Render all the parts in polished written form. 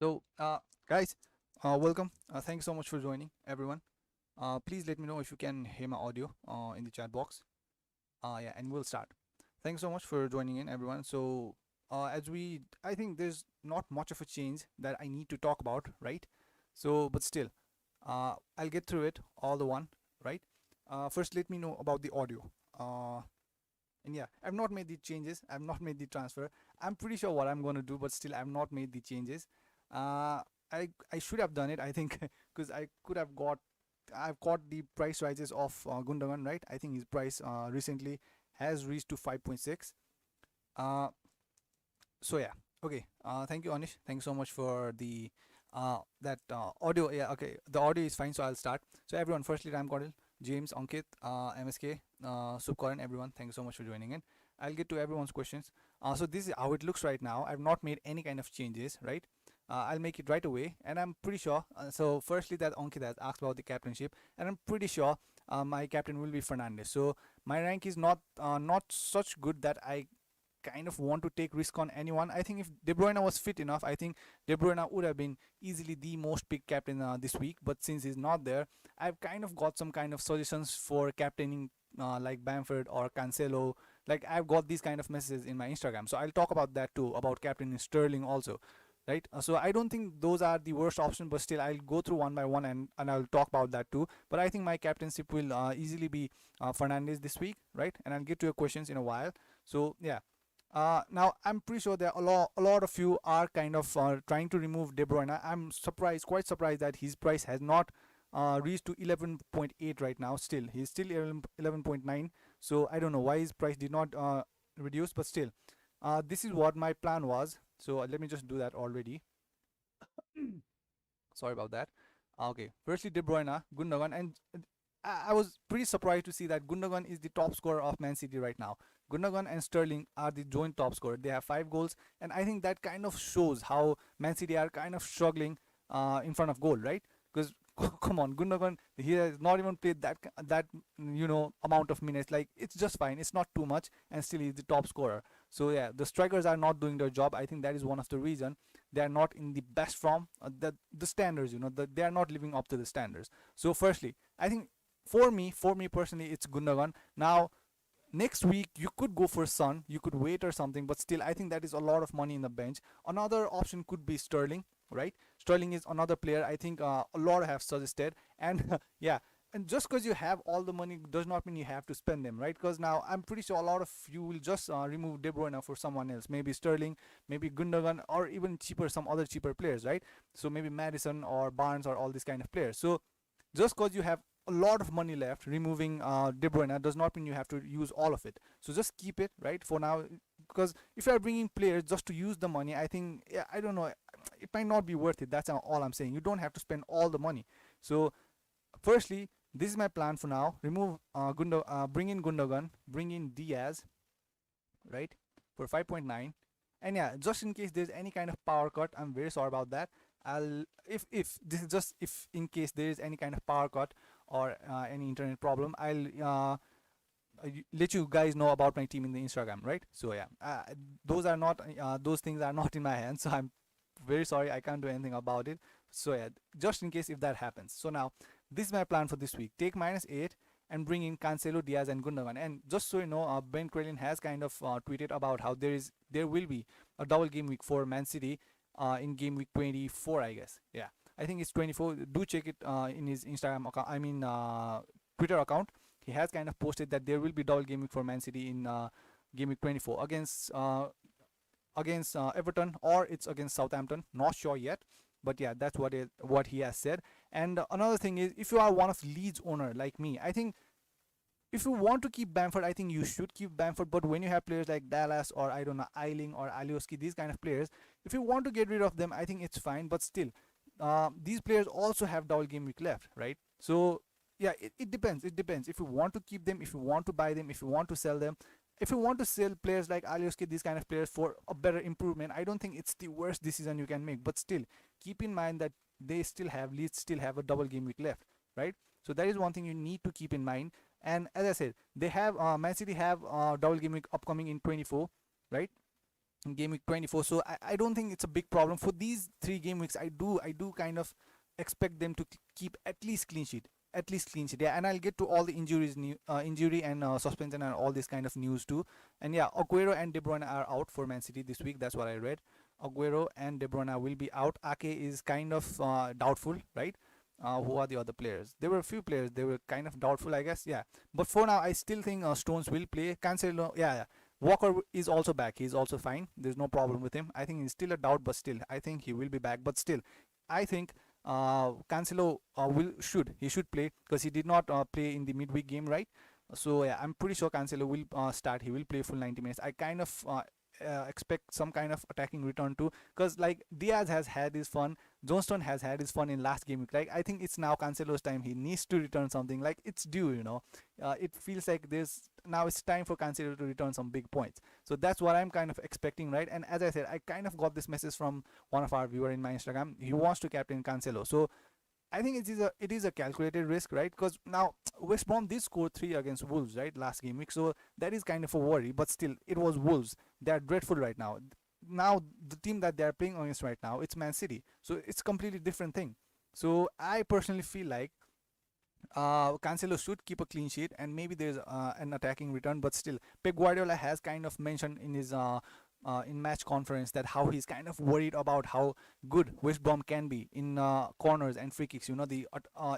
So, guys, welcome. Thank you so much for joining, everyone. Please let me know if you can hear my audio in the chat box. Yeah, and we'll start. Thanks so much for joining in, everyone. So, I think there's not much of a change that I need to talk about, right? So, but still, I'll get through it all the one, right? First, let me know about the audio. And yeah, I've not made the changes. I've not made the transfer. I'm pretty sure what I'm gonna do, but still, I've not made the changes. Uh, I should have done it. I think because I could have I've got the price rises of Gundogan, right? I think his price recently has reached to 5.6. Uh, so yeah, okay. Thank you, Anish. Thanks so much for the that audio. Yeah, okay. The audio is fine, so I'll start. So everyone, firstly, Ram Cordell, James, Ankit, MSK, Subkaran, everyone. Thank you so much for joining in. I'll get to everyone's questions. So this is how it looks right now. I've not made any kind of changes, right? I'll make it right away, and I'm pretty sure. So firstly, that Ankit has asked about the captainship, and I'm pretty sure my captain will be Fernandes. So my rank is not such good that I kind of want to take risk on anyone. I think if De Bruyne was fit enough, I think De Bruyne would have been easily the most picked captain this week. But since he's not there, I've kind of got some kind of suggestions for captaining like Bamford or Cancelo. Like I've got these kind of messages in my Instagram, so I'll talk about that too, about captaining Sterling also, right? So I don't think those are the worst options, but still I'll go through one by one, and I'll talk about that too. But I think my captainship will easily be Fernandes this week, right? And I'll get to your questions in a while. So yeah, now I'm pretty sure that a lot of you are kind of trying to remove De Bruyne. I'm surprised, quite surprised that his price has not reached to 11.8 right now. Still, he's still 11.9. So I don't know why his price did not reduce, but still, this is what my plan was. So let me just do that already. Sorry about that. Okay, firstly De Bruyne, Gundogan, and I was pretty surprised to see that Gundogan is the top scorer of Man City right now. Gundogan and Sterling are the joint top scorer. They have 5 goals, and I think that kind of shows how Man City are kind of struggling in front of goal, right? Because come on, Gundogan, he has not even played that amount of minutes. Like it's just fine. It's not too much, and still he's the top scorer. So yeah, the strikers are not doing their job. I think that is one of the reason they are not in the best form. The standards, they are not living up to the standards. So firstly, I think for me personally, it's Gundogan. Now, next week you could go for Son, you could wait or something, but still, I think that is a lot of money in the bench. Another option could be Sterling, right? Sterling is another player I think a lot have suggested, and yeah. And just because you have all the money does not mean you have to spend them, right? Because now I'm pretty sure a lot of you will just remove De Bruyne for someone else, maybe Sterling, maybe Gundogan, or even cheaper, some other cheaper players, right? So maybe Madison or Barnes or all these kind of players. So just because you have a lot of money left, removing De Bruyne does not mean you have to use all of it. So just keep it, right, for now. Because if you are bringing players just to use the money, I think, yeah, I don't know, it might not be worth it. That's all I'm saying. You don't have to spend all the money. So firstly, this is my plan for now. Remove bring in Gundogan, bring in Diaz, right, for 5.9. And yeah, just in case there's any kind of power cut, I'm very sorry about that. I'll if this is just if in case there is any kind of power cut or any internet problem, I'll let you guys know about my team in the Instagram, right? So yeah, those things are not in my hands, so I'm very sorry, I can't do anything about it. So yeah, just in case if that happens. So now, this is my plan for this week. Take -8 and bring in Cancelo, Diaz, and Gundogan. And just so you know, Ben Crellin has kind of tweeted about how there will be a double game week for Man City in game week 24, I guess. Yeah, I think it's 24. Do check it in his Instagram account. I mean, Twitter account. He has kind of posted that there will be double game week for Man City in game week 24 against Everton, or it's against Southampton. Not sure yet, but yeah, that's what he has said. And another thing is, if you are one of Leeds owner like me, I think if you want to keep Bamford, I think you should keep Bamford. But when you have players like Dallas or I don't know Eiling or Alioski, these kind of players, if you want to get rid of them, I think it's fine. But still, these players also have double game week left, right? So yeah, it depends. It depends if you want to keep them, if you want to buy them, if you want to sell them. If you want to sell players like Alioski, these kind of players for a better improvement, I don't think it's the worst decision you can make. But still, keep in mind that Leeds still have a double game week left, right? So that is one thing you need to keep in mind. And as I said, they have Man City have double game week upcoming in 24, right? in game week 24. So I don't think it's a big problem for these 3 game weeks. I do kind of expect them to keep at least clean sheet, yeah. And I'll get to all the injury and suspension and all this kind of news too. And yeah, Aguero and De Bruyne are out for Man City this week. That's what I read. Aguero and De Bruyne will be out. Ake is kind of doubtful, right? Who are the other players? There were a few players. They were kind of doubtful, I guess. Yeah, but for now, I still think Stones will play. Cancelo, yeah, yeah. Walker is also back. He's also fine. There's no problem with him. I think he's still a doubt, but still, I think he will be back. But still, I think Cancelo should play because he did not play in the midweek game, right? So yeah, I'm pretty sure Cancelo will start. He will play full 90 minutes. I kind of expect some kind of attacking return too, because like Diaz has had his fun, Johnston has had his fun in last game. Like I think it's now Cancelo's time. He needs to return something. Like it's due. It feels like there's now it's time for Cancelo to return some big points. So that's what I'm kind of expecting, right? And as I said, I kind of got this message from one of our viewer in my Instagram. He wants to captain Cancelo. So I think it is a calculated risk, right? Because now West Brom did score 3 against Wolves, right, last game week. So that is kind of a worry. But still, it was Wolves. They are dreadful right now. Now the team that they are playing against right now, it's Man City. So it's completely different thing. So I personally feel like Cancelo should keep a clean sheet, and maybe there's an attacking return. But still, Pep Guardiola has kind of mentioned in his in match conference that how he's kind of worried about how good West Brom can be in corners and free kicks. The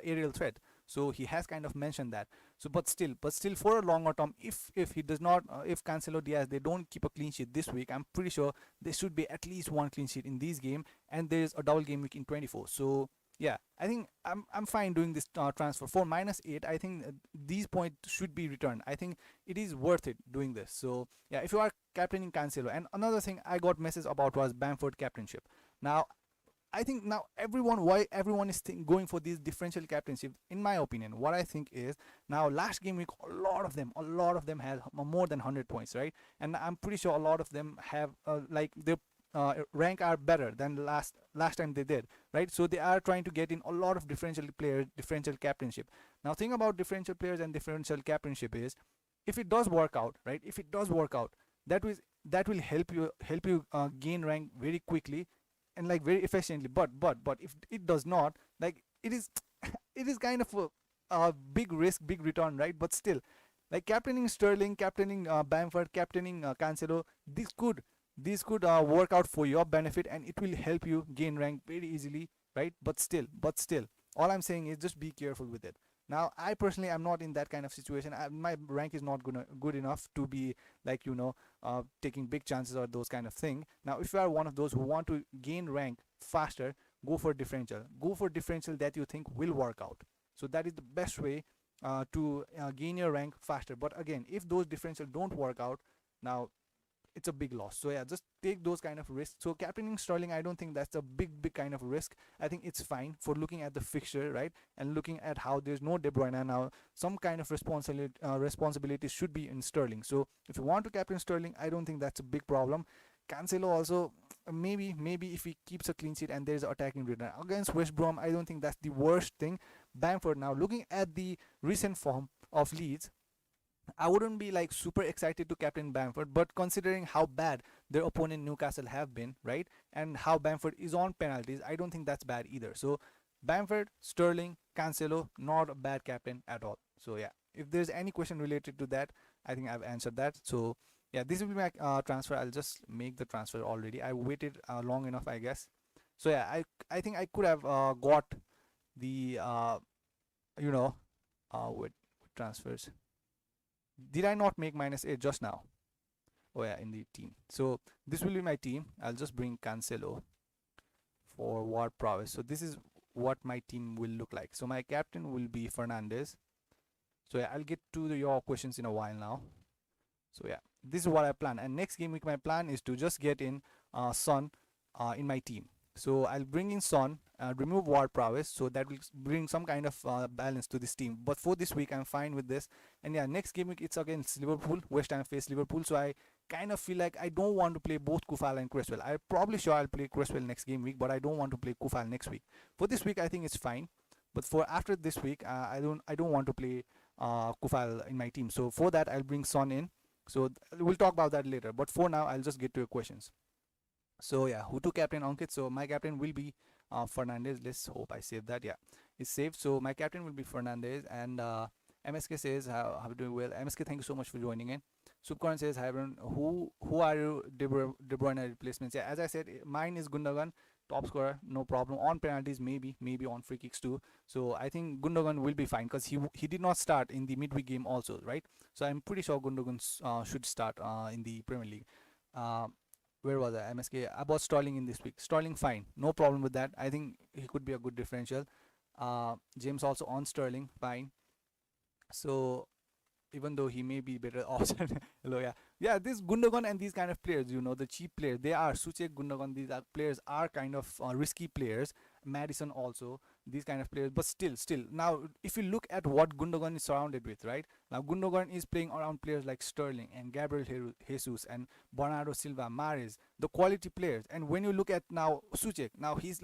aerial threat. So he has kind of mentioned that. So, but still, for a longer term, if he does not, if Cancelo Diaz they don't keep a clean sheet this week, I'm pretty sure there should be at least one clean sheet in this game, and there is a double game week in 24. So yeah, I think I'm fine doing this transfer for -8. I think these points should be returned. I think it is worth it doing this. So yeah, if you are captaining Cancelo, and another thing I got message about was Bamford captainship. Now I think now why everyone is going for these differential captainship. In my opinion, what I think is now last game week a lot of them had more than 100 points, right? And I'm pretty sure a lot of them have like their rank are better than last time they did, right? So they are trying to get in a lot of differential players, differential captainship. Now thing about differential players and differential captainship is, if it does work out, right? If it does work out, that will help you gain rank very quickly and like very efficiently. But if it does not, like it is it is kind of a big risk, big return, right? But still, like captaining Sterling, captaining Bamford, captaining Cancelo, this could work out for your benefit, and it will help you gain rank very easily, right? But still, all I'm saying is just be careful with it. Now I personally am not in that kind of situation. My rank is not good enough to be like taking big chances or those kind of thing. Now if you are one of those who want to gain rank faster, go for differential that you think will work out. So that is the best way to gain your rank faster. But again, if those differential don't work out, now it's a big loss. So yeah, just take those kind of risks. So captaining Sterling, I don't think that's a big kind of risk. I think it's fine for looking at the fixture, right? And looking at how there's no De Bruyne now, some kind of responsibility should be in Sterling. So if you want to captain Sterling, I don't think that's a big problem. Cancelo also, maybe if he keeps a clean sheet and there's an attacking return against West Brom, I don't think that's the worst thing. Bamford, now looking at the recent form of Leeds, I wouldn't be like super excited to captain Bamford, but considering how bad their opponent Newcastle have been, right, and how Bamford is on penalties, I don't think that's bad either. So Bamford, Sterling, Cancelo, not a bad captain at all. So yeah, if there's any question related to that, I think I've answered that. So yeah, this will be my transfer. I'll just make the transfer already. I waited long enough, I guess. So yeah, I think I could have got the with transfers. Did I not make -8 just now? Oh yeah, in the team. So this will be my team. I'll just bring Cancelo for war prowess. So this is what my team will look like. So my captain will be Fernandez. So yeah, I'll get to your questions in a while now. So yeah, this is what I plan. And next game week, my plan is to just get in Son in my team. So I'll bring in Son, remove Ward Prowess, so that will bring some kind of balance to this team. But for this week, I'm fine with this. And yeah, next game week it's against Liverpool. West Ham face Liverpool, so I kind of feel like I don't want to play both Kufal and Cresswell. I'm probably sure I'll play Cresswell next game week, but I don't want to play Kufal next week. For this week, I think it's fine. But for after this week, I don't want to play Kufal in my team. So for that, I'll bring Son in. So we'll talk about that later. But for now, I'll just get to your questions. So yeah, who to captain, Ankit? So my captain will be Fernandez. Let's hope I save that. Yeah, it's saved. So my captain will be Fernandez, and MSK says how doing well. MSK, thank you so much for joining in. Subkaran says hi everyone. Who are you De Bruyne replacements? Yeah, as I said, mine is Gundogan, top scorer, no problem. On penalties, maybe on free kicks too. So I think Gundogan will be fine because he did not start in the midweek game also, right? So I'm pretty sure Gundogan should start in the Premier League. Uh, where was I? MSK. About Sterling in this week. Sterling fine, no problem with that. I think he could be a good differential. James also on Sterling, fine. So even though he may be better option. Hello, yeah, yeah. This Gundogan and these kind of players, the cheap players, they are Suchek, Gundogan. These are players are kind of risky players. Madison also, these kind of players. But still, now if you look at what Gundogan is surrounded with, right now Gundogan is playing around players like Sterling and Gabriel Jesus and Bernardo Silva, Mahrez, the quality players. And when you look at now Suchek, now he's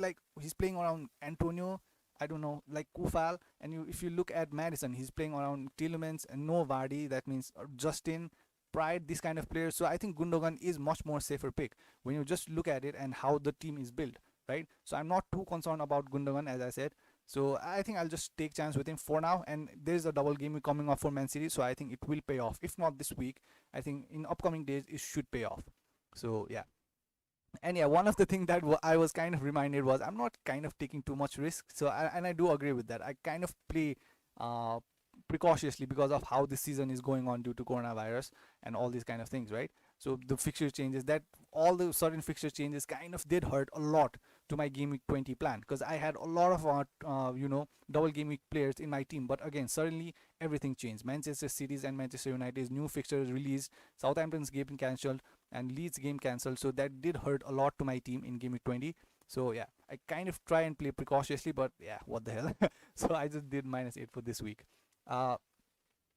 playing around Antonio, I don't know, like Kufal, and if you look at Madison, he's playing around Tielemans and no Vardy. That means Justin, Pride, this kind of players. So I think Gundogan is much more safer pick when you just look at it and how the team is built, right? So I'm not too concerned about Gundogan, as I said. So I think I'll just take chance with him for now. And there's a double game week coming up for Man City, so I think it will pay off. If not this week, I think in upcoming days it should pay off. So yeah. And yeah, one of the things that I was kind of reminded was I'm not kind of taking too much risk. So and I do agree with that. I kind of play uh, precautiously because of how this season is going on due to coronavirus and all these kind of things, right? So the fixture changes, that all the sudden fixture changes kind of did hurt a lot to my game week 20 plan, because I had a lot of double game week players in my team. But again, suddenly everything changed. Manchester City's and Manchester United's new fixtures released, Southampton's game cancelled, and Leeds game cancelled. So that did hurt a lot to my team in game week 20. So yeah, I kind of try and play precautiously, but yeah, what the hell. So I just did -8 for this week. uh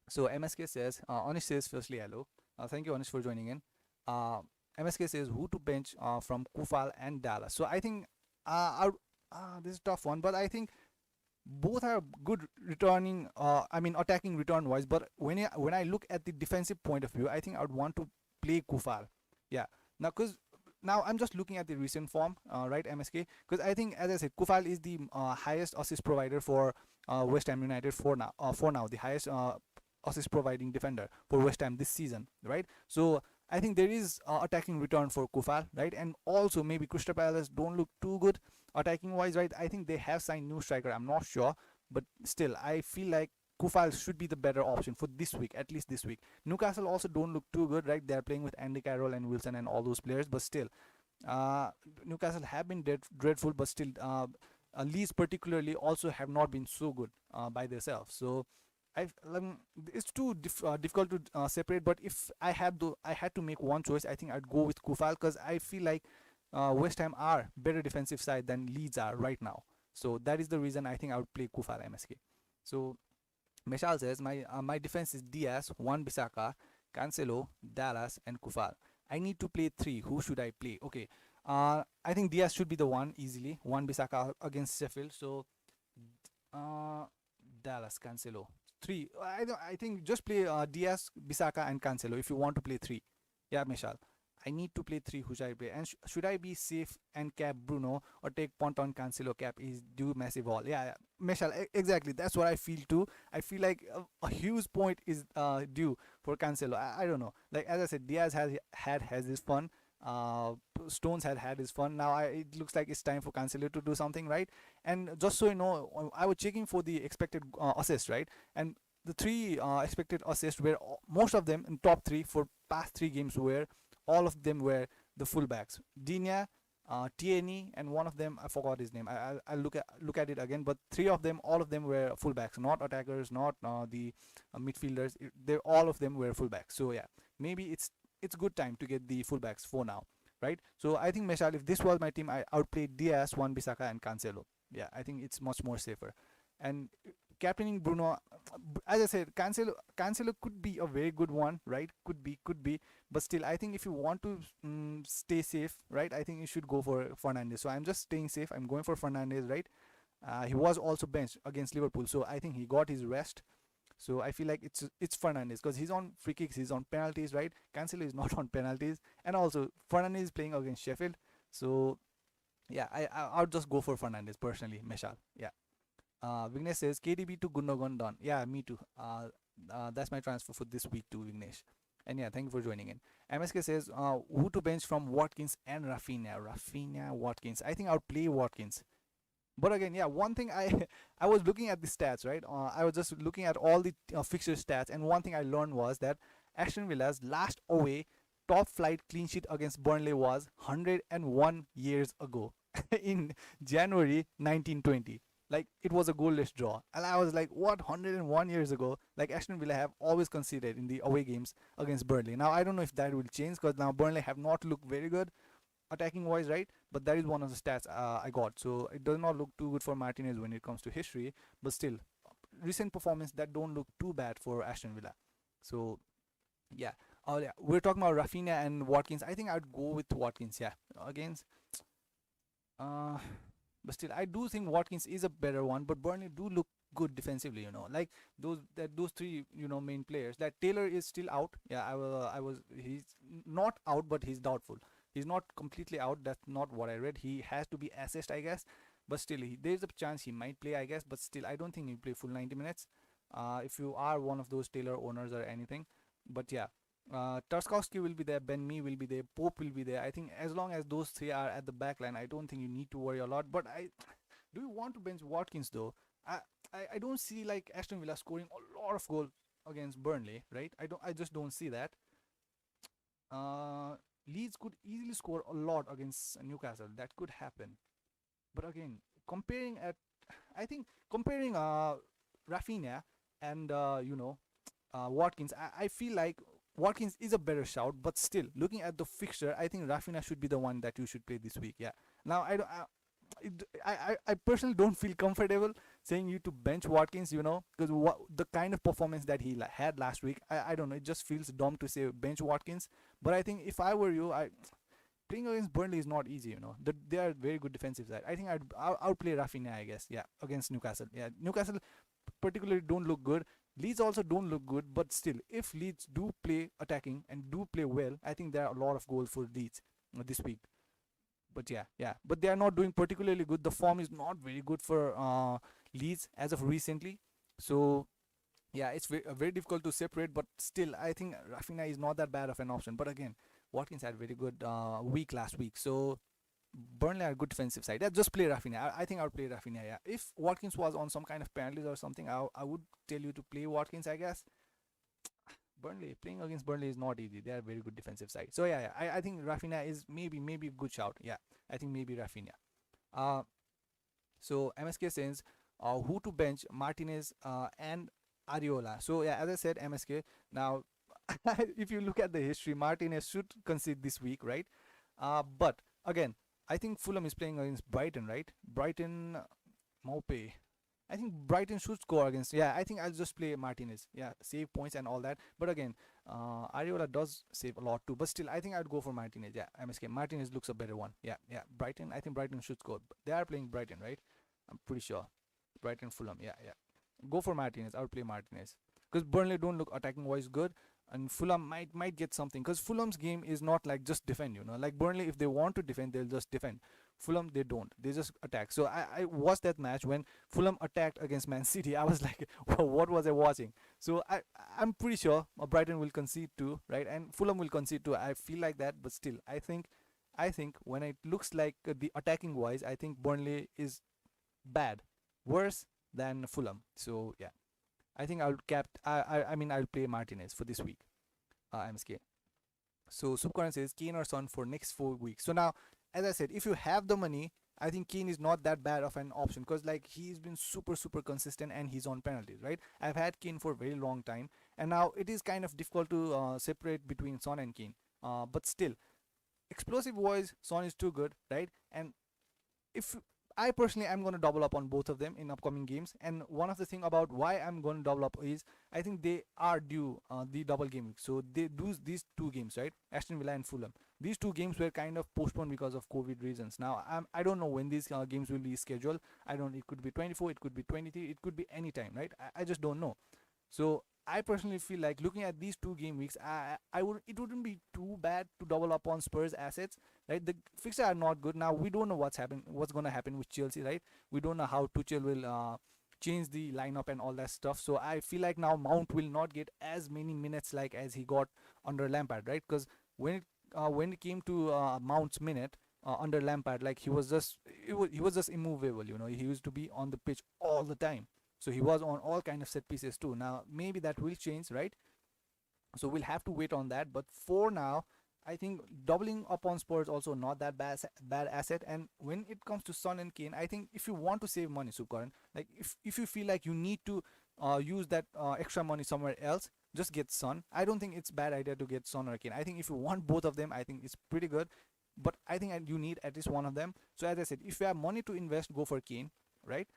so MSK says, Anish says, firstly hello, thank you Anish for joining in. uh MSK says who to bench from Kufal and Dallas. So I think this is a tough one, but I think both are good returning, I mean attacking return wise. But when I look at the defensive point of view, I think I would want to play Kufal. Yeah, now because now I'm just looking at the recent form, right, MSK, because I think, as I said, Kufal is the highest assist provider for West Ham United for now the highest assist providing defender for West Ham this season, right? So I think there is attacking return for Kufal, right? And also maybe Crystal Palace don't look too good attacking wise, right? I think they have signed new striker. I'm not sure, but still, I feel like Kufal should be the better option for this week, at least this week. Newcastle also don't look too good, right? They're playing with Andy Carroll and Wilson and all those players, but still, uh, Newcastle have been dreadful, but still, Leeds particularly also have not been so good by themselves. So it's too difficult to separate. But if I had to make one choice, I think I'd go with Kufal, because I feel like West Ham are better defensive side than Leeds are right now. So that is the reason I think I would play Kufal MSK. So Meshal says my defense is Diaz, Wan Bissaka, Cancelo, Dallas, and Kufal. I need to play three. Who should I play? Okay, I think Diaz should be the one easily. Wan Bissaka against Sheffield. So uh, Dallas, Cancelo, three. I think just play Diaz, Bissaka, and Cancelo if you want to play three. Yeah, Meshal. I need to play three. Who should I play? And should I be safe and cap Bruno, or take punt on Cancelo cap is do massive all? Yeah, yeah. Michelle, exactly. That's what I feel too. I feel like a huge point is due for Cancelo. I don't know. Like, as I said, Diaz has his fun. Uh, Stones had his fun. Now it looks like it's time for Cancelo to do something, right? And just so you know, I was checking for the expected assist, right? And the three expected assists were most of them in top three for past three games were all of them were the fullbacks. Dinya, TNE, and one of them I forgot his name. I'll look at it again. But three of them, all of them were fullbacks, not attackers, not the midfielders. They all of them were fullbacks. So yeah, maybe it's good time to get the fullbacks for now, right? So I think Meshal, if this was my team, I would play Diaz, Wan Bissaka, and Cancelo. Yeah, I think it's much more safer. And captaining Bruno, as I said, Cancelo could be a very good one, right? Could be, but still, I think if you want to stay safe, right, I think you should go for Fernandez. So I'm just staying safe. I'm going for Fernandez, right? He was also benched against Liverpool, so I think he got his rest. So I feel like it's Fernandes because he's on free kicks, he's on penalties, right? Cancelo is not on penalties, and also Fernandes is playing against Sheffield. So yeah, I'll just go for Fernandes personally, Meshal. Yeah. Vignesh says KDB to Gundogan done. Yeah, me too. That's my transfer for this week too, Vignesh. And yeah, thank you for joining in. MSK says who to bench from Watkins and Rafinha. Rafinha, Watkins. I think I'll play Watkins. But again, yeah, one thing I I was looking at the stats, right? I was just looking at all the fixture stats, and one thing I learned was that Aston Villa's last away top flight clean sheet against Burnley was 101 years ago in January 1920. Like it was a goalless draw, and I was like, "What? 101 years ago?" Like Aston Villa have always conceded in the away games against Burnley. Now I don't know if that will change because now Burnley have not looked very good attacking wise, right? But that is one of the stats I got. So it does not look too good for Martinez when it comes to history, but still, recent performance that don't look too bad for Aston Villa. So yeah, yeah, we're talking about Rafinha and Watkins. I think I'd go with Watkins. Yeah, against uh, but still, I do think Watkins is a better one. But Burnley do look good defensively. Like those three main players. That Taylor is still out. Yeah, he's not out, but he's doubtful. He's not completely out. That's not what I read. He has to be assessed, I guess. But still, there's a chance he might play, I guess. But still, I don't think he'll play full 90 minutes. If you are one of those Taylor owners or anything. But yeah, Tarkowski will be there, Ben Mee will be there, Pope will be there. I think as long as those three are at the back line, I don't think you need to worry a lot. But do you want to bench Watkins though? I, I don't see like Aston Villa scoring a lot of goals against Burnley, right? I just don't see that. Uh, Leeds could easily score a lot against Newcastle. That could happen. But again, I think comparing Rafinha and Watkins, I feel like Watkins is a better shout, but still, looking at the fixture, I think Rafinha should be the one that you should play this week. Yeah. Now, I personally don't feel comfortable saying you to bench Watkins, because the kind of performance that he had last week, I don't know, it just feels dumb to say bench Watkins. But I think if I were you, playing against Burnley is not easy, they are very good defensive side. I think I'll play Rafinha, I guess, yeah, against Newcastle. Yeah, Newcastle particularly don't look good. Leeds also don't look good, but still, if Leeds do play attacking and do play well, I think there are a lot of goals for Leeds this week. But yeah, but they are not doing particularly good. The form is not very good for Leeds as of recently. So yeah, it's very difficult to separate. But still, I think Rafinha is not that bad of an option. But again, Watkins had a very good week last week. So Burnley are a good defensive side. Yeah, just play Rafinha. I think I would play Rafinha. Yeah, if Watkins was on some kind of penalties or something, I would tell you to play Watkins, I guess. Burnley, playing against Burnley is not easy. They are a very good defensive side. So yeah, I think Rafinha is maybe a good shout. Yeah, I think maybe Rafinha. Uh, so MSK says who to bench, Martinez and Ariola. So yeah, as I said, MSK. Now, if you look at the history, Martinez should concede this week, right? But again, I think Fulham is playing against Brighton, right? Brighton, Mope. I think Brighton should score against. Yeah, I think I'll just play Martinez. Yeah, save points and all that. But again, Ariola does save a lot too. But still, I think I'd go for Martinez. Yeah, MSK. Martinez looks a better one. Yeah, yeah. Brighton. I think Brighton should score. They are playing Brighton, right? I'm pretty sure. Brighton, Fulham. Yeah, yeah. Go for Martinez. I'll play Martinez because Burnley don't look attacking wise good, and Fulham might get something because Fulham's game is not like just defend. Like Burnley, if they want to defend, they'll just defend. Fulham, they don't. They just attack. So I watched that match when Fulham attacked against Man City. I was like, what was I watching? So I'm pretty sure Brighton will concede too, right? And Fulham will concede too. I feel like that, but still, I think when it looks like the attacking wise, I think Burnley is bad, worse than Fulham. So yeah, I think I'll play Martinez for this week. I'm scared. So Subcurrent says Kane or Son for next 4 weeks. So now, as I said, if you have the money, I think Kane is not that bad of an option because like he's been super consistent and he's on penalties, right? I've had Kane for a very long time, and now it is kind of difficult to separate between Son and Kane. But still, explosive wise, Son is too good, right? And if I personally am going to double up on both of them in upcoming games, and one of the thing about why I'm going to double up is I think they are due the double game week. So they do these two games, right? Aston Villa and Fulham. These two games were kind of postponed because of COVID reasons. Now I don't know when these games will be scheduled. I don't. It could be 24. It could be 23. It could be any time, right? I just don't know. So I personally feel like looking at these 2 game weeks, it wouldn't be too bad to double up on Spurs assets, right? The fixtures are not good now. We don't know what's gonna happen with Chelsea, right? We don't know how Tuchel will change the lineup and all that stuff. So I feel like now Mount will not get as many minutes like as he got under Lampard, right? Because when it came to Mount's minute under Lampard, like he was just immovable. He used to be on the pitch all the time, so he was on all kind of set pieces too. Now maybe that will change, right? So we'll have to wait on that. But for now, I think doubling up on Spurs also not that bad asset. And when it comes to Son and Kane, I think if you want to save money, Subkaran, like if you feel like you need to use that extra money somewhere else, just get Son. I don't think it's bad idea to get Son or Kane. I think if you want both of them, I think it's pretty good. But I think you need at least one of them. So as I said, if you have money to invest, go for Kane, right?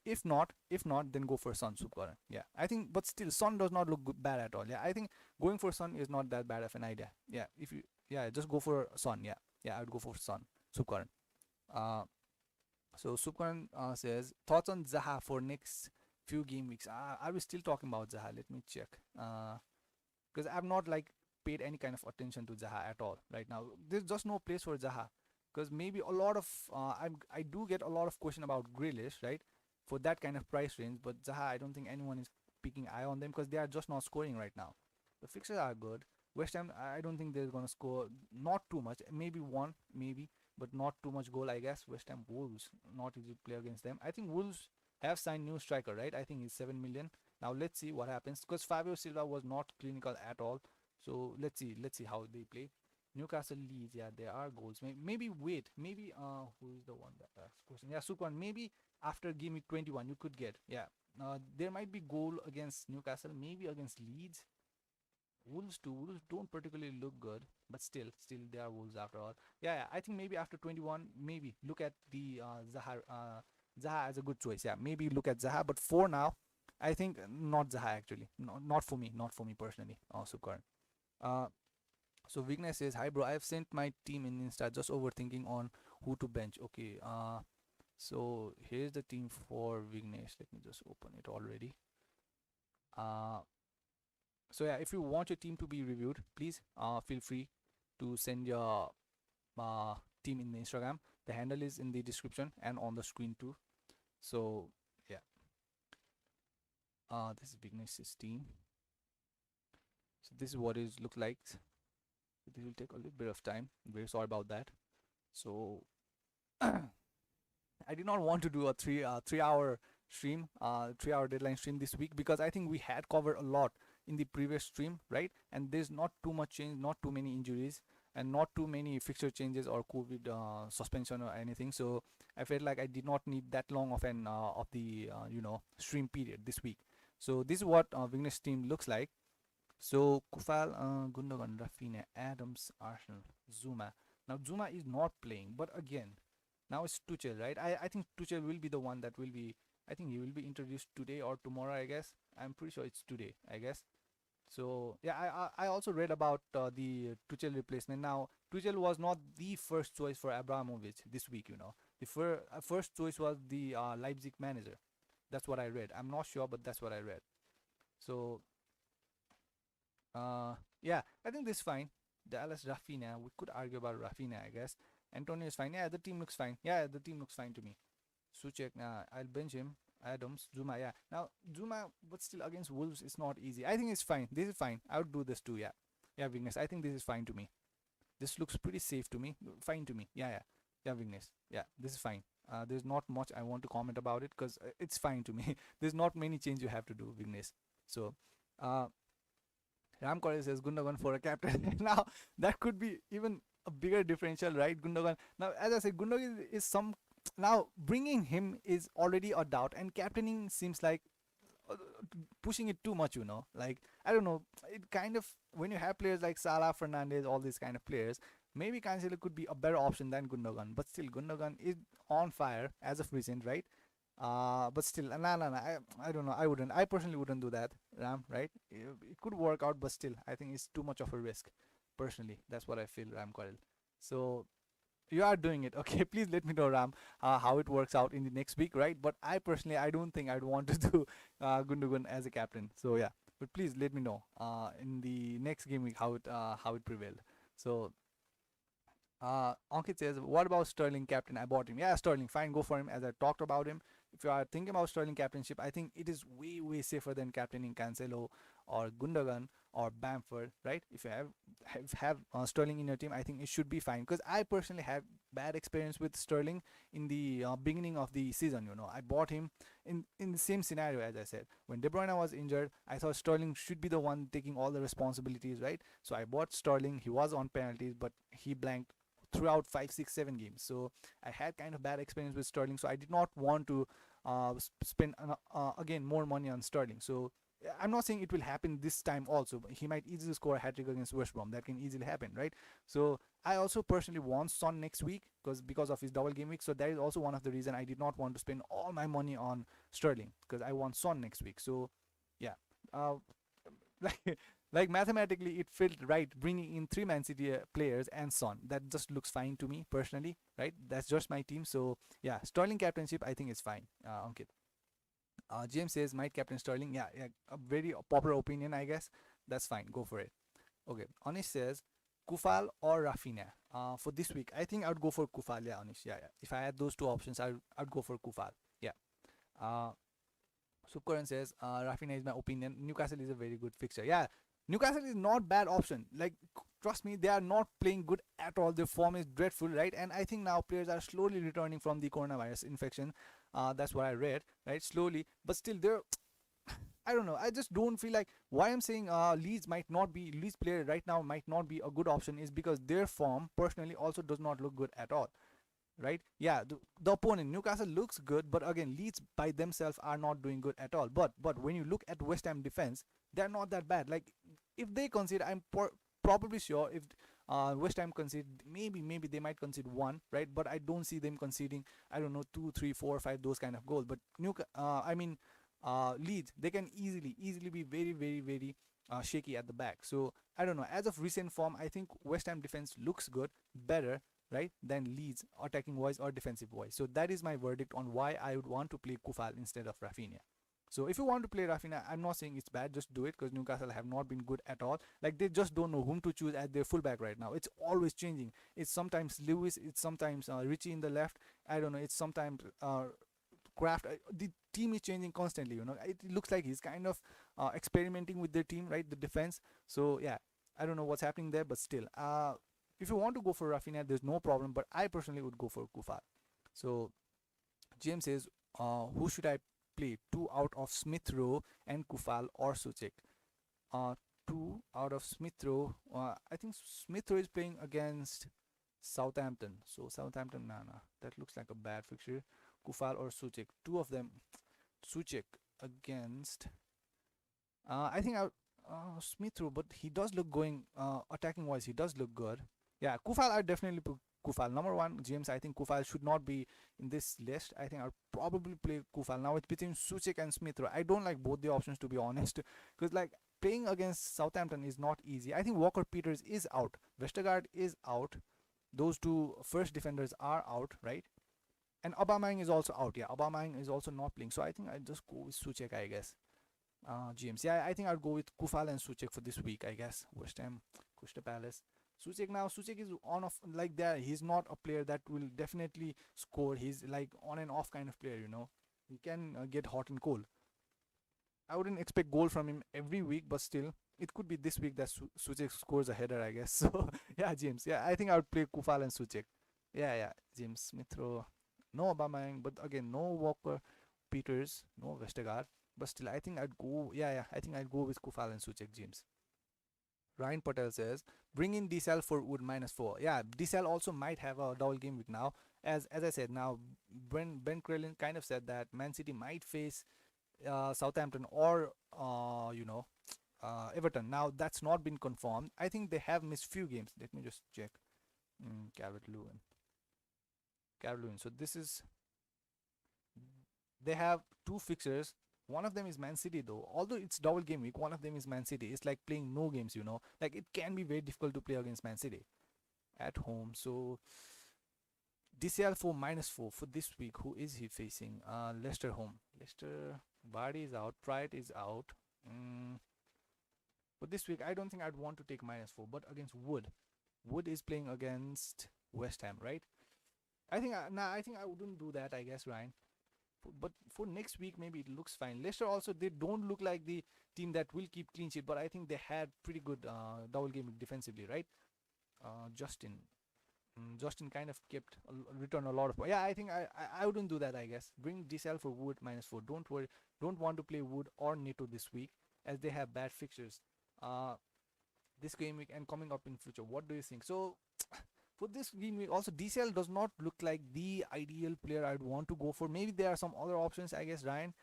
If not, then go for Son, Subkaran. Yeah, I think, but still, Son does not look bad at all. Yeah, I think going for Son is not that bad of an idea. Yeah, just go for Son. Yeah, I would go for Son, Subkaran. Uh, so Subkaran says thoughts on Zaha for next few game weeks. Are we still talking about Zaha? Let me check. Because I've not like paid any kind of attention to Zaha at all right now. There's just no place for Zaha, because maybe a lot of I do get a lot of question about Grealish, right, for that kind of price range. But Zaha, I don't think anyone is picking eye on them because they are just not scoring right now. The fixtures are good. West Ham, I don't think they're gonna score not too much, maybe one, maybe, but not too much goal. I guess West Ham Wolves, not easy to play against them. I think Wolves have signed new striker, right? I think he's 7 million. Now let's see what happens, because Fabio Silva was not clinical at all. So let's see how they play. Newcastle Leeds, yeah, there are goals. Maybe wait, maybe who is the one that asked question? Yeah, Sukan. Maybe after game week 21, you could get, yeah. There might be goal against Newcastle, maybe against Leeds. Wolves too. Wolves don't particularly look good, but still they are Wolves after all. Yeah, I think maybe after 21, maybe look at the Zaha as a good choice. Yeah, maybe look at Zaha, but for now, I think not Zaha actually. No, not for me personally. Also, current. Uh, so Vignesh says, "Hi bro, I have sent my team in Insta, just overthinking on who to bench." Okay. So here's the team for Vignesh. Let me just open it already. Uh, so yeah, if you want your team to be reviewed, please feel free to send your team in the Instagram. The handle is in the description and on the screen too. So yeah, this is Vignesh's team. So this is what it looks like. This will take a little bit of time. I'm very sorry about that. So I did not want to do a 3 hour stream, 3 hour deadline stream this week, because I think we had covered a lot in the previous stream, right? And there's not too much change, not too many injuries, and not too many fixture changes or COVID suspension or anything. So I felt like I did not need that long of an of the stream period this week. So this is what Vignesh team looks like. So Kufal, Gundogan, Rafinha, Adams, Arsenal, Zuma. Now Zuma is not playing, but again, now it's Tuchel, right? I think Tuchel will be the one that will be. I think he will be introduced today or tomorrow. I guess I'm pretty sure it's today. I guess. So yeah, I also read about the Tuchel replacement. Now Tuchel was not the first choice for Abramovich this week. The first choice was the Leipzig manager. That's what I read. I'm not sure, but that's what I read. So yeah, I think this is fine. Dallas, Rafinha. We could argue about Rafinha, I guess. Antonio is fine. Yeah, the team looks fine. Yeah, the team looks fine to me. Suchek, I'll bench him. Adams, Zuma, yeah. Now Zuma, but still against Wolves, it's not easy. I think it's fine. This is fine. I would do this too. Yeah, yeah, Vignesh. I think this is fine to me. This looks pretty safe to me. Fine to me. Yeah, Vignesh. Yeah, this is fine. There's not much I want to comment about it, because it's fine to me. There's not many changes you have to do, Vignesh. So, Ram Corey says Gundogan for a captain. Now that could be even a bigger differential, right? Gundogan. Now, as I said, Gundogan is some. Now bringing him is already a doubt, and captaining seems like uh, pushing it too much. Like I don't know. It kind of, when you have players like Salah, Fernandez, all these kind of players, maybe Cancelo could be a better option than Gundogan. But still, Gundogan is on fire as of recent, right? But still, nah. I don't know. I personally wouldn't do that, Ram. Right? It could work out, but still, I think it's too much of a risk. Personally, that's what I feel, Ram Quarrel. So You are doing it. Okay, please let me know, Ram, how it works out in the next week, right? But I personally, I don't think I'd want to do Gundogan as a captain. So yeah, but please let me know in the next game week how it prevailed. So Ankit says, what about Sterling captain? I bought him. Yeah, Sterling, fine, go for him. As I talked about him, if you are thinking about Sterling captainship, I think it is way, way safer than captaining Cancelo or Gundogan or Bamford, right? If you have Sterling in your team, I think it should be fine. Because I personally have bad experience with Sterling in the beginning of the season. I bought him in the same scenario as I said. When De Bruyne was injured, I thought Sterling should be the one taking all the responsibilities, right? So I bought Sterling. He was on penalties, but he blanked throughout 5, 6, 7 games. So I had kind of bad experience with Sterling. So I did not want to spend again more money on Sterling. So I'm not saying it will happen this time also, but he might easily score a hat trick against West Brom. That can easily happen, right? So I also personally want Son next week because of his double game week. So that is also one of the reason I did not want to spend all my money on Sterling because I want Son next week. So yeah, uh, like like mathematically it felt right bringing in three Man City players and Son. That just looks fine to me personally, right? That's just my team. So yeah, Sterling captainship I think is fine. Ankit. James says might captain Sterling. Yeah, yeah, a very popular opinion, I guess. That's fine. Go for it. Okay. Anish says Kufal or Rafinha. For this week, I think I would go for Kufal. Yeah, Anish. Yeah, yeah. If I had those two options, I'd go for Kufal. Yeah. Uh, Subkaran says Rafinha is my opinion. Newcastle is a very good fixture. Yeah, Newcastle is not bad option. Like trust me, they are not playing good at all. Their form is dreadful, right? And I think now players are slowly returning from the coronavirus infection. That's what I read, right? Slowly, but still they're I don't know. I just don't feel like why I'm saying Leeds player right now might not be a good option is because their form personally also does not look good at all, right? Yeah, the opponent Newcastle looks good, but again Leeds by themselves are not doing good at all. But when you look at West Ham defense, they're not that bad. Like if they concede, I'm probably sure if West Ham concede, maybe they might concede one, right? But I don't see them conceding. I don't know 2, 3, 4, 5 those kind of goals. But Leeds they can easily be very very very shaky at the back. So I don't know. As of recent form, I think West Ham defense looks good, better, right, than Leeds attacking wise or defensive wise. So that is my verdict on why I would want to play Kufal instead of Rafinha. So if you want to play Rafinha, I'm not saying it's bad, just do it because Newcastle have not been good at all. Like they just don't know whom to choose as their fullback right now. It's always changing. It's sometimes Lewis, it's sometimes Richie in the left. I don't know. It's sometimes Kraft. The team is changing constantly. It looks like he's kind of experimenting with their team, right? The defense. So yeah, I don't know what's happening there, but still, if you want to go for Rafinha, there's no problem. But I personally would go for Kufal. So James says, who should I play? Two out of Smith Rowe and Kufal or Suchek. Uh, two out of Smith Rowe. I think Smith Rowe is playing against Southampton. So Southampton, nah. That looks like a bad fixture. Kufal or Suchek. Two of them. Suchek against. I think Smith Rowe, but he does look going attacking wise. He does look good. Yeah, Kufal. I definitely put Kufal number one. James, I think Kufal should not be in this list. I think I'll probably play Kufal. Now it's between Suchek and Smith Rowe. I don't like both the options to be honest, because like playing against Southampton is not easy. I think Walker Peters is out. Vestergaard is out. Those two first defenders are out, right? And Aubameyang is also out. Yeah, Aubameyang is also not playing. So I think I just go with Suchek, I guess. James, yeah, I think I'll go with Kufal and Suchek for this week, I guess. West Ham, Crystal Palace. Suchek is on off like that. He's not a player that will definitely score. He's like on and off kind of player. He can get hot and cold. I wouldn't expect goal from him every week, but still, it could be this week that Suchek scores a header, I guess. So yeah, James, yeah, I think I would play Kufal and Suchek. Yeah, James Smith Rowe, no Aubameyang, but again, no Walker Peters, no Vestergaard. But still, I think I'd go. Yeah, I think I'd go with Kufal and Suchek, James. Ryan Patel says, bring in DCL for Wood -4. Yeah, DCL also might have a double game week now. As I said, now Ben Crellin kind of said that Man City might face Southampton or Everton. Now that's not been confirmed. I think they have missed few games. Let me just check. Calvert Lewin. So this is, they have two fixtures. One of them is Man City though. Although it's double game week, one of them is Man City. It's like playing no games. Like it can be very difficult to play against Man City at home. So DCL for -4 for this week. Who is he facing? Leicester home. Leicester, Vardy is out. Pride is out. For this week, I don't think I'd want to take -4, but against Wood. Wood is playing against West Ham, right? I think I think I wouldn't do that, I guess, Ryan. But for next week, maybe it looks fine. Leicester also, they don't look like the team that will keep clean sheet, but I think they had pretty good double game defensively, right? Justin. Justin kind of kept return a lot of. Yeah, I think I wouldn't do that. I guess bring DCL for Wood -4. Don't worry. Don't want to play Wood or Neto this week as they have bad fixtures. This game week and coming up in future. What do you think? So for this game week, also DCL does not look like the ideal player I'd want to go for. Maybe there are some other options, I guess, Ryan.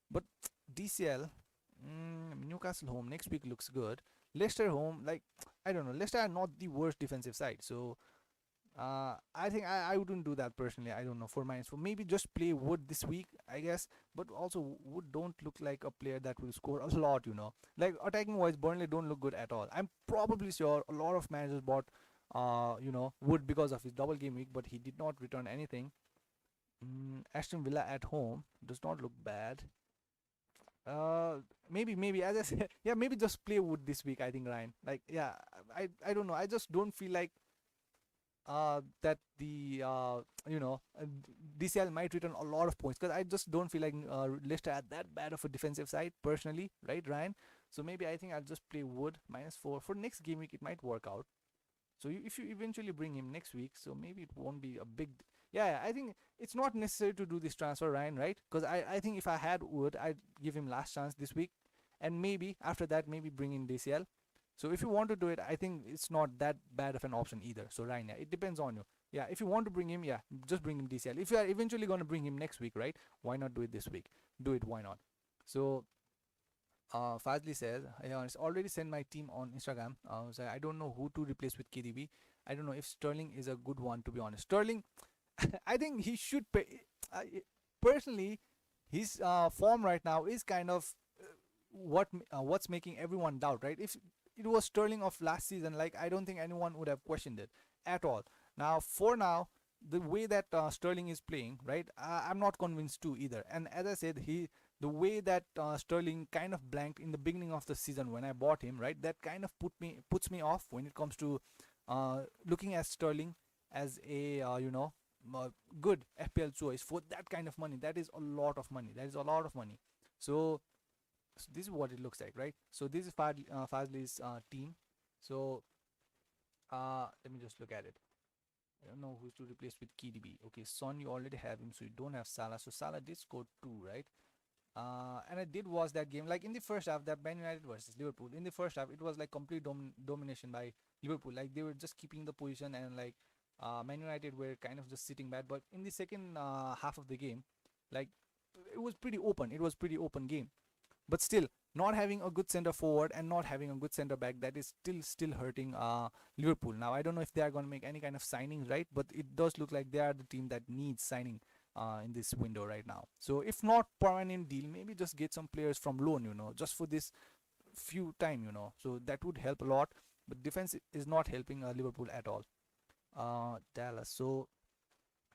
But DCL, Newcastle home next week looks good. Leicester home, like I don't know. Leicester are not the worst defensive side, so I think I wouldn't do that personally. I don't know, for -4. Maybe just play Wood this week, I guess. But also Wood don't look like a player that will score a lot, Like attacking wise, Burnley don't look good at all. I'm probably sure a lot of managers bought Wood because of his double game week, but he did not return anything. Aston Villa at home does not look bad. Maybe as I said, yeah, maybe just play Wood this week, I think, Ryan. Like, yeah, I don't know. I just don't feel like that the DCL might return a lot of points, because I just don't feel like Leicester are that bad of a defensive side personally, right, Ryan? So maybe I think I'll just play Wood -4 for next game week. It might work out. So if you eventually bring him next week, so maybe it won't be a big. Yeah, I think it's not necessary to do this transfer, Ryan, right? Because I think if I had Wood, I'd give him last chance this week, and maybe after that, maybe bring in DCL. So if you want to do it, I think it's not that bad of an option either. So Ryan, yeah, it depends on you. Yeah, if you want to bring him, yeah, just bring him DCL. If you are eventually going to bring him next week, right? Why not do it this week? Do it, why not? So Fazli says, I already sent my team on Instagram. So I don't know who to replace with KDB. I don't know if Sterling is a good one, to be honest. Sterling, I think he should pay. Personally, his form right now is kind of what's making everyone doubt, right? If it was Sterling of last season, like, I don't think anyone would have questioned it at all. Now, for now, the way that Sterling is playing, right, I'm not convinced too either. And as I said, the way that Sterling kind of blanked in the beginning of the season when I bought him, right, that kind of puts me off when it comes to looking at Sterling as a good FPL choice for that kind of money. That is a lot of money. So this is what it looks like, right? So this is Fazli's team. So let me just look at it. I don't know who's to replace with KDB. Okay, Son, you already have him, so you don't have Salah. So Salah did score 2, right? And I did watch that game. Like in the first half, that Man United versus Liverpool. In the first half, it was like complete domination by Liverpool. Like they were just keeping the position, and like Man United were kind of just sitting back. But in the second half of the game, like it was pretty open. It was pretty open game. But still, not having a good center forward and not having a good center back, that is still hurting Liverpool. Now I don't know if they are going to make any kind of signings, right? But it does look like they are the team that needs signing in this window right now. So if not permanent deal, maybe just get some players from loan, just for this few time, so that would help a lot. But defense is not helping Liverpool at all. Dallas. So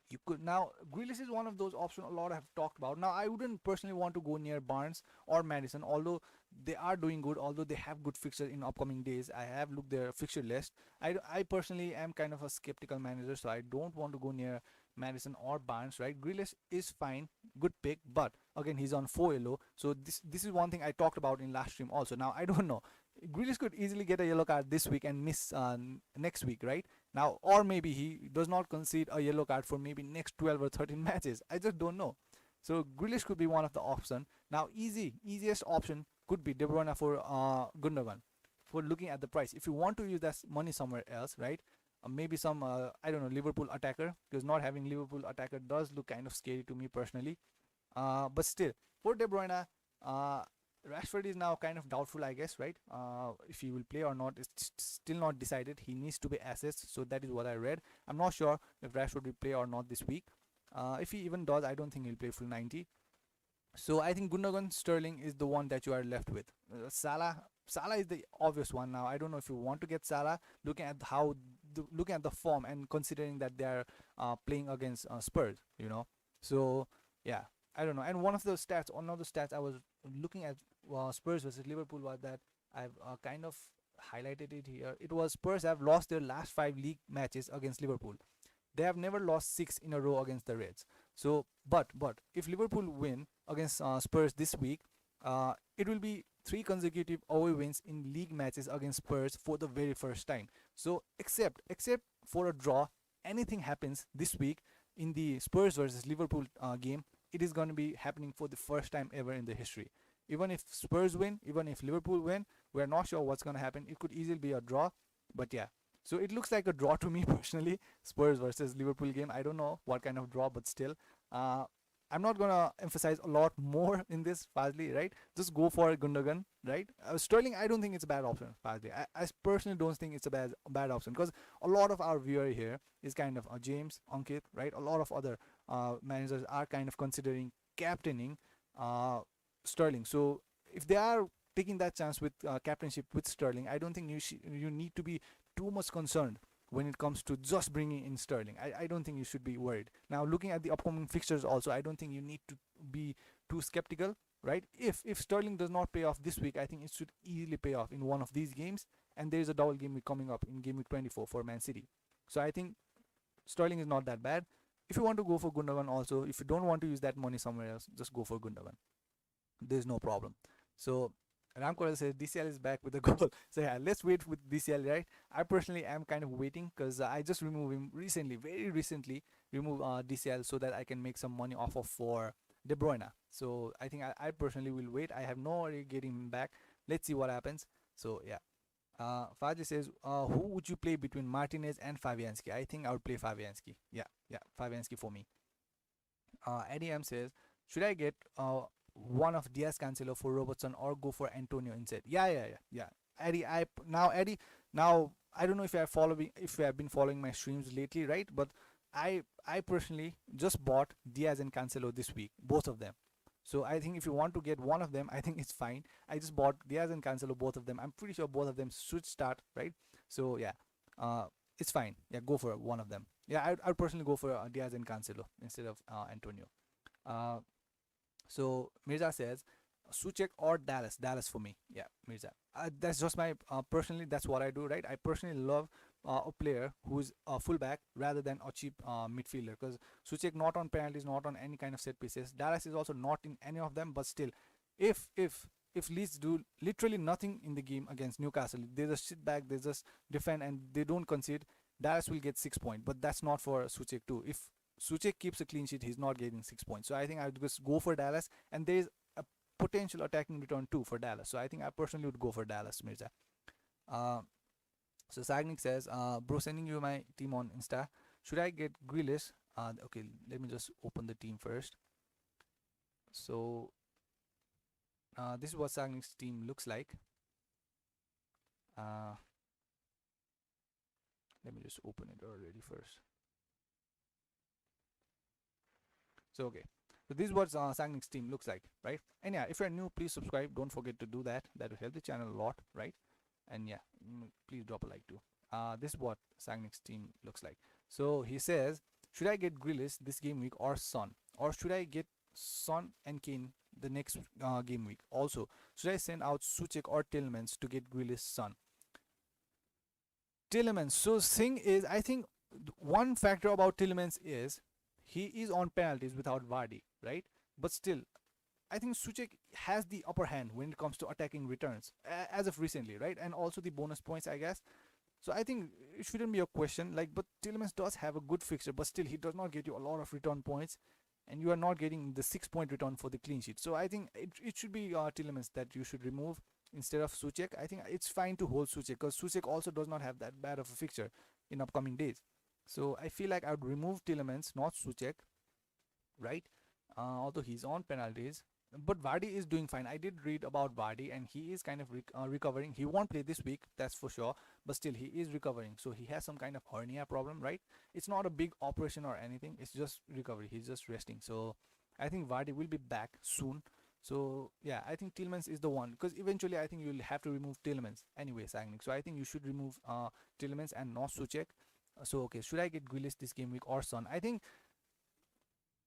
you could now, Grealish is one of those options a lot have talked about. Now I wouldn't personally want to go near Barnes or Madison, although they are doing good, although they have good fixture in upcoming days. I have looked their fixture list. I personally am kind of a skeptical manager, so I don't want to go near Madison or Barnes, right? Grealish is fine, good pick, but again, he's on 4 yellow. So this is one thing I talked about in last stream also. Now I don't know, Grealish could easily get a yellow card this week and miss next week, right? Now, or maybe he does not concede a yellow card for maybe next 12 or 13 matches. I just don't know. So Grealish could be one of the options. Now, easiest option could be De Bruyne for Gundogan. For looking at the price, if you want to use that money somewhere else, right? Maybe some I don't know, Liverpool attacker, because not having Liverpool attacker does look kind of scary to me personally. But still, for De Bruyne, Rashford is now kind of doubtful, I guess, right? If he will play or not, it's still not decided. He needs to be assessed, so that is what I read. I'm not sure if Rashford will play or not this week. If he even does, I don't think he'll play full 90. So I think Gundogan, Sterling is the one that you are left with. Salah is the obvious one now. I don't know if you want to get Salah, looking at how looking at the form and considering that they are playing against Spurs, So yeah, I don't know. And one of the stats I was looking at Spurs versus Liverpool was that I've kind of highlighted it here. It was Spurs have lost their last 5 league matches against Liverpool. They have never lost 6 in a row against the Reds. So, but if Liverpool win against Spurs this week, it will be 3 consecutive away wins in league matches against Spurs for the very first time. So, except for a draw, anything happens this week in the Spurs versus Liverpool game, it is going to be happening for the first time ever in the history. Even if Spurs win, even if Liverpool win, we're not sure what's going to happen. It could easily be a draw, but yeah. So it looks like a draw to me personally. Spurs versus Liverpool game. I don't know what kind of draw, but still, uh, I'm not gonna emphasize a lot more in this. Fazli, right? Just go for Gundogan, right? Sterling, I don't think it's a bad option. Fazli, I personally don't think it's a bad option because a lot of our viewer here is kind of James, Ankit, right? A lot of other managers are kind of considering captaining uh, Sterling. So if they are taking that chance with captainship with Sterling, I don't think you need to be too much concerned when it comes to just bringing in Sterling. I don't think you should be worried. Now, looking at the upcoming fixtures also, I don't think you need to be too skeptical, right? If Sterling does not pay off this week, I think it should easily pay off in one of these games, and there is a double game week coming up in game week 24 for Man City. So I think Sterling is not that bad. If you want to go for Gundogan also, if you don't want to use that money somewhere else, just go for Gundogan. There's no problem. So Ramkoral says DCL is back with a goal. So yeah, let's wait with DCL, right? I personally am kind of waiting because I just removed him recently, very recently, remove DCL so that I can make some money off of for De Bruyne. So I think I personally will wait. I have no worry getting him back. Let's see what happens. So yeah. Faji says, who would you play between Martinez and Fabianski? I think I would play Fabianski. Yeah, Fabianski for me. Eddie M says, should I get one of Diaz Cancelo for Robertson or go for Antonio instead? Yeah. Eddie, now I don't know if you have been following my streams lately, right? But I personally just bought Diaz and Cancelo this week, both of them. So I think if you want to get one of them, I think it's fine. I just bought Diaz and Cancelo, both of them. I'm pretty sure both of them should start, right? So yeah, it's fine. Yeah, go for one of them. Yeah, I'd personally go for Diaz and Cancelo instead of Antonio. So Mirza says Suchek or Dallas. Dallas for me. Yeah, Mirza. That's just my personally. That's what I do, right? I personally love a player who's a fullback rather than a cheap midfielder, because Suchek not on penalties, not on any kind of set pieces. Dallas is also not in any of them, but still, if Leeds do literally nothing in the game against Newcastle, they just sit back, they just defend, and they don't concede, Dallas will get 6 points. But that's not for Suchek too. If Suchek keeps a clean sheet, he's not getting 6 points. So I think I would just go for Dallas, and there is a potential attacking return too for Dallas. So I think I personally would go for Dallas, Mirza. So Sagnik says, bro, sending you my team on Insta. Should I get Grealish? Okay, let me just open the team first. So this is what Sagnik's team looks like. Let me just open it already first. So okay, so this is what Sagnik's team looks like, right? And yeah, if you're new, please subscribe. Don't forget to do that. That will help the channel a lot, right? And yeah, please drop a like too. This is what Sagnik's team looks like. So he says, should I get Grealish this game week or Son, or should I get Son and Kane the next game week? Also, should I send out Suchek or Tillmans to get Grealish, Son? Tillmans. So thing is, I think one factor about Tillmans is he is on penalties without Vardy, right? But still, I think Suchek has the upper hand when it comes to attacking returns, as of recently, right? And also the bonus points, I guess. So I think it shouldn't be a question. Like, but Tielemans does have a good fixture, but still he does not get you a lot of return points, and you are not getting the 6 point return for the clean sheet. So I think it should be Tielemans that you should remove instead of Suchek. I think it's fine to hold Suchek because Suchek also does not have that bad of a fixture in upcoming days. So I feel like I would remove Tielemans, not Suchek, right? Although he's on penalties. But Vardy is doing fine. I did read about Vardy, and he is kind of recovering. He won't play this week, that's for sure. But still, he is recovering. So he has some kind of hernia problem, right? It's not a big operation or anything. It's just recovery. He's just resting. So I think Vardy will be back soon. So yeah, I think Tillmans is the one, because eventually I think you'll have to remove Tillmans anyway, Sagnik. So I think you should remove Tillmans and not Suchek. So okay, should I get Grealish this game week or Son? I think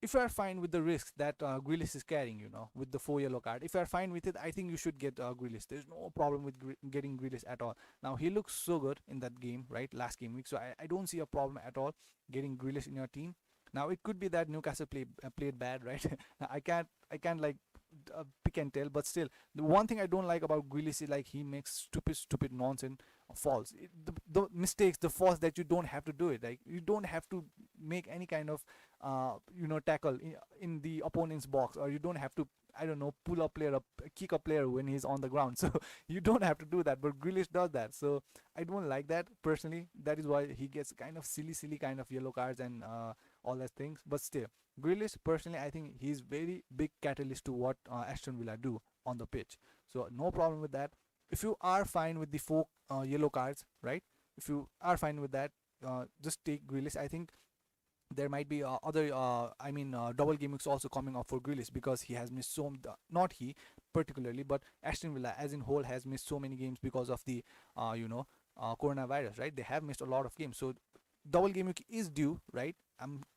if you are fine with the risks that Grealish is carrying, with the 4 yellow card, if you are fine with it, I think you should get Grealish. There's no problem with getting Grealish at all. Now he looks so good in that game, right? Last game week, so I don't see a problem at all getting Grealish in your team. Now it could be that Newcastle played bad, right? I can't like pick and tell, but still, the one thing I don't like about Grealish is like he makes stupid nonsense falls. The mistakes, the falls that you don't have to do it. Like you don't have to make any kind of tackle in the opponent's box, or you don't have to, I don't know, pull a player up, kick a player when he's on the ground. So you don't have to do that, but Grealish does that. So I don't like that personally. That is why he gets kind of silly kind of yellow cards and all those things. But still, Grealish personally, I think he's very big catalyst to what Aston Villa do on the pitch. So no problem with that. If you are fine with the 4 yellow cards, right? If you are fine with that, just take Grealish. I think there might be other double game weeks also coming up for Grealish, because he has missed not he particularly, but Aston Villa as in whole has missed so many games because of the coronavirus, right? They have missed a lot of games, so double game week is due, right?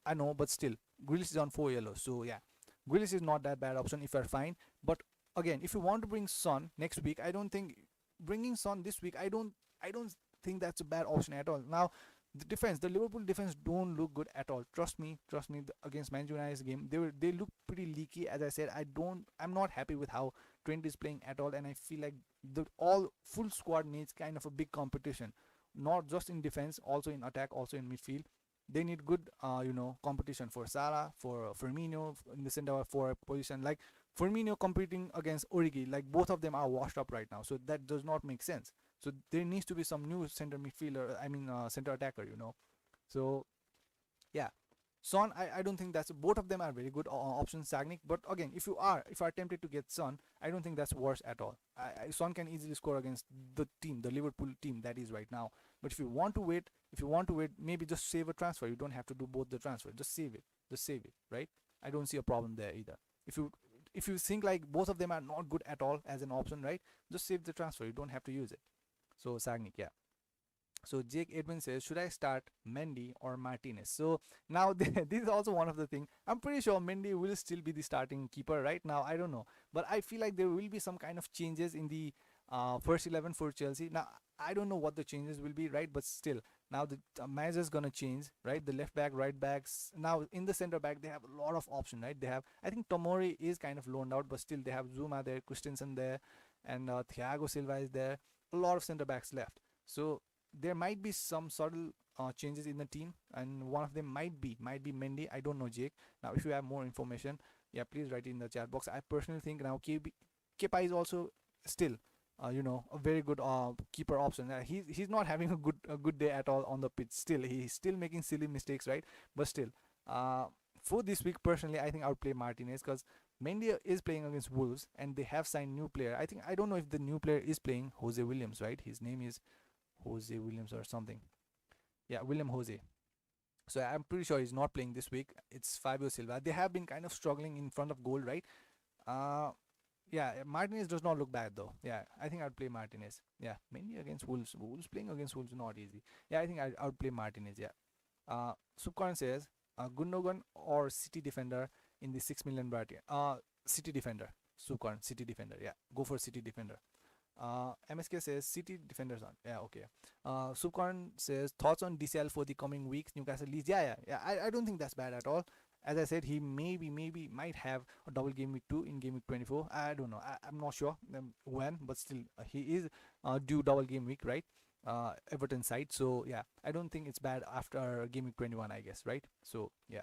I know, but still Grealish is on 4 yellows, so yeah, Grealish is not that bad option if you're fine. But again, if you want to bring Son next week, I don't think bringing Son this week, I don't think that's a bad option at all. Now the Liverpool defense don't look good at all. Trust me. Against Man United's game, they look pretty leaky. As I said, I'm not happy with how Trent is playing at all, and I feel like the all full squad needs kind of a big competition, not just in defense, also in attack, also in midfield. They need good, competition for Salah, for Firmino in the center for position. Like Firmino competing against Origi, like both of them are washed up right now, so that does not make sense. So there needs to be some new center midfielder, center attacker, So yeah, Son, I don't think that's, both of them are very good options, Sagnik. But again, if you are tempted to get Son, I don't think that's worse at all. Son can easily score against the Liverpool team that is right now. But if you want to wait, maybe just save a transfer. You don't have to do both the transfer. Just save it, right? I don't see a problem there either. If you think like both of them are not good at all as an option, right? Just save the transfer. You don't have to use it. So Sagnik, yeah. So Jake Edwin says, should I start Mendy or Martinez? So now this is also one of the things. I'm pretty sure Mendy will still be the starting keeper right now. I don't know, but I feel like there will be some kind of changes in the first 11 for Chelsea. Now I don't know what the changes will be, right? But still, now the manager is gonna change, right? The left back, right backs. Now in the center back, they have a lot of option, right? They have, I think Tomori is kind of loaned out, but still they have Zuma there, Christensen there, and Thiago Silva is there. A lot of center backs left. So there might be some subtle changes in the team, and one of them might be Mendy. I don't know, Jake. Now if you have more information, yeah, please write it in the chat box. I personally think now Kepa is also still a very good keeper option. He's not having a good day at all on the pitch. Still he's still making silly mistakes, right? But still, for this week personally, I think I would play Martinez, because Mendy is playing against Wolves and they have signed new player. I don't know if the new player is playing Jose Williams, right? His name is Jose Williams or something. Yeah, William Jose. So I'm pretty sure he's not playing this week. It's Fabio Silva. They have been kind of struggling in front of goal, right? Uh, yeah, Martinez does not look bad though. Yeah, I think I'd play Martinez. Yeah, mainly against Wolves. Wolves playing against Wolves is not easy. Yeah, I think I would play Martinez. Yeah. Subkaran says, Gundogan or City defender in the 6 million bracket. City defender. Subkaran, City defender. Yeah, go for City defender. MSK says City defenders on. Yeah, okay. Subkaran says thoughts on DCL for the coming weeks. Newcastle Leeds. Yeah. I don't think that's bad at all. As I said, he maybe might have a double game week 2 in game week 24. I don't know. I'm not sure when, but still, he is due double game week, right? Everton side. So yeah, I don't think it's bad after game week 21, I guess, right? So yeah.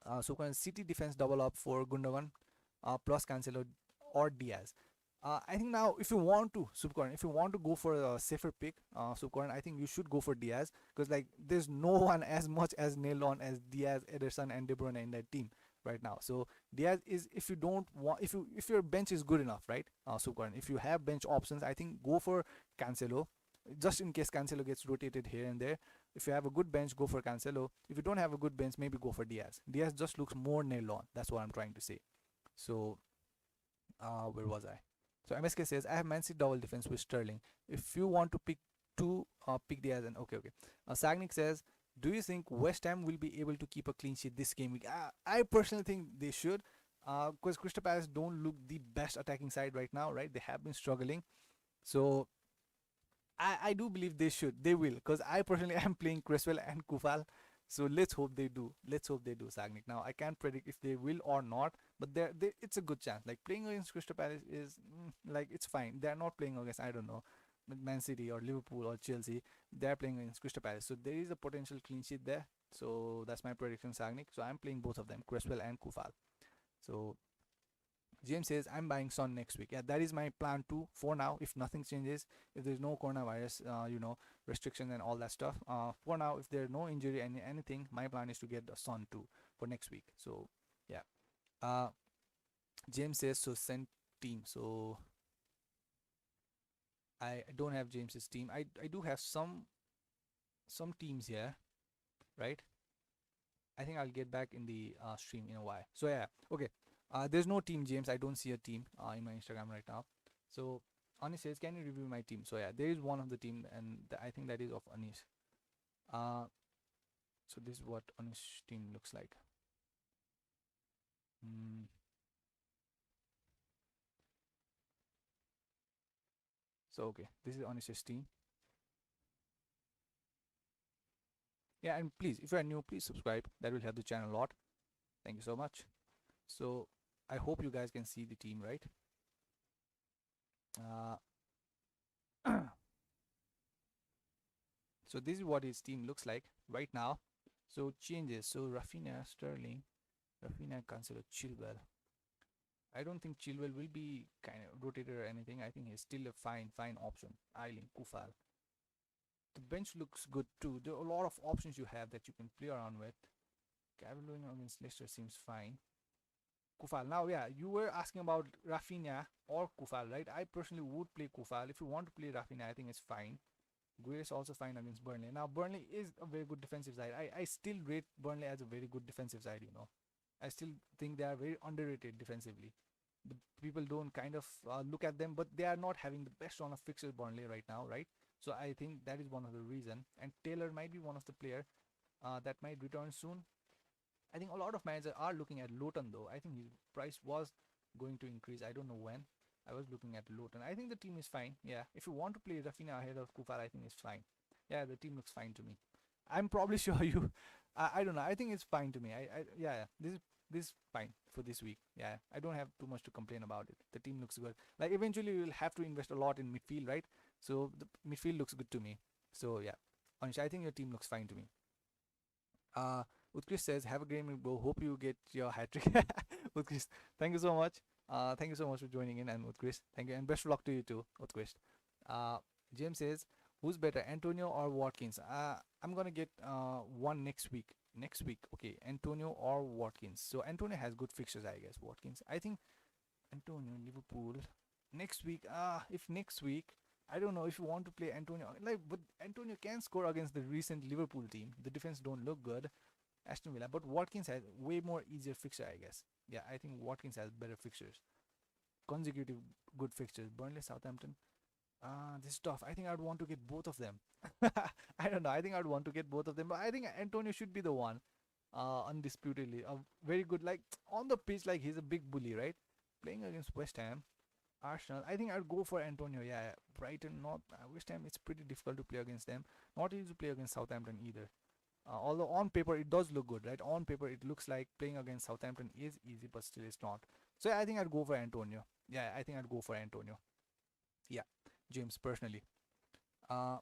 Subkaran, City defense double up for Gundogan, plus Cancelo or Diaz. I think now if you want to go for a safer pick, Subkaran, I think you should go for Diaz, because like there's no one as much as nailed on as Diaz, Ederson, and De Bruyne in that team right now. So Diaz is, if you don't want, if your bench is good enough, right, Subkaran, if you have bench options, I think go for Cancelo, just in case Cancelo gets rotated here and there. If you have a good bench, go for Cancelo. If you don't have a good bench, maybe go for Diaz. Diaz just looks more nailed on. That's what I'm trying to say. So Where was I? So MSK says I have Man City double defense with Sterling. If you want to pick two, pick Diaz and okay. Sagnik says, do you think West Ham will be able to keep a clean sheet this game week? I personally think they should, because Crystal Palace don't look the best attacking side right now, right? They have been struggling, so I do believe they should. They will, because I personally am playing Cresswell and Kufal. So let's hope they do. Let's hope they do, Sagnik. Now I can't predict if they will or not, but it's a good chance. Like playing against Crystal Palace is like it's fine. They're not playing against, I don't know, Man City or Liverpool or Chelsea. They're playing against Crystal Palace, so there is a potential clean sheet there. So that's my prediction, Sagnik. So I'm playing both of them, Cresswell and Kufal. So James says I'm buying Son next week. Yeah, that is my plan too for now. If nothing changes, if there's no coronavirus, restrictions and all that stuff. For now, if there's no injury and anything, my plan is to get the Son too for next week. So yeah. James says so send team. So I don't have James's team. I do have some teams here, right? I think I'll get back in the stream in a while. So yeah, okay. There's no team, James. I don't see a team in my Instagram right now. So Anish says, can you review my team? So yeah, there is one of the team, and I think that is of Anish. So this is what Anish team looks like. So okay, this is Anish's team. Yeah, and please, if you are new, please subscribe. That will help the channel a lot. Thank you so much. So I hope you guys can see the team, right? So this is what his team looks like right now. So changes. So Rafinha, Sterling, Rafinha, Cancelo, Chilwell. I don't think Chilwell will be kind of rotated or anything. I think he's still a fine option. Eiling, Kufal. The bench looks good too. There are a lot of options you have that you can play around with. Cavalier against Leicester seems fine. Kufal. Now, yeah, you were asking about Rafinha or Kufal, right? I personally would play Kufal. If you want to play Rafinha, I think it's fine. Guerre is also fine against Burnley. Now, Burnley is a very good defensive side. I still rate Burnley as a very good defensive side, I still think they are very underrated defensively. The people don't kind of look at them, but they are not having the best run of fixtures Burnley right now, right? So I think that is one of the reason. And Taylor might be one of the player that might return soon. I think a lot of managers are looking at Luton though. I think his price was going to increase. I don't know when. I was looking at Luton. I think the team is fine. Yeah, if you want to play Rafinha ahead of Kufar, I think it's fine. Yeah, the team looks fine to me. I'm probably sure you. I don't know. I think it's fine to me. Yeah. This is fine for this week. Yeah, I don't have too much to complain about it. The team looks good. Like eventually we'll have to invest a lot in midfield, right? So the midfield looks good to me. So yeah, Anish, I think your team looks fine to me. Utkrist says, have a great week, bro. Hope you get your hat trick. Utkrist, thank you so much. Thank you so much for joining in, and Utkrist, thank you, and best of luck to you too, Utkrist. James says, who's better, Antonio or Watkins? I'm gonna get one next week. Next week, okay, Antonio or Watkins. So Antonio has good fixtures, I guess. Watkins, I think Antonio, Liverpool. Next week, if next week, I don't know if you want to play Antonio. Like, but Antonio can score against the recent Liverpool team. The defense don't look good. Aston Villa, but Watkins has way more easier fixture, I guess. Yeah, I think Watkins has better fixtures, consecutive good fixtures. Burnley, Southampton. This is tough. I think I'd want to get both of them. I don't know. I think I'd want to get both of them, but I think Antonio should be the one. Undisputedly, very good. Like on the pitch, like he's a big bully, right? Playing against West Ham, Arsenal. I think I'd go for Antonio. Yeah, Brighton, not West Ham. It's pretty difficult to play against them. Not easy to play against Southampton either. Although on paper it does look good, right? On paper it looks like playing against Southampton is easy, but still it's not. So yeah, I think I'd go for Antonio. Yeah, I think I'd go for Antonio. Yeah, James personally.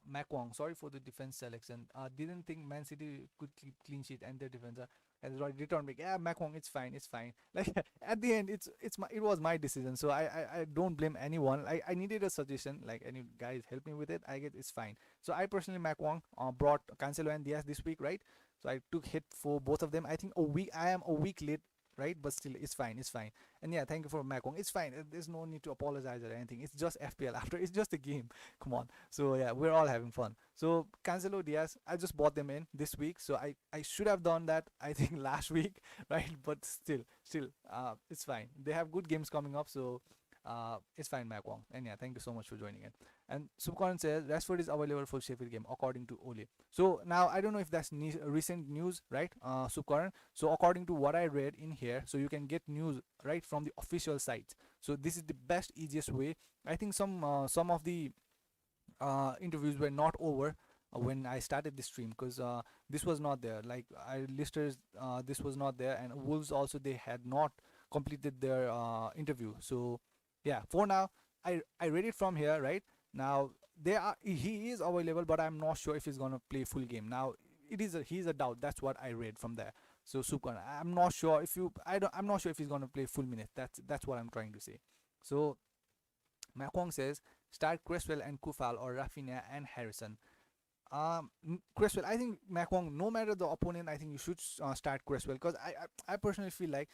Mac Wong, sorry for the defense selection. Didn't think Man City could keep clean sheet and their defender has return back. Yeah, Mac Wong, it's fine, it's fine. Like at the end, it was my decision, so I don't blame anyone. I needed a suggestion, like any guys help me with it. I get it's fine. So I personally Mac Wong brought Cancelo and Diaz this week, right? So I took hit for both of them. I think I am a week late, right? But still, it's fine. It's fine. And yeah, thank you for Macong. It's fine. There's no need to apologize or anything. It's just FPL. After it's just a game. Come on. So yeah, we're all having fun. So Cancelo, Diaz, I just bought them in this week. So I should have done that, I think, last week, right? But still, it's fine. They have good games coming up. So It's fine, Mac Wong. And yeah, thank you so much for joining in. And Subkaran says Rashford is available for Sheffield game according to Ole. So now I don't know if that's recent news, right, Subkaran. So according to what I read in here, so you can get news right from the official sites. So this is the best, easiest way. I think some of the interviews were not over when I started the stream, because this was not there. Like I listed, this was not there, and Wolves also, they had not completed their interview. So yeah, for now I read it from here right now. He is available, but I'm not sure if he's gonna play full game. Now he's a doubt. That's what I read from there. So Sukan, I'm not sure if you I'm not sure if he's gonna play full minute. That's what I'm trying to say. So Macong says start Cresswell and Kufal or Rafinha and Harrison. Cresswell, I think Macong, no matter the opponent, I think you should start Cresswell, because I personally feel like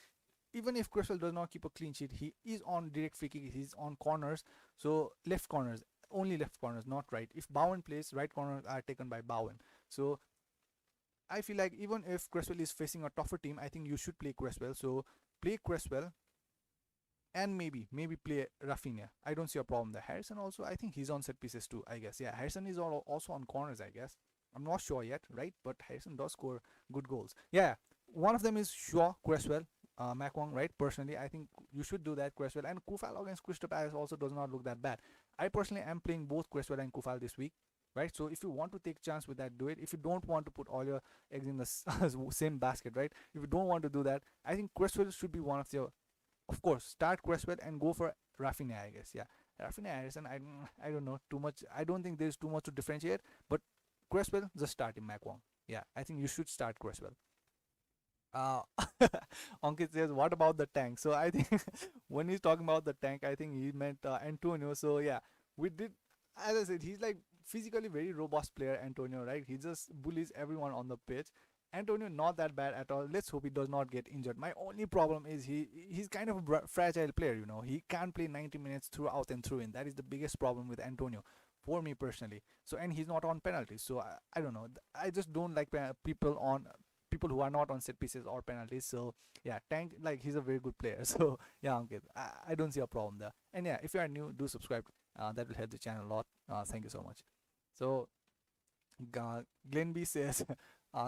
even if Cresswell does not keep a clean sheet, he is on direct free kick, he's on corners, so left corners, only left corners, not right. If Bowen plays, right corners are taken by Bowen. So I feel like even if Cresswell is facing a tougher team, I think you should play Cresswell. So play Cresswell and maybe play Rafinha. I don't see a problem there. Harrison also, I think he's on set pieces too, I guess. Yeah, Harrison is also on corners, I guess. I'm not sure yet, right? But Harrison does score good goals. Yeah, one of them is sure Cresswell, Macwong, right? Personally, I think you should do that, Cresswell. And Kufal against Crystal Palace also does not look that bad. I personally am playing both Cresswell and Kufal this week, right? So if you want to take chance with that, do it. If you don't want to put all your eggs in the same basket, right? If you don't want to do that, I think Cresswell should be one of your, of course, start Cresswell and go for Rafinha, I guess. Yeah, Rafinha, Harrison, I don't know too much. I don't think there's too much to differentiate, but Cresswell, just start him, Macwong. Yeah, I think you should start Cresswell. Uh, Ankit says, what about the tank? So I think when he's talking about the tank, I think he meant Antonio. So yeah, we did, as I said, he's like physically very robust player, Antonio, right? He just bullies everyone on the pitch. Antonio not that bad at all. Let's hope he does not get injured. My only problem is he's kind of a fragile player. You know, he can't play 90 minutes throughout and through in. That is the biggest problem with Antonio, for me personally. So and he's not on penalties. So I don't know. I just don't like people who are not on set pieces or penalties. So yeah, Tank, like, he's a very good player. So yeah, okay, I don't see a problem there. And yeah, if you are new, do subscribe. That will help the channel a lot. Thank you so much. So Glenn B says,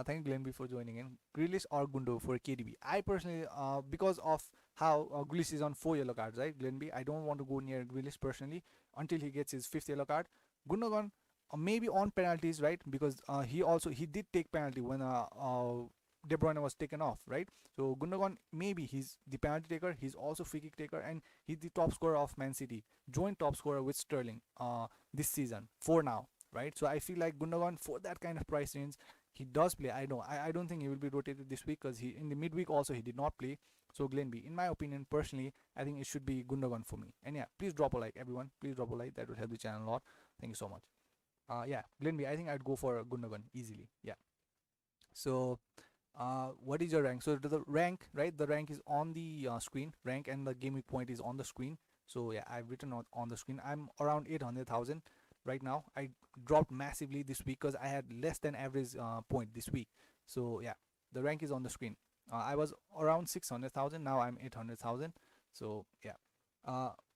thank you, Glenn B, for joining in. Grealish or Gundo for KDB? I personally, because of how Grealish is on 4 yellow cards, right, Glenn B, I don't want to go near Grealish personally until he gets his 5th yellow card. Gundogan, maybe on penalties, right? Because he did take penalty when De Bruyne was taken off, right? So Gundogan, maybe he's the penalty taker. He's also free kick taker, and he's the top scorer of Man City, joint top scorer with Sterling this season for now, right? So I feel like Gundogan, for that kind of price range, he does play. I know. I don't think he will be rotated this week, because he in the midweek also he did not play. So Glenn B, in my opinion, personally, I think it should be Gundogan for me. And yeah, please drop a like, everyone. Please drop a like. That will help the channel a lot. Thank you so much. Yeah, Glenn B, I think I'd go for Gundogan easily. Yeah. So what is your rank? So the rank, right, the rank is on the screen, rank, and the gaming point is on the screen. So yeah, I've written on the screen. I'm around 800,000 right now. I dropped massively this week because I had less than average point this week. So yeah, the rank is on the screen. I was around 600,000, now I'm 800,000. So yeah.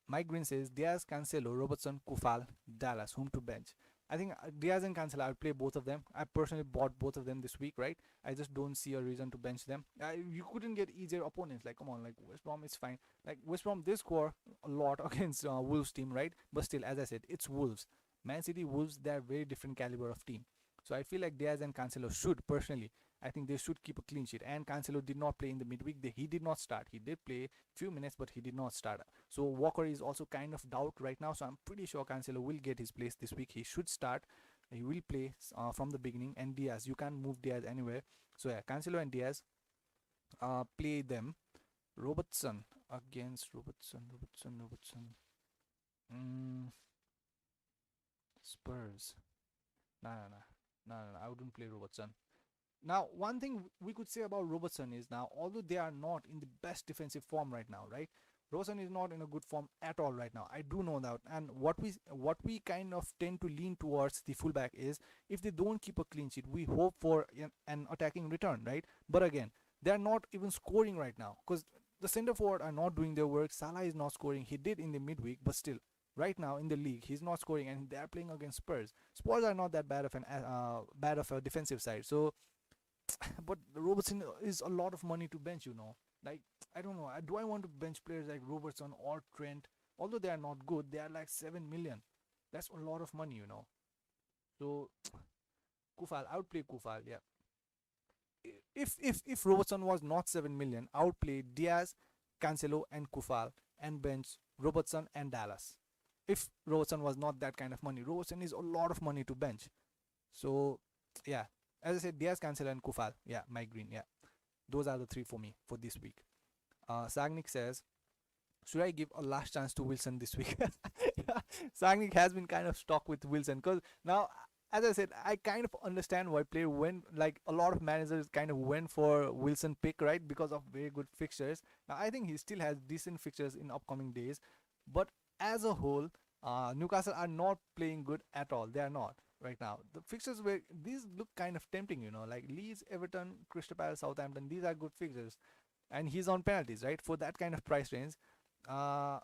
Mike Green says Diaz, Cancelo, Robertson, Kufal, Dallas, whom to bench. I think Diaz and Cancelo, I'll play both of them. I personally bought both of them this week, right? I just don't see a reason to bench them. You couldn't get easier opponents. Like, come on, like West Brom is fine. Like West Brom, they score a lot against Wolves team, right? But still, as I said, it's Wolves. Man City, Wolves, they're very different caliber of team. So I feel like Diaz and Cancelo should, personally, I think they should keep a clean sheet. And Cancelo did not play in the midweek. He did not start. He did play few minutes, but he did not start. So Walker is also kind of doubt right now. So I'm pretty sure Cancelo will get his place this week. He should start. He will play from the beginning. And Diaz, you can't move Diaz anywhere. So yeah, Cancelo and Diaz, play them. Robertson against Robertson. Spurs. No. I wouldn't play Robertson. Now, one thing we could say about Robertson is, now, although they are not in the best defensive form right now, right? Robertson is not in a good form at all right now. I do know that. And what we kind of tend to lean towards the fullback is, if they don't keep a clean sheet, we hope for an attacking return, right? But again, they're not even scoring right now, because the center forward are not doing their work. Salah is not scoring. He did in the midweek, but still, right now in the league, he's not scoring, and they are playing against Spurs. Spurs are not that bad of a defensive side. So, but Robertson is a lot of money to bench. Like, I don't know. Do I want to bench players like Robertson or Trent? Although they are not good, they are like 7 million. That's a lot of money. So Kufal, I would play Kufal. Yeah. If Robertson was not 7 million, I would play Diaz, Cancelo, and Kufal, and bench Robertson and Dallas. If Robertson was not that kind of money, Robertson is a lot of money to bench. So yeah, as I said, Diaz, Cancelo, and Kufal. Yeah, Mike Green. Yeah, those are the three for me for this week. Sagnik says, should I give a last chance to Wilson this week? Yeah, Sagnik has been kind of stuck with Wilson because now, as I said, I kind of understand why player went, like a lot of managers kind of went for Wilson pick, right? Because of very good fixtures. Now I think he still has decent fixtures in upcoming days, but as a whole, Newcastle are not playing good at all. They are not right now. The fixtures were these look kind of tempting, like Leeds, Everton, Crystal Palace, Southampton. These are good fixtures, and he's on penalties, right? For that kind of price range, uh,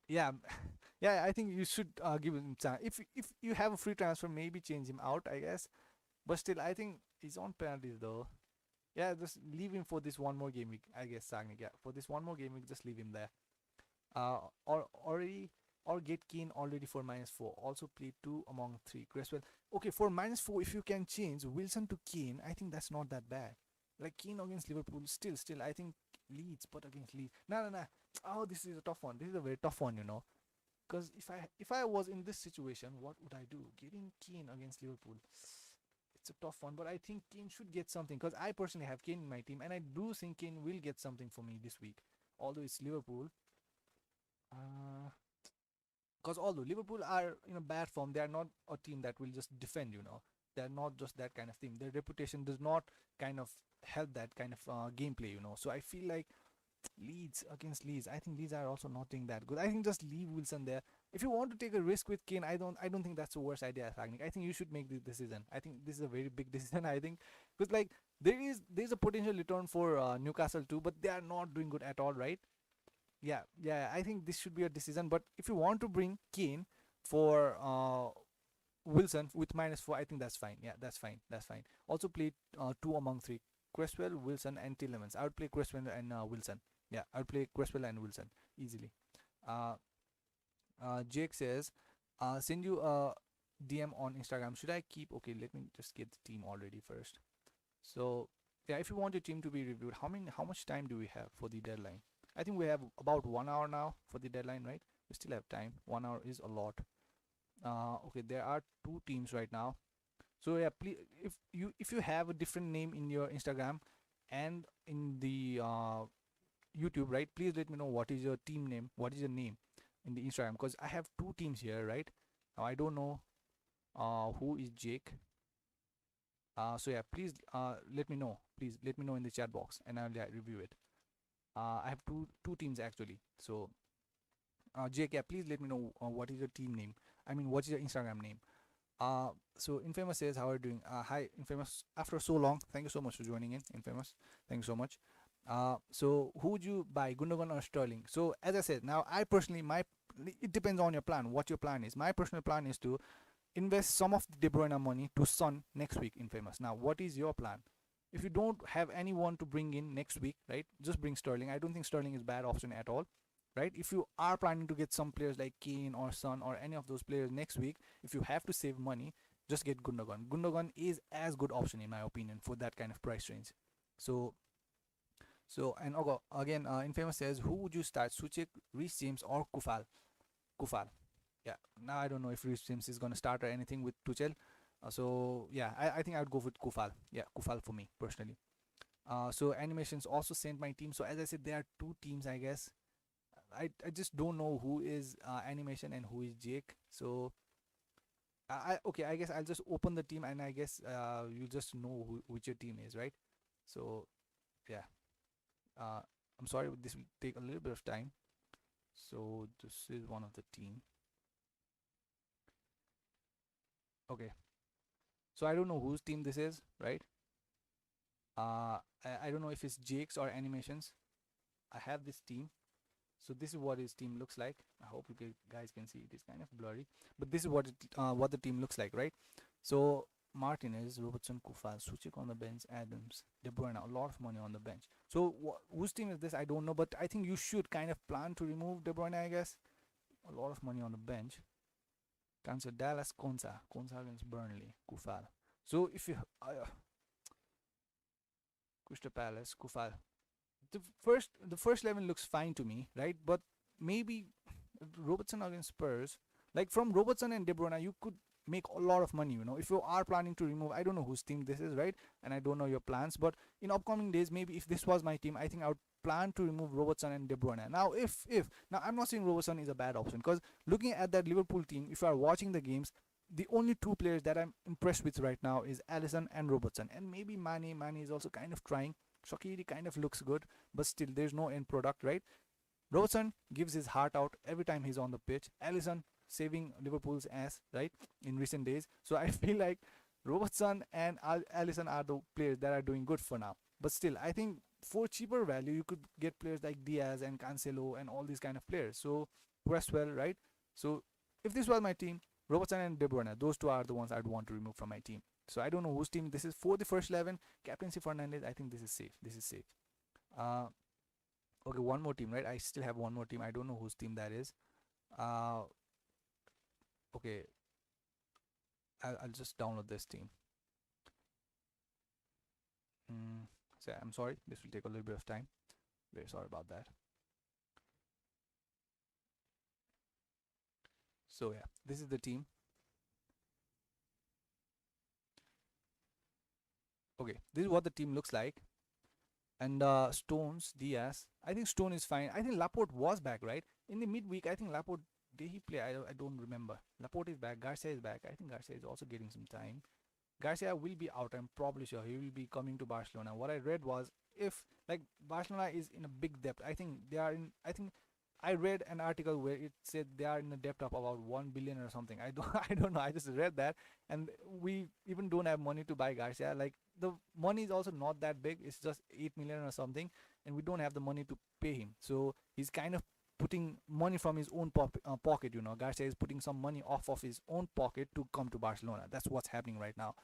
yeah, yeah. I think you should give him time. If you have a free transfer, maybe change him out, I guess. But still, I think he's on penalties though. Yeah, just leave him for this one more game week, I guess. Sagnik, yeah, for this one more game week, just leave him there. Or get Kane already for -4. Also play 2 among 3. Cresswell. Okay, for -4, if you can change Wilson to Kane, I think that's not that bad. Like Kane against Liverpool, still, I think Leeds, but against Leeds. No. Oh, this is a tough one. This is a very tough one. Because if I was in this situation, what would I do? Getting Kane against Liverpool, it's a tough one. But I think Kane should get something because I personally have Kane in my team, and I do think Kane will get something for me this week. Although it's Liverpool, because although Liverpool are in a bad form, they are not a team that will just defend. They're not just that kind of team. Their reputation does not kind of help that kind of gameplay. So I feel like Leeds against Leeds, I think Leeds are also not doing that good. I think just leave Wilson there. If you want to take a risk with Kane, I don't think that's the worst idea, Ragnick. I think you should make this decision. I think this is a very big decision. I think because like there's a potential return for Newcastle too, but they are not doing good at all, right? Yeah. I think this should be a decision. But if you want to bring Kane for Wilson with -4, I think that's fine. Yeah, that's fine. That's fine. Also play 2 among 3. Cresswell, Wilson, and Tillemans. I would play Cresswell and Wilson. Yeah, I would play Cresswell and Wilson easily. Uh, Jake says, send you a DM on Instagram. Should I keep? Okay, let me just get the team already first. So yeah, if you want your team to be reviewed, how much time do we have for the deadline? I think we have about 1 hour now for the deadline, right? We still have time. 1 hour is a lot. Okay, there are 2 teams right now. So yeah, please, if you have a different name in your Instagram and in the YouTube, right? Please let me know what is your team name, what is your name in the Instagram, because I have 2 teams here, right? Now I don't know who is Jake. So yeah, please let me know. Please let me know in the chat box, and I'll review it. I have two teams actually. So Jake, yeah, please let me know what is your team name. I mean, what is your Instagram name? So Infamous says, how are you doing? Hi Infamous, after so long, thank you so much for joining in, Infamous. Thank you so much. So who would you buy, Gundogan or Sterling? So as I said, now I personally, it depends on your plan, what your plan is. My personal plan is to invest some of the De Bruyne money to Son next week, Infamous. Now what is your plan? If you don't have anyone to bring in next week, right, just bring Sterling. I don't think Sterling is a bad option at all, right? If you are planning to get some players like Kane or Son or any of those players next week, if you have to save money, just get Gundogan. Gundogan is as good option in my opinion for that kind of price range. So and again, Infamous says, who would you start, Suchek, Reece James, or Kufal? Kufal. Yeah. Now I don't know if Reece James is gonna start or anything with Tuchel. So yeah, I think I would go with Kufal. Yeah, Kufal for me personally. So animations also sent my team. So as I said, there are 2 teams, I guess. I just don't know who is animation and who is Jake. So okay, I guess I'll just open the team, and I guess you just know which your team is, right? So yeah, I'm sorry, this will take a little bit of time. So this is one of the team. Okay, so I don't know whose team this is, right? I don't know if it's Jake's or animations. I have this team. So this is what his team looks like. I hope you guys can see. It is kind of blurry, but this is what the team looks like, right? So Martinez, Robertson, Kufal, Suchik on the bench, Adams, De Bruyne, a lot of money on the bench. So whose team is this? I don't know, but I think you should kind of plan to remove De Bruyne, I guess. A lot of money on the bench. Cancel Dallas, Konsa against Burnley, Kufal. So if you Crystal Palace, Kufal. The first 11 looks fine to me, right? But maybe Robertson against Spurs, like from Robertson and De Bruyne, you could make a lot of money. If you are planning to remove, I don't know whose team this is, right? And I don't know your plans, but in upcoming days, maybe if this was my team, I think I would plan to remove Robertson and De Bruyne. Now, if now I'm not saying Robertson is a bad option, because looking at that Liverpool team, if you are watching the games, the only two players that I'm impressed with right now is Alisson and Robertson, and maybe Mane. Mane is also kind of trying. Shaqiri kind of looks good, but still there's no end product, right? Robertson gives his heart out every time he's on the pitch. Alisson saving Liverpool's ass, right, in recent days. So I feel like Robertson and Alisson are the players that are doing good for now. But still, I think for cheaper value, you could get players like Diaz and Cancelo and all these kind of players. So rest well, right? So if this was my team, Robertson and De Bruyne, those two are the ones I'd want to remove from my team. So I don't know whose team this is for the first 11. Captaincy Fernandez, I think this is safe. This is safe. Uh, okay, one more team, right? I still have one more team. I don't know whose team that is. Uh, okay, I'll just download this team. So I'm sorry, this will take a little bit of time. Very sorry about that. So yeah, this is the team. Okay, this is what the team looks like. And Stones, Diaz. I think Stone is fine. I think Laporte was back, right? In the midweek, I think Laporte, did he play? I don't remember. Laporte is back. Garcia is back. I think Garcia is also getting some time. Garcia will be out. I'm probably sure he will be coming to Barcelona. What I read was, if like Barcelona is in a big depth, I think they are in. I think I read an article where it said they are in a depth of about 1 billion or something. I don't I don't know. I just read that, and we even don't have money to buy Garcia. Like the money is also not that big. It's just 8 million or something, and we don't have the money to pay him. So he's kind of putting money from his own pocket. Garcia is putting some money off of his own pocket to come to Barcelona. That's what's happening right now.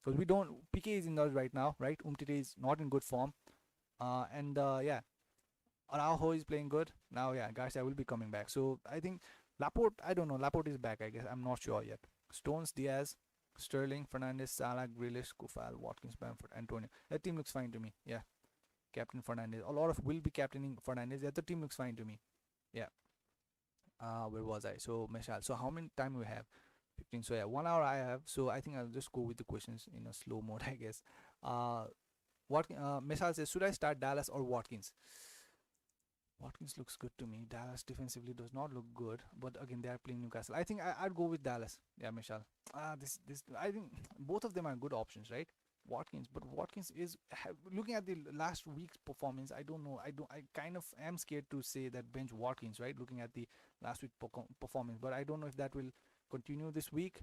Because we don't, PK is injured right now, right? Umtiti is not in good form. And yeah, Araujo is playing good. Now, yeah, Garcia will be coming back. So I think Laporte, I don't know. Laporte is back, I guess. I'm not sure yet. Stones, Diaz, Sterling, Fernandez, Salah, Grealish, Kufal, Watkins, Bamford, Antonio. That team looks fine to me. Yeah. Captain Fernandez. A lot of will be captaining Fernandez. Yeah, the team looks fine to me. Yeah. Where was I? So, Meshal. So, how many time we have? 15. So, yeah, 1 hour I have. So, I think I'll just go with the questions in a slow mode, I guess. Meshal says, should I start Dallas or Watkins? Watkins looks good to me. Dallas defensively does not look good, but again they are playing Newcastle. I think I'd go with Dallas. Yeah, Michelle. This I think both of them are good options, right? Watkins, but Watkins is looking at the last week's performance. I don't know. I kind of am scared to say that bench Watkins, right? Looking at the last week performance, but I don't know if that will continue this week.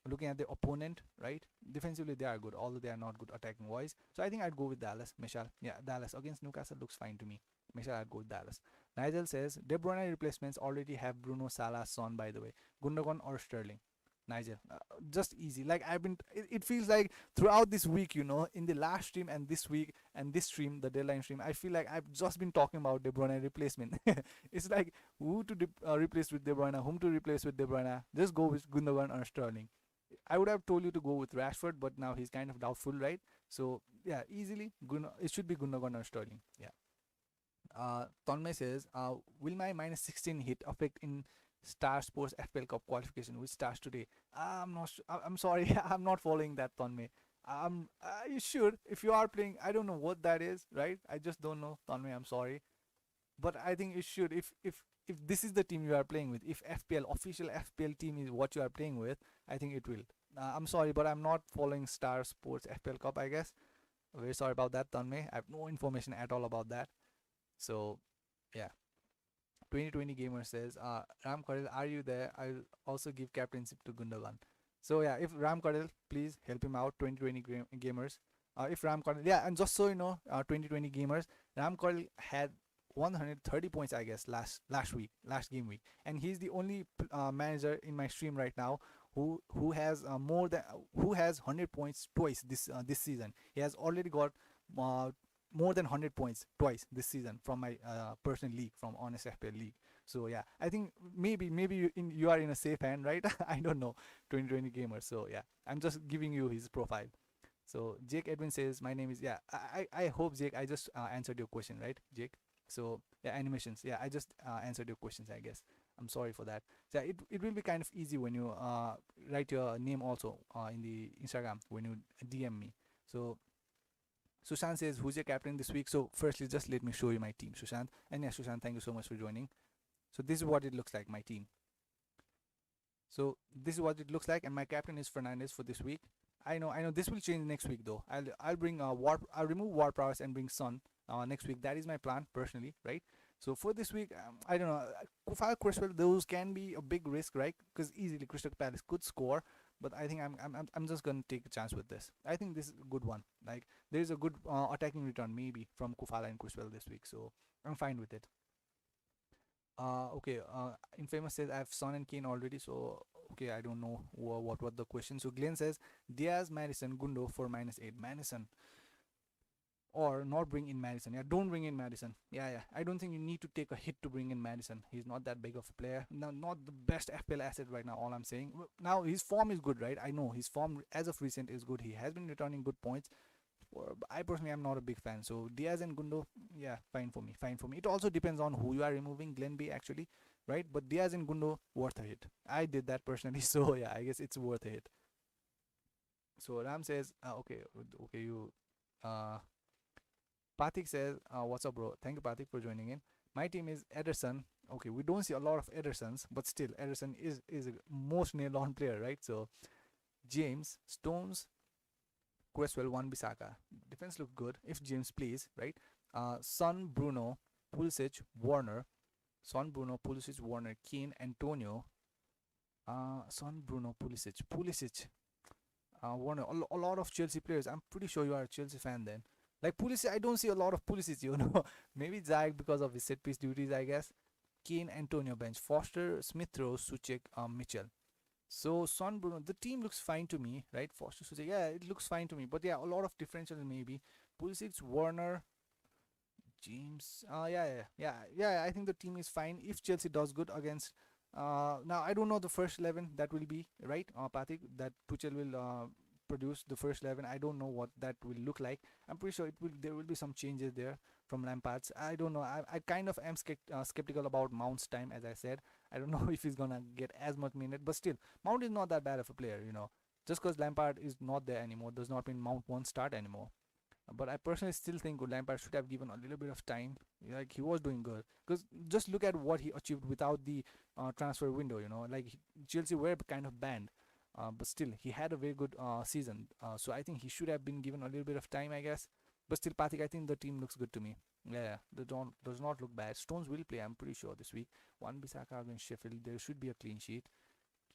Looking at the opponent, right? Defensively they are good, although they are not good attacking wise. So I think I'd go with Dallas. Michelle. Yeah, Dallas against Newcastle looks fine to me. Michelle, I'd go with Dallas. Nigel says De Bruyne replacements already have Bruno, Salah, Son, by the way. Gundogan or Sterling? Nigel, just easy. Like it feels like throughout this week, in the last stream and this week and this stream, the deadline stream, I feel like I've just been talking about De Bruyne replacement. It's like who to replace with De Bruyne, whom to replace with De Bruyne. Just go with Gundogan or Sterling. I would have told you to go with Rashford, but now he's kind of doubtful, right? So yeah, easily it should be Gundogan or Sterling. Yeah. Tonmei says, will my minus 16 hit affect in Star Sports FPL Cup qualification, which starts today? I'm not sure. I'm sorry, I'm not following that, Tonmei. You should, if you are playing. I don't know what that is, right? I just don't know, Tonmei. I'm sorry, but I think you should. If this is the team you are playing with, if FPL official FPL team is what you are playing with, I think it will. I'm sorry, but I'm not following Star Sports FPL Cup, I guess. Very sorry about that, Tonmei. I have no information at all about that. So yeah. 2020 gamer says, Ram Kardil, are you there? I'll also give captaincy to Gundogan. So yeah, if Ram Kardil, please help him out. 2020 gamers. If Ram Kardil, yeah, and just so you know, 2020 gamers, Ram Kardil had 130 points, I guess, last game week, and he's the only manager in my stream right now who has who has 100 points twice this season. He has already got uh, more than 100 points twice this season from my personal league, from HonestFPL league. So yeah, I think maybe you are in a safe hand, right? I don't know, 2020 gamer. So yeah, I'm just giving you his profile. So Jake Edwin says, my name is, yeah, I hope, Jake, I just answered your question, right, Jake? So yeah, animations, yeah, I just answered your questions, I guess. I'm sorry for that. So yeah, it will be kind of easy when you write your name also in the Instagram when you DM me. So Sushant says, who's your captain this week? So firstly, just let me show you my team, Sushant. And yeah, Sushant, thank you so much for joining. So this is what it looks like, my team. So this is what it looks like, and my captain is Fernandez for this week. I know this will change next week though. I'll bring I'll remove War Prowess and bring Sun next week. That is my plan personally, right? So for this week, I don't know. Kufal Crystal, those can be a big risk, right? Because easily Crystal Palace could score, but I think I'm just gonna take a chance with this. I think this is a good one. Like there is a good attacking return maybe from Kufala and Crystal this week, so I'm fine with it. Okay. Infamous says I have Son and Kane already, so okay. I don't know what the question. So Glenn says Diaz, Madison, Gundo for -8. Madison, or not bring in Madison. Yeah, don't bring in Madison. Yeah. I don't think you need to take a hit to bring in Madison. He's not that big of a player. Now, not the best FPL asset right now. All I'm saying. Now his form is good, right? I know his form as of recent is good. He has been returning good points. I personally am not a big fan. So Diaz and Gundo, yeah, fine for me. Fine for me. It also depends on who you are removing. Glen B actually, right? But Diaz and Gundo, worth a hit. I did that personally, so yeah, I guess it's worth a hit. So Ram says, okay, you, uh, Pathik says, what's up, bro? Thank you, Pathik, for joining in. My team is Ederson. Okay, we don't see a lot of Edersons, but still, Ederson is a most nailed-on player, right? So James, Stones, Cresswell, Wan Bissaka. Defense look good if James plays, right? Son, Bruno, Pulisic, Warner. Son, Bruno, Pulisic, Warner, Keane, Antonio. Son, Bruno, Pulisic, Warner. A lot of Chelsea players. I'm pretty sure you are a Chelsea fan then. Like Pulisic, I don't see a lot of Pulisic, you know. Maybe Zag because of his set piece duties, I guess. Keane, Antonio bench. Foster, Smith Rowe, Suchek, Mitchell. So Son, Bruno, the team looks fine to me, right? Foster, Suchek, yeah, it looks fine to me. But yeah, a lot of differentials maybe. Pulisic, Warner, James. Yeah. I think the team is fine if Chelsea does good against. Now I don't know the first 11 that will be, right. Pathik, that Tuchel will produce the first 11. I don't know what that will look like. I'm pretty sure it will. There will be some changes there from Lampard's. I don't know. I kind of am skeptical about Mount's time, as I said. I don't know if he's gonna get as much minute, but still, Mount is not that bad of a player, you know. Just because Lampard is not there anymore does not mean Mount won't start anymore. But I personally still think Lampard should have given a little bit of time. Like he was doing good, because just look at what he achieved without the transfer window. You know, like Chelsea were kind of banned, but still he had a very good season. So I think he should have been given a little bit of time, I guess. But still, Patrick, I think the team looks good to me. Yeah, they don't does not look bad. Stones will play, I'm pretty sure, this week. Wan Bissaka against Sheffield, there should be a clean sheet.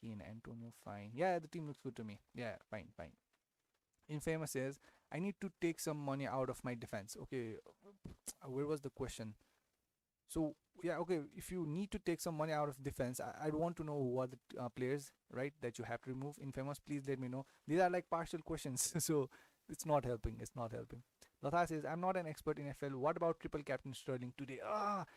Keane, Antonio, fine. Yeah, the team looks good to me. Yeah, fine. Infamous says, I need to take some money out of my defense. Okay, where was the question? So yeah, okay, if you need to take some money out of defense, I'd want to know who are the players, right, that you have to remove. Infamous, please let me know. These are like partial questions, so it's not helping. Latha says, I'm not an expert in FL. What about triple captain Sterling today?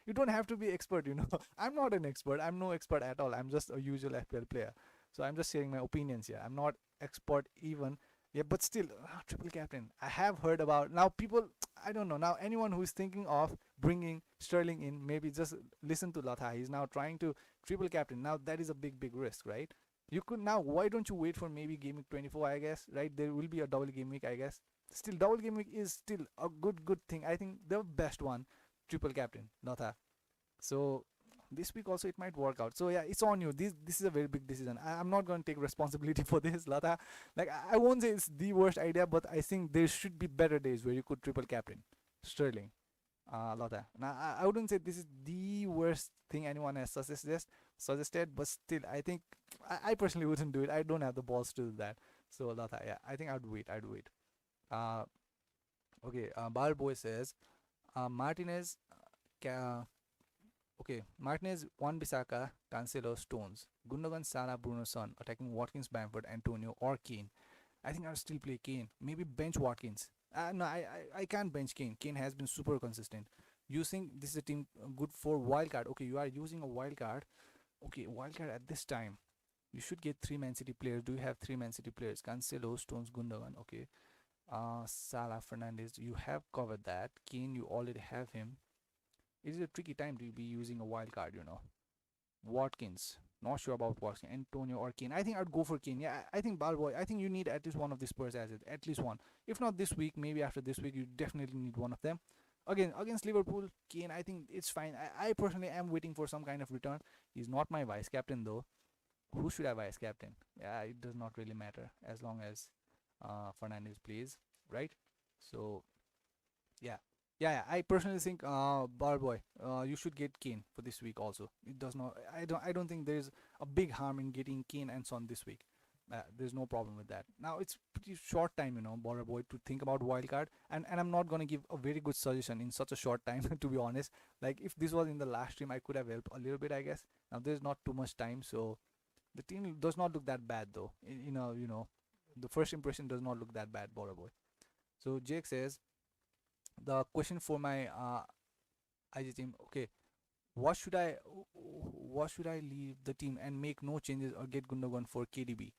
You don't have to be expert, you know. I'm not an expert. I'm no expert at all. I'm just a usual FPL player. So I'm just sharing my opinions here. I'm not expert even. Yeah, but still, triple captain. I have heard about now. People, I don't know. Now, anyone who is thinking of bringing Sterling in, maybe just listen to Latha. He's now trying to triple captain. Now, that is a big risk, right? You could now. Why don't you wait for maybe game week 24? I guess, right? There will be a double game week, I guess. Still, double game week is still a good thing. I think the best one, triple captain, Latha. So this week also it might work out. So yeah, it's on you. This is a very big decision. I'm not going to take responsibility for this, Lata. Like I won't say it's the worst idea, but I think there should be better days where you could triple captain Sterling, Lata. Now I wouldn't say this is the worst thing anyone has suggested, but still I think I personally wouldn't do it. I don't have the balls to do that. So Lata, yeah, I think I'd wait. Uh, okay. Bar Boy says, Martinez, Okay, Martinez, Wan Bissaka, Cancelo, Stones, Gundogan, Salah, Bruno, Son, attacking Watkins, Bamford, Antonio, or Kane. I think I'll still play Kane. Maybe bench Watkins. No, I can't bench Kane. Kane has been super consistent. Using this is a team good for wildcard. Okay, you are using a wildcard. Okay, wildcard at this time. You should get three Man City players. Do you have three Man City players? Cancelo, Stones, Gundogan. Okay. Salah, Fernandez. You have covered that. Kane, you already have him. It is a tricky time to be using a wildcard. Watkins. Not sure about Watkins. Antonio or Kane. I think I'd go for Kane. Yeah, I think Balboy. I think you need at least one of these Spurs assets. At least one. If not this week, maybe after this week, you definitely need one of them. Again, against Liverpool, Kane, I think it's fine. I personally am waiting for some kind of return. He's not my vice captain though. Who should I vice captain? Yeah, it does not really matter as long as Fernandez plays, right? So yeah. Yeah, I personally think Barboy, you should get Kane for this week also. It does not I don't think there's a big harm in getting Kane and Son this week. There's no problem with that. Now it's pretty short time, Barboy, to think about wildcard, and I'm not gonna give a very good suggestion in such a short time to be honest. Like if this was in the last stream, I could have helped a little bit, I guess. Now there's not too much time, so the team does not look that bad though. The first impression does not look that bad, Barboy. So Jake says the question for my IG team. Okay, what should I leave the team and make no changes or get Gundogan for KDB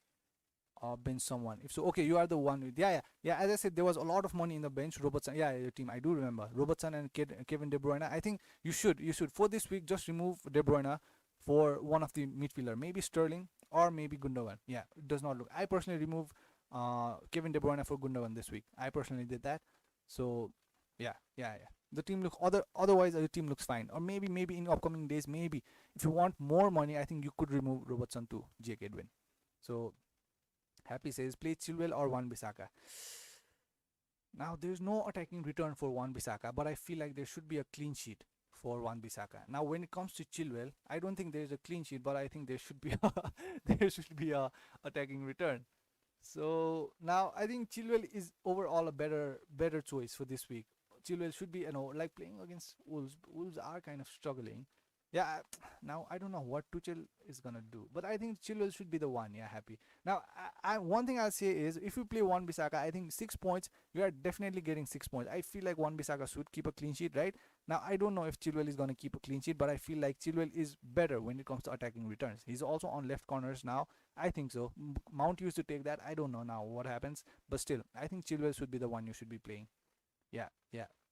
or bench someone? If so, okay, you are the one with yeah. As I said, there was a lot of money in the bench. Robertson, yeah, your team. I do remember Robertson and Kevin De Bruyne. I think you should for this week just remove De Bruyne for one of the midfielder, maybe Sterling or maybe Gundogan. Yeah, it does not look. I personally remove Kevin De Bruyne for Gundogan this week. I personally did that. So yeah. The team looks otherwise the team looks fine. Or maybe in upcoming days, maybe if you want more money, I think you could remove Robertson too, Jake Edwin. So Happy says play Chilwell or Wan Bissaka. Now there's no attacking return for Wan Bissaka, but I feel like there should be a clean sheet for Wan Bissaka. Now when it comes to Chilwell, I don't think there is a clean sheet, but I think there should be a attacking return. So now I think Chilwell is overall a better choice for this week. Chilwell should be, like playing against Wolves. Wolves are kind of struggling. Yeah, now I don't know what Tuchel is gonna do, but I think Chilwell should be the one. Yeah, happy. Now, one thing I'll say is if you play Wan Bissaka, I think 6 points. You are definitely getting 6 points. I feel like Wan Bissaka should keep a clean sheet, right? Now I don't know if Chilwell is gonna keep a clean sheet, but I feel like Chilwell is better when it comes to attacking returns. He's also on left corners now. I think so. Mount used to take that. I don't know now what happens, but still, I think Chilwell should be the one you should be playing. Yeah.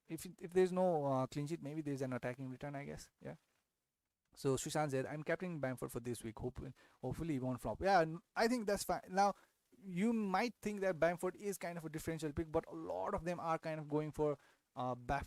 If there's no clean sheet, maybe there's an attacking return, I guess. Yeah. So Sushant said, "I'm captaining Bamford for this week. Hopefully he won't flop." Yeah, I think that's fine. Now you might think that Bamford is kind of a differential pick, but a lot of them are kind of going for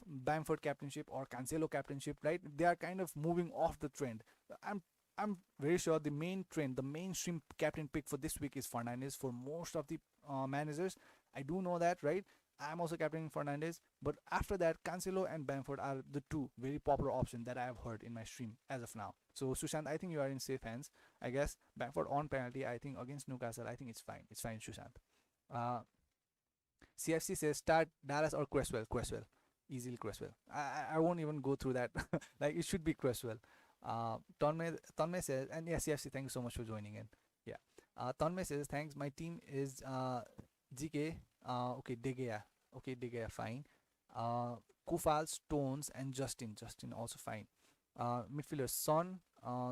Bamford captainship or Cancelo captainship, right? They are kind of moving off the trend. I'm very sure the main trend, the mainstream captain pick for this week is Fernandez for most of the managers. I do know that, right? I'm also captaining Fernandez, but after that, Cancelo and Bamford are the two very popular options that I have heard in my stream as of now. So Sushant, I think you are in safe hands. I guess Bamford on penalty, I think against Newcastle, I think it's fine. It's fine, Sushant. Uh, CFC says start Dallas or Cresswell. Cresswell, easily Cresswell. I won't even go through that. Like it should be Cresswell. Tonme says, and yes, CFC, thank you so much for joining in. Yeah. Tonme says thanks. My team is GK. Okay, De Gea. Okay, De Gea, fine. Kufal, Stones, and Justin. Justin also fine. Midfielders Son,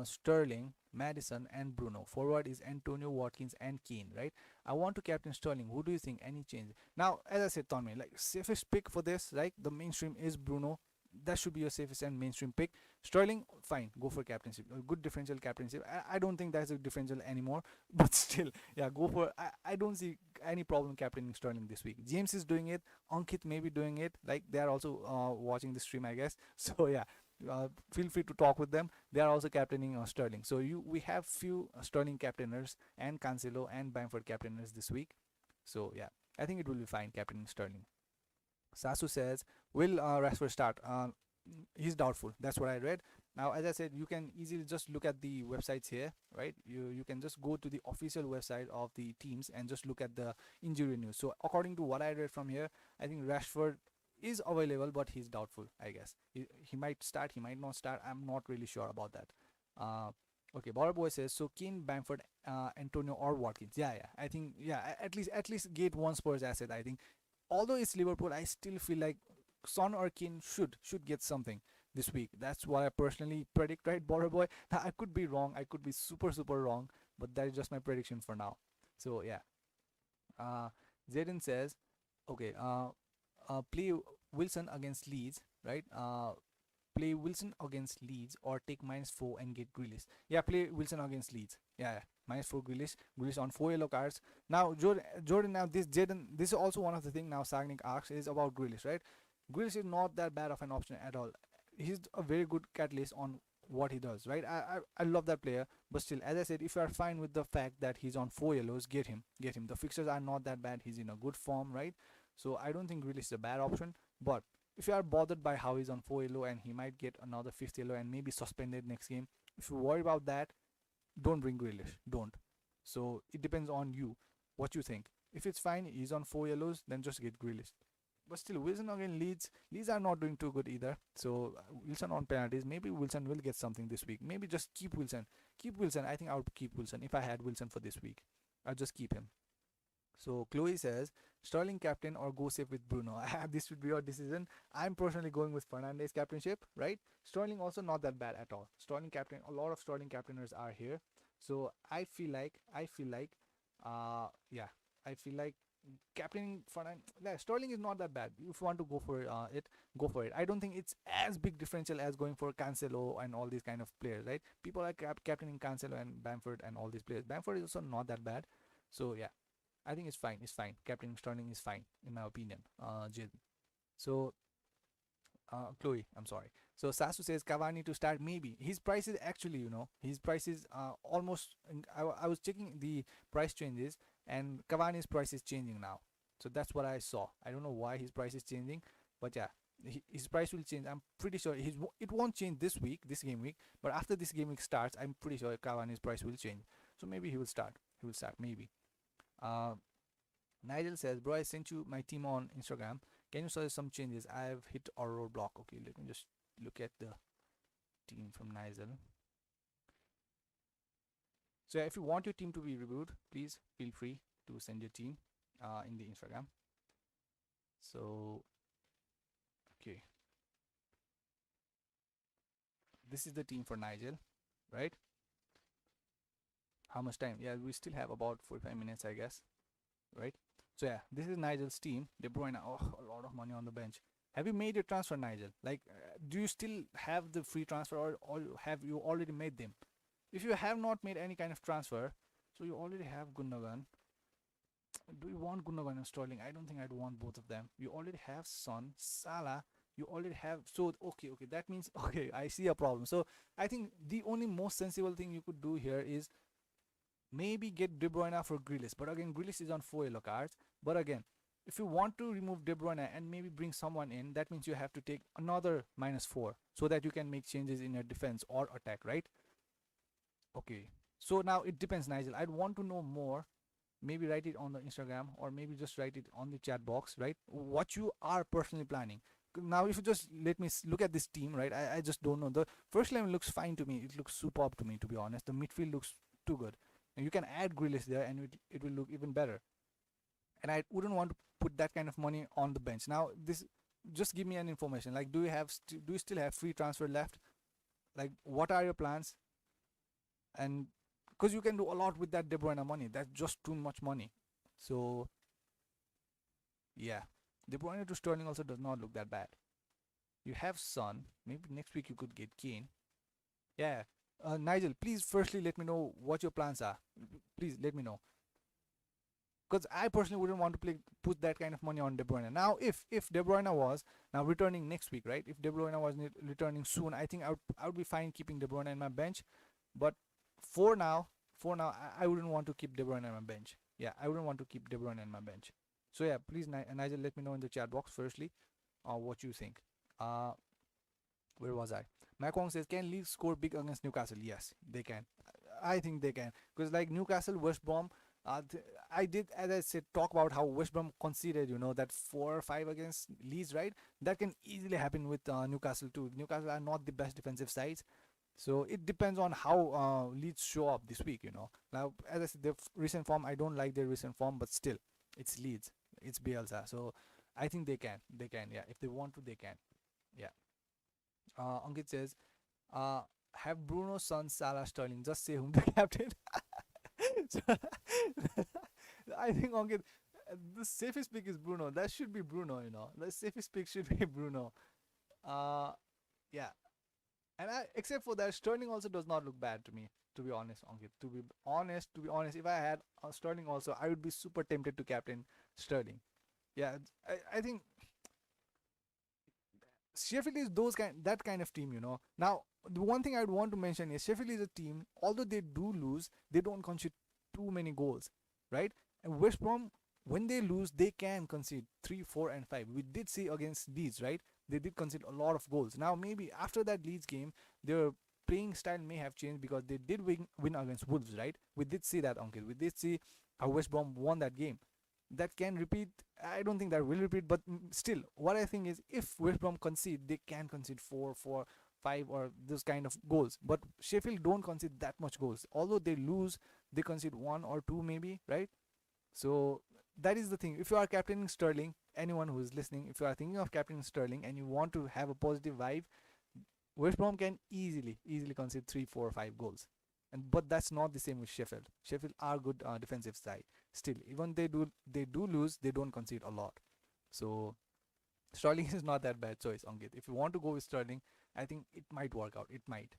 Sterling, Madison, and Bruno. Forward is Antonio, Watkins, and Keane. Right. I want to captain Sterling. Who do you think? Any change? Now, as I said, Tommy, like safest pick for this, right? The mainstream is Bruno. That should be your safest and mainstream pick. Sterling, fine, go for captaincy. A good differential captaincy. I don't think that's a differential anymore, but still, yeah, go for. I don't see any problem captaining Sterling this week. James is doing it. Ankit may be doing it. Like they are also watching the stream, I guess. So yeah, feel free to talk with them. They are also captaining Sterling. So we have few Sterling captainers and Cancelo and Bamford captainers this week. So yeah, I think it will be fine captaining Sterling. Sasu says, will Rashford start? He's doubtful. That's what I read. Now, as I said, you can easily just look at the websites here, right? You can just go to the official website of the teams and just look at the injury news. So according to what I read from here, I think Rashford is available, but he's doubtful, I guess. He might start, he might not start. I'm not really sure about that. Okay, Border Boy says, so Kane, Bamford, Antonio, or Watkins. Yeah, I think, yeah, at least get one Spurs asset, I think. Although it's Liverpool, I still feel like Son or Kane should get something this week. That's what I personally predict, right, Border Boy? Now, I could be wrong. I could be super wrong, but that is just my prediction for now. So yeah. Zayden says, okay, play Wilson against Leeds, right? Play Wilson against Leeds or take -4 and get Grealish. Yeah, play Wilson against Leeds. Yeah, -4 Grealish. Grealish on 4 yellow cards. Now, Jordan, now this Jaden, this is also one of the things now Sagnik asks is about Grealish, right? Grealish is not that bad of an option at all. He's a very good catalyst on what he does, right? I love that player, but still, as I said, if you are fine with the fact that he's on 4 yellows, get him. The fixtures are not that bad. He's in a good form, right? So I don't think Grealish is a bad option. But if you are bothered by how he's on 4 yellow and he might get another 5th yellow and maybe suspended next game, if you worry about that, don't bring Grealish. Don't. So it depends on you, what you think. If it's fine, he's on 4 yellows, then just get Grealish. But still, Wilson again, Leeds are not doing too good either. So Wilson on penalties. Maybe Wilson will get something this week. Maybe just keep Wilson. Keep Wilson. I think I would keep Wilson if I had Wilson for this week. I'll just keep him. So Chloe says, Sterling captain or go safe with Bruno. This would be your decision. I'm personally going with Fernandes captainship, right? Sterling also not that bad at all. Sterling captain, a lot of Sterling captainers are here. So I feel like, yeah, I feel like captaining Fernandes, yeah, Sterling is not that bad. If you want to go for it, go for it. I don't think it's as big differential as going for Cancelo and all these kind of players, right? People are captaining Cancelo and Bamford and all these players. Bamford is also not that bad. So yeah, I think it's fine. It's fine. Captain Sterling is fine in my opinion. Jid. So Chloe, I'm sorry. So Sasu says Cavani to start. Maybe his price is actually, his price is almost. I was checking the price changes, and Cavani's price is changing now. So that's what I saw. I don't know why his price is changing, but yeah, his price will change. I'm pretty sure it won't change this week, this game week, but after this game week starts, I'm pretty sure Cavani's price will change. So maybe he will start. Maybe. Uh, Nigel says, bro, I sent you my team on Instagram. Can you suggest some changes? I've hit a roadblock. Okay, let me just look at the team from Nigel. So if you want your team to be reviewed, please feel free to send your team in the Instagram. So, okay. This is the team for Nigel, right? How much time? Yeah, we still have about 45 minutes, I guess, right? So yeah, this is Nigel's team. De Bruyne, oh, a lot of money on the bench. Have you made your transfer, Nigel? Like, do you still have the free transfer, or have you already made them? If you have not made any kind of transfer, so you already have Gundogan. Do you want Gundogan and Sterling? I don't think I'd want both of them. You already have Son, Salah. You already have, so okay, that means, okay, I see a problem. So I think the only most sensible thing you could do here is maybe get De Bruyne for Grealish. But again, Grealish is on 4 yellow cards. But again, if you want to remove De Bruyne and maybe bring someone in, that means you have to take another -4 so that you can make changes in your defense or attack, right? Okay, so now it depends, Nigel. I'd want to know more. Maybe write it on the Instagram, or maybe just write it on the chat box, right? What you are personally planning. Now, if you just let me look at this team, right? I just don't know. The first 11 looks fine to me. It looks superb to me, to be honest. The midfield looks too good. And you can add Grealish there, and it will look even better. And I wouldn't want to put that kind of money on the bench. Now, this, just give me an information. Like, do you still have free transfer left? Like, what are your plans? And because you can do a lot with that De Bruyne money, that's just too much money. So yeah, De Bruyne to Sterling also does not look that bad. You have Son. Maybe next week you could get Kane. Yeah. Nigel, please firstly let me know what your plans are. Please let me know, because I personally wouldn't want to put that kind of money on De Bruyne. Now, if De Bruyne was now returning next week, right? If De Bruyne was returning soon, I think I would be fine keeping De Bruyne in my bench. But for now, I wouldn't want to keep De Bruyne on my bench. Yeah, I wouldn't want to keep De Bruyne on my bench. So yeah, please, Nigel, let me know in the chat box firstly what you think. Where was I? Macron says, can Leeds score big against Newcastle? Yes, they can. I think they can, because like Newcastle, West Brom, I did, as I said, talk about how West Brom conceded, that 4 or 5 against Leeds, right? That can easily happen with Newcastle too. Newcastle are not the best defensive sides, so it depends on how Leeds show up this week. Now, as I said, their recent form, I don't like their recent form, but still, it's Leeds, it's Bielsa, so I think they can, yeah. If they want to, they can, yeah. Ankit says, uh, have Bruno, Son, Salah, Sterling. Just say whom the captain. So, I think Ankit, the safest pick is Bruno. That should be Bruno. The safest pick should be Bruno. Uh, yeah. And except for that, Sterling also does not look bad to me. To be honest, Ankit. To be honest, if I had Sterling also, I would be super tempted to captain Sterling. Yeah, I think Sheffield is that kind of team. Now, the one thing I'd want to mention is Sheffield is a team. Although they do lose, they don't concede too many goals, right? And West Brom, when they lose, they can concede 3, 4, and 5. We did see against Leeds, right? They did concede a lot of goals. Now, maybe after that Leeds game, their playing style may have changed because they did win against Wolves, right? We did see that, Ankit. We did see how West Brom won that game. That can repeat. I don't think that will repeat, but still, what I think is if West Brom concede, they can concede 4, 4, 5, or those kind of goals. But Sheffield don't concede that much goals. Although they lose, they concede 1 or 2 maybe, right? So that is the thing. If you are captaining Sterling, anyone who is listening, if you are thinking of captaining Sterling and you want to have a positive vibe, West Brom can easily concede 3, 4, 5 goals. But that's not the same with Sheffield. Sheffield are good defensive side. Still, even they do lose, they don't concede a lot. So Sterling is not that bad choice, Ankit. If you want to go with Sterling, I think it might work out. It might.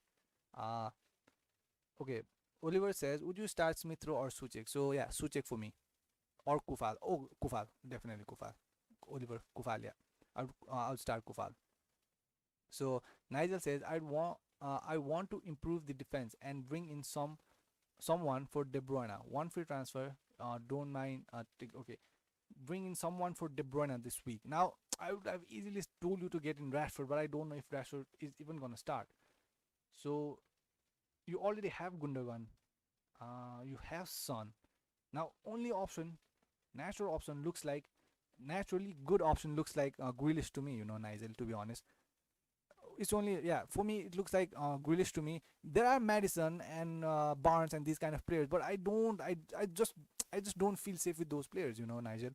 Uh okay. Oliver says, would you start Smith Rowe or Suchek? So yeah, Suchek for me. Or Kufal. Oh, Kufal. Definitely Kufal. Oliver Kufal, yeah. I'll start Kufal. So Nigel says, I want to improve the defense and bring in someone for De Bruyne. One free transfer. Don't mind. Okay, bring in someone for De Bruyne this week. Now I would have easily told you to get in Rashford, but I don't know if Rashford is even gonna start. So you already have Gundogan. You have Son. Now only option, natural option looks like naturally good option looks like Grealish to me. Nigel. To be honest, it's only, yeah, for me it looks like Grealish to me. There are Madison and Barnes and these kind of players, but I just don't feel safe with those players, Nigel.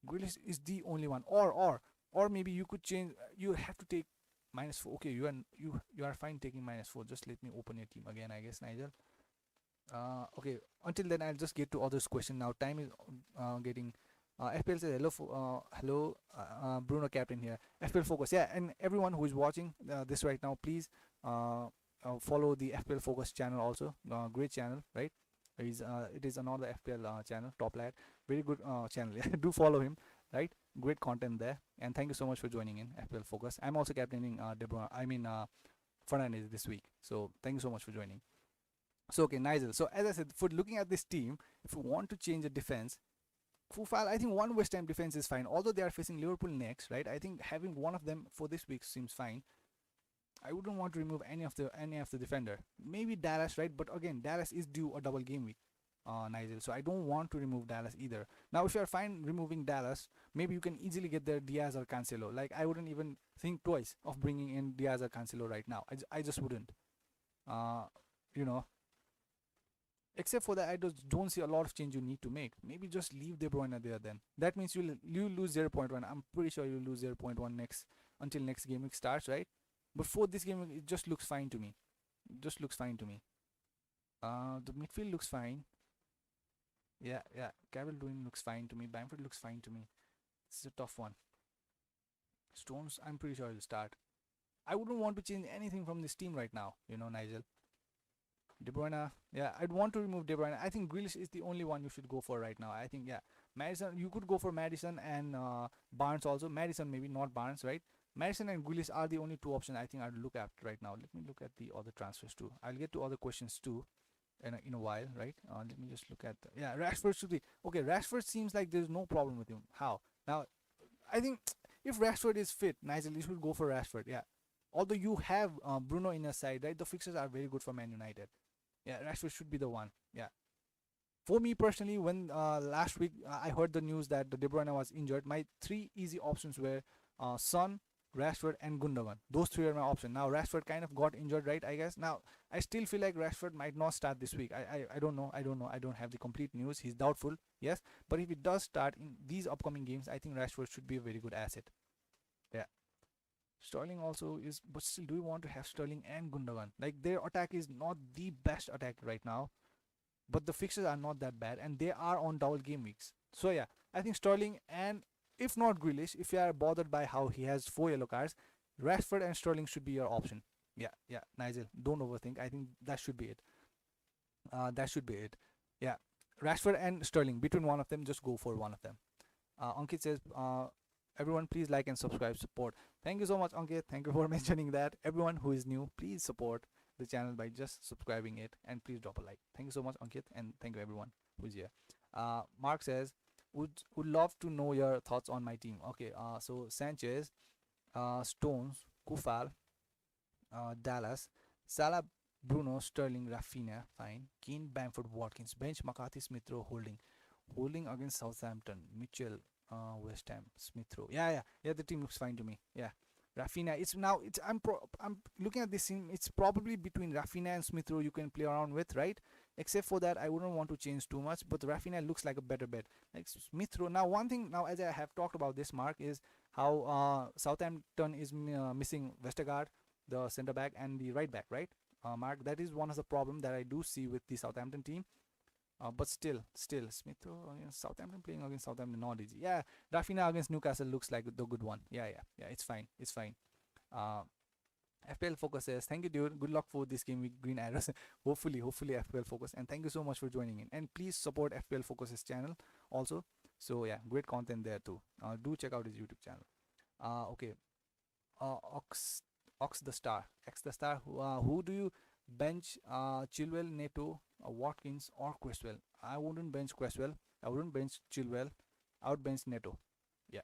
Grealish is the only one. Or maybe you could change. You have to take -4. Okay, you are fine taking -4. Just let me open your team again, I guess, Nigel. Okay. Until then, I'll just get to others' question now. Time is getting. FPL says hello, Bruno captain here. FPL Focus, yeah, and everyone who is watching this right now, please follow the FPL Focus channel also. Great channel, right? It is another FPL channel, top lad, very good channel. Yeah, do follow him, right? Great content there, and thank you so much for joining in FPL Focus. I'm also captaining Fernandez this week, so thank you so much for joining. So okay, Nigel. So as I said, for looking at this team, if you want to change the defense, Kufal, I think one West Ham defense is fine. Although they are facing Liverpool next, right? I think having one of them for this week seems fine. I wouldn't want to remove any of the defender. Maybe Dallas, right? But again, Dallas is due a double game week, Nigel. So I don't want to remove Dallas either. Now, if you are fine removing Dallas, maybe you can easily get there Diaz or Cancelo. Like I wouldn't even think twice of bringing in Diaz or Cancelo right now. I just wouldn't. Uh, you know, Except for that, I just don't see a lot of change you need to make. Maybe just leave De Bruyne there then. That means you lose 0.1. I'm pretty sure you lose 0.1 next until next game week starts, right? But for this game week, it just looks fine to me. It just looks fine to me. The midfield looks fine. Yeah. Calvert-Lewin looks fine to me. Bamford looks fine to me. This is a tough one. Stones, I'm pretty sure he'll start. I wouldn't want to change anything from this team right now, Nigel. De Bruyne, yeah, I'd want to remove De Bruyne. I think Grealish is the only one you should go for right now. I think, yeah, Madison, you could go for Madison and Barnes also. Madison, maybe not Barnes, right? Madison and Grealish are the only two options I think I'd look at right now. Let me look at the other transfers too. I'll get to other questions too in a while, right? Let me just look at yeah, Rashford should be okay. Rashford seems like there's no problem with him. How now? I think if Rashford is fit, Nigel, you should go for Rashford. Yeah, although you have Bruno in your side, right? The fixtures are very good for Man United. Yeah, Rashford should be the one. Yeah, For me personally, when last week I heard the news that the De Bruyne was injured, my three easy options were Son, Rashford, and Gundogan. Those three are my options. Now Rashford kind of got injured, right? I guess. Now I still feel like Rashford might not start this week. I don't know. I don't know. I don't have the complete news. He's doubtful, yes. But if he does start in these upcoming games, I think Rashford should be a very good asset. Yeah. Sterling also is, but still, do you want to have Sterling and Gundogan? Like their attack is not the best attack right now, but the fixtures are not that bad, and they are on double game weeks. So yeah, I think Sterling, and if not Grealish, if you are bothered by how he has 4 yellow cards, Rashford and Sterling should be your option. Yeah, yeah, Nigel, don't overthink. I think that should be it. That should be it. Yeah, Rashford and Sterling. Between one of them, just go for one of them. Ankit says, everyone, please like and subscribe, support. Thank you so much, Ankit. Thank you for mentioning that. Everyone who is new, please support the channel by just subscribing it, and please drop a like. Thank you so much, Ankit, and thank you everyone who's here. Mark says, would love to know your thoughts on my team. Okay, so Sanchez, Stones, Kufal, Dallas, Salah, Bruno, Sterling, Rafinha, fine. Kane, Bamford, Watkins, bench McCarthy, Smith Rowe, holding against Southampton, Mitchell, West Ham, Smith Rowe. Yeah. The team looks fine to me. Yeah, Rafinha. I'm looking at this team. It's probably between Rafinha and Smith Rowe you can play around with, right? Except for that, I wouldn't want to change too much. But Rafinha looks like a better bet. Like Smith Rowe. Now, one thing now, as I have talked about this, Mark, is how Southampton is missing Vestergaard, the centre back, and the right back, right? Mark, that is one of the problem that I do see with the Southampton team. But still, Smith against Southampton, playing against Southampton, not easy. Yeah, Rafinha against Newcastle looks like the good one. Yeah, it's fine. Uh, FPL Focus says, thank you, dude. Good luck for this game with Green Arrows. hopefully FPL Focus, and thank you so much for joining in. And please support FPL Focus's channel also. So yeah, great content there too. Do check out his YouTube channel. Okay. Ox the Star, X the Star. Who do you bench? Chilwell, Neto, Watkins, or Cresswell? I wouldn't bench Cresswell. I wouldn't bench Chilwell. I would bench Neto. Yeah,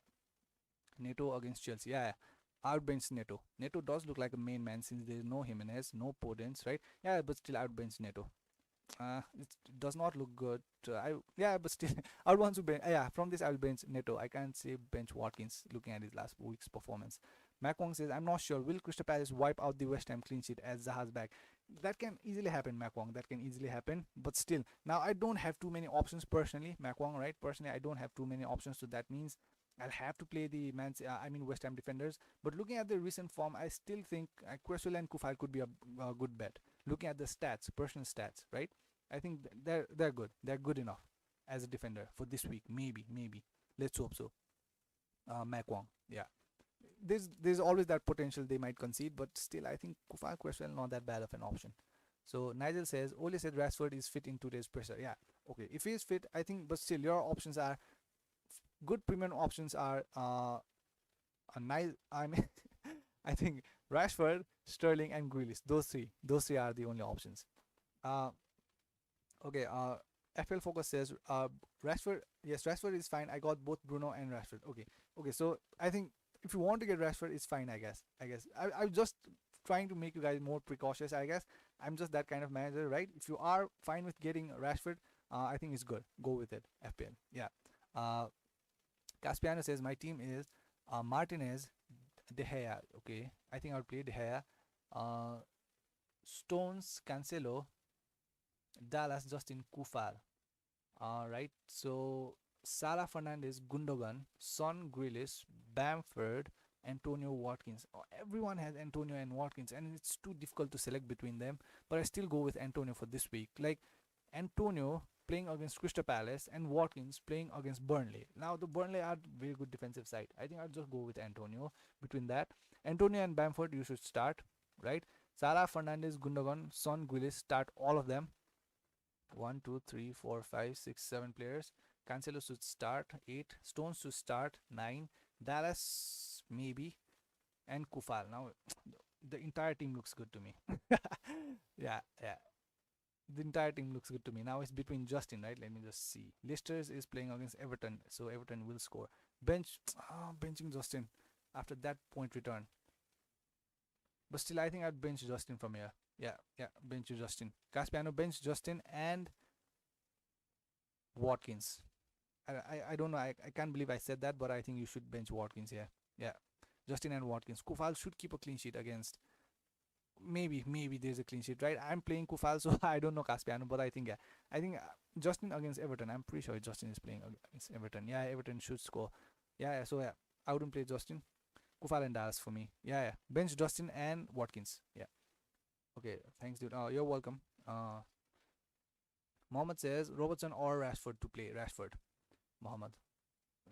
Neto against Chelsea. Yeah. I would bench Neto. Neto does look like a main man since there is no Jimenez, no Podence, right? Yeah, but still I would bench Neto. It does not look good. But still, I would want to bench. Yeah, from this I will bench Neto. I can't say bench Watkins looking at his last week's performance. Mac Wong says, I'm not sure. Will Crystal Palace wipe out the West Ham clean sheet as Zaha's back? That can easily happen, Mac Wong. That can easily happen. But still, now I don't have too many options personally, Mac Wong, right? Personally, I don't have too many options, so that means I'll have to play the West Ham defenders. But looking at the recent form, I still think Cresswell and Kufal could be a good bet. Looking at the stats, personal stats, right? I think they're good. They're good enough as a defender for this week. Maybe. Let's hope so. Mac Wong, yeah. There's always that potential they might concede, but still I think Kufal Cresswell not that bad of an option. So Nigel says, Ole said Rashford is fit in today's pressure. Yeah, okay. If he is fit, I think, but still your options are good. Premium options are a nice. I mean, I think Rashford, Sterling, and Grealish. Those three are the only options. Okay. FL Focus says Rashford. Yes, Rashford is fine. I got both Bruno and Rashford. Okay. So I think if you want to get Rashford, it's fine. I guess. I'm just trying to make you guys more precautious. I guess I'm just that kind of manager, right? If you are fine with getting Rashford, I think it's good. Go with it. FPL. Yeah. Caspiano says my team is Martinez, De Gea. Okay, I think I'll play De Gea. Stones, Cancelo, Dallas, Justin, Kufal. Right. So Salah, Fernandez, Gundogan, Son, Grealish, Bamford, Antonio, Watkins. Everyone has Antonio and Watkins, and it's too difficult to select between them. But I still go with Antonio for this week. Like Antonio playing against Crystal Palace and Watkins playing against Burnley. Now the Burnley are very good defensive side. I think I'll just go with Antonio. Between that, Antonio and Bamford, you should start, right? Salah, Fernandez, Gundogan, Son, Grealish, start all of them. 1, 2, 3, 4, 5, 6, 7 players. Cancelo should start 8. Stones should start 9. Dallas maybe, and Kufal. Now the entire team looks good to me. yeah. The entire team looks good to me. Now it's between Justin, right? Let me just see. Leicester is playing against Everton, so Everton will score. Benching Justin after that point return. But still, I think I'd bench Justin from here. Yeah, bench Justin. Caspiano bench Justin, and Watkins. I don't know. I can't believe I said that, but I think you should bench Watkins. Yeah. Justin and Watkins. Kufal should keep a clean sheet against. Maybe there's a clean sheet, right? I'm playing Kufal, so I don't know Caspiano, but I think yeah, I think Justin against Everton. I'm pretty sure Justin is playing against Everton. Yeah, Everton should score. Yeah. So yeah, I wouldn't play Justin. Kufal and Dallas for me. Yeah. Bench Justin and Watkins. Yeah. Okay. Thanks, dude. You're welcome. Mohammed says Robertson or Rashford to play. Rashford. Mohammed.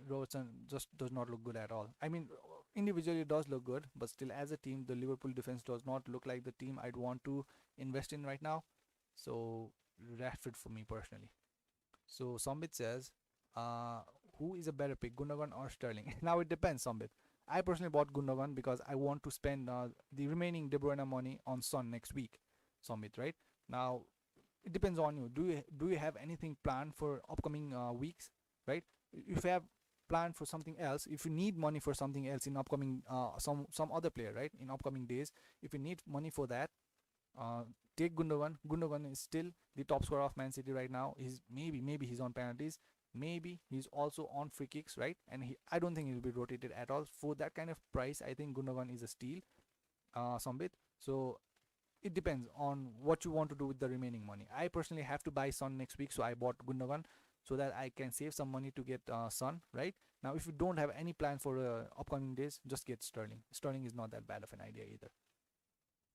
Robertson just does not look good at all. I mean, individually it does look good, but still as a team, the Liverpool defense does not look like the team I'd want to invest in right now. So Rashford for me personally. So Sombit says, uh, who is a better pick, Gundogan or Sterling? Now it depends, Sombit. I personally bought Gundogan because I want to spend the remaining De Bruyne money on Son next week, Sombit, right? Now it depends on you. Do you have anything planned for upcoming weeks, right? If you have planned for something else, if you need money for something else in upcoming some other player, right, in upcoming days, if you need money for that, uh, take Gundogan. Gundogan is still the top scorer of Man City right now. He's maybe he's on penalties. Maybe he's also on free kicks, right? And I don't think he'll be rotated at all for that kind of price. I think Gundogan is a steal, Sambit. So it depends on what you want to do with the remaining money. I personally have to buy Son next week, so I bought Gundogan so that I can save some money to get Son. Right now, if you don't have any plan for upcoming days, just get Sterling. Sterling is not that bad of an idea either.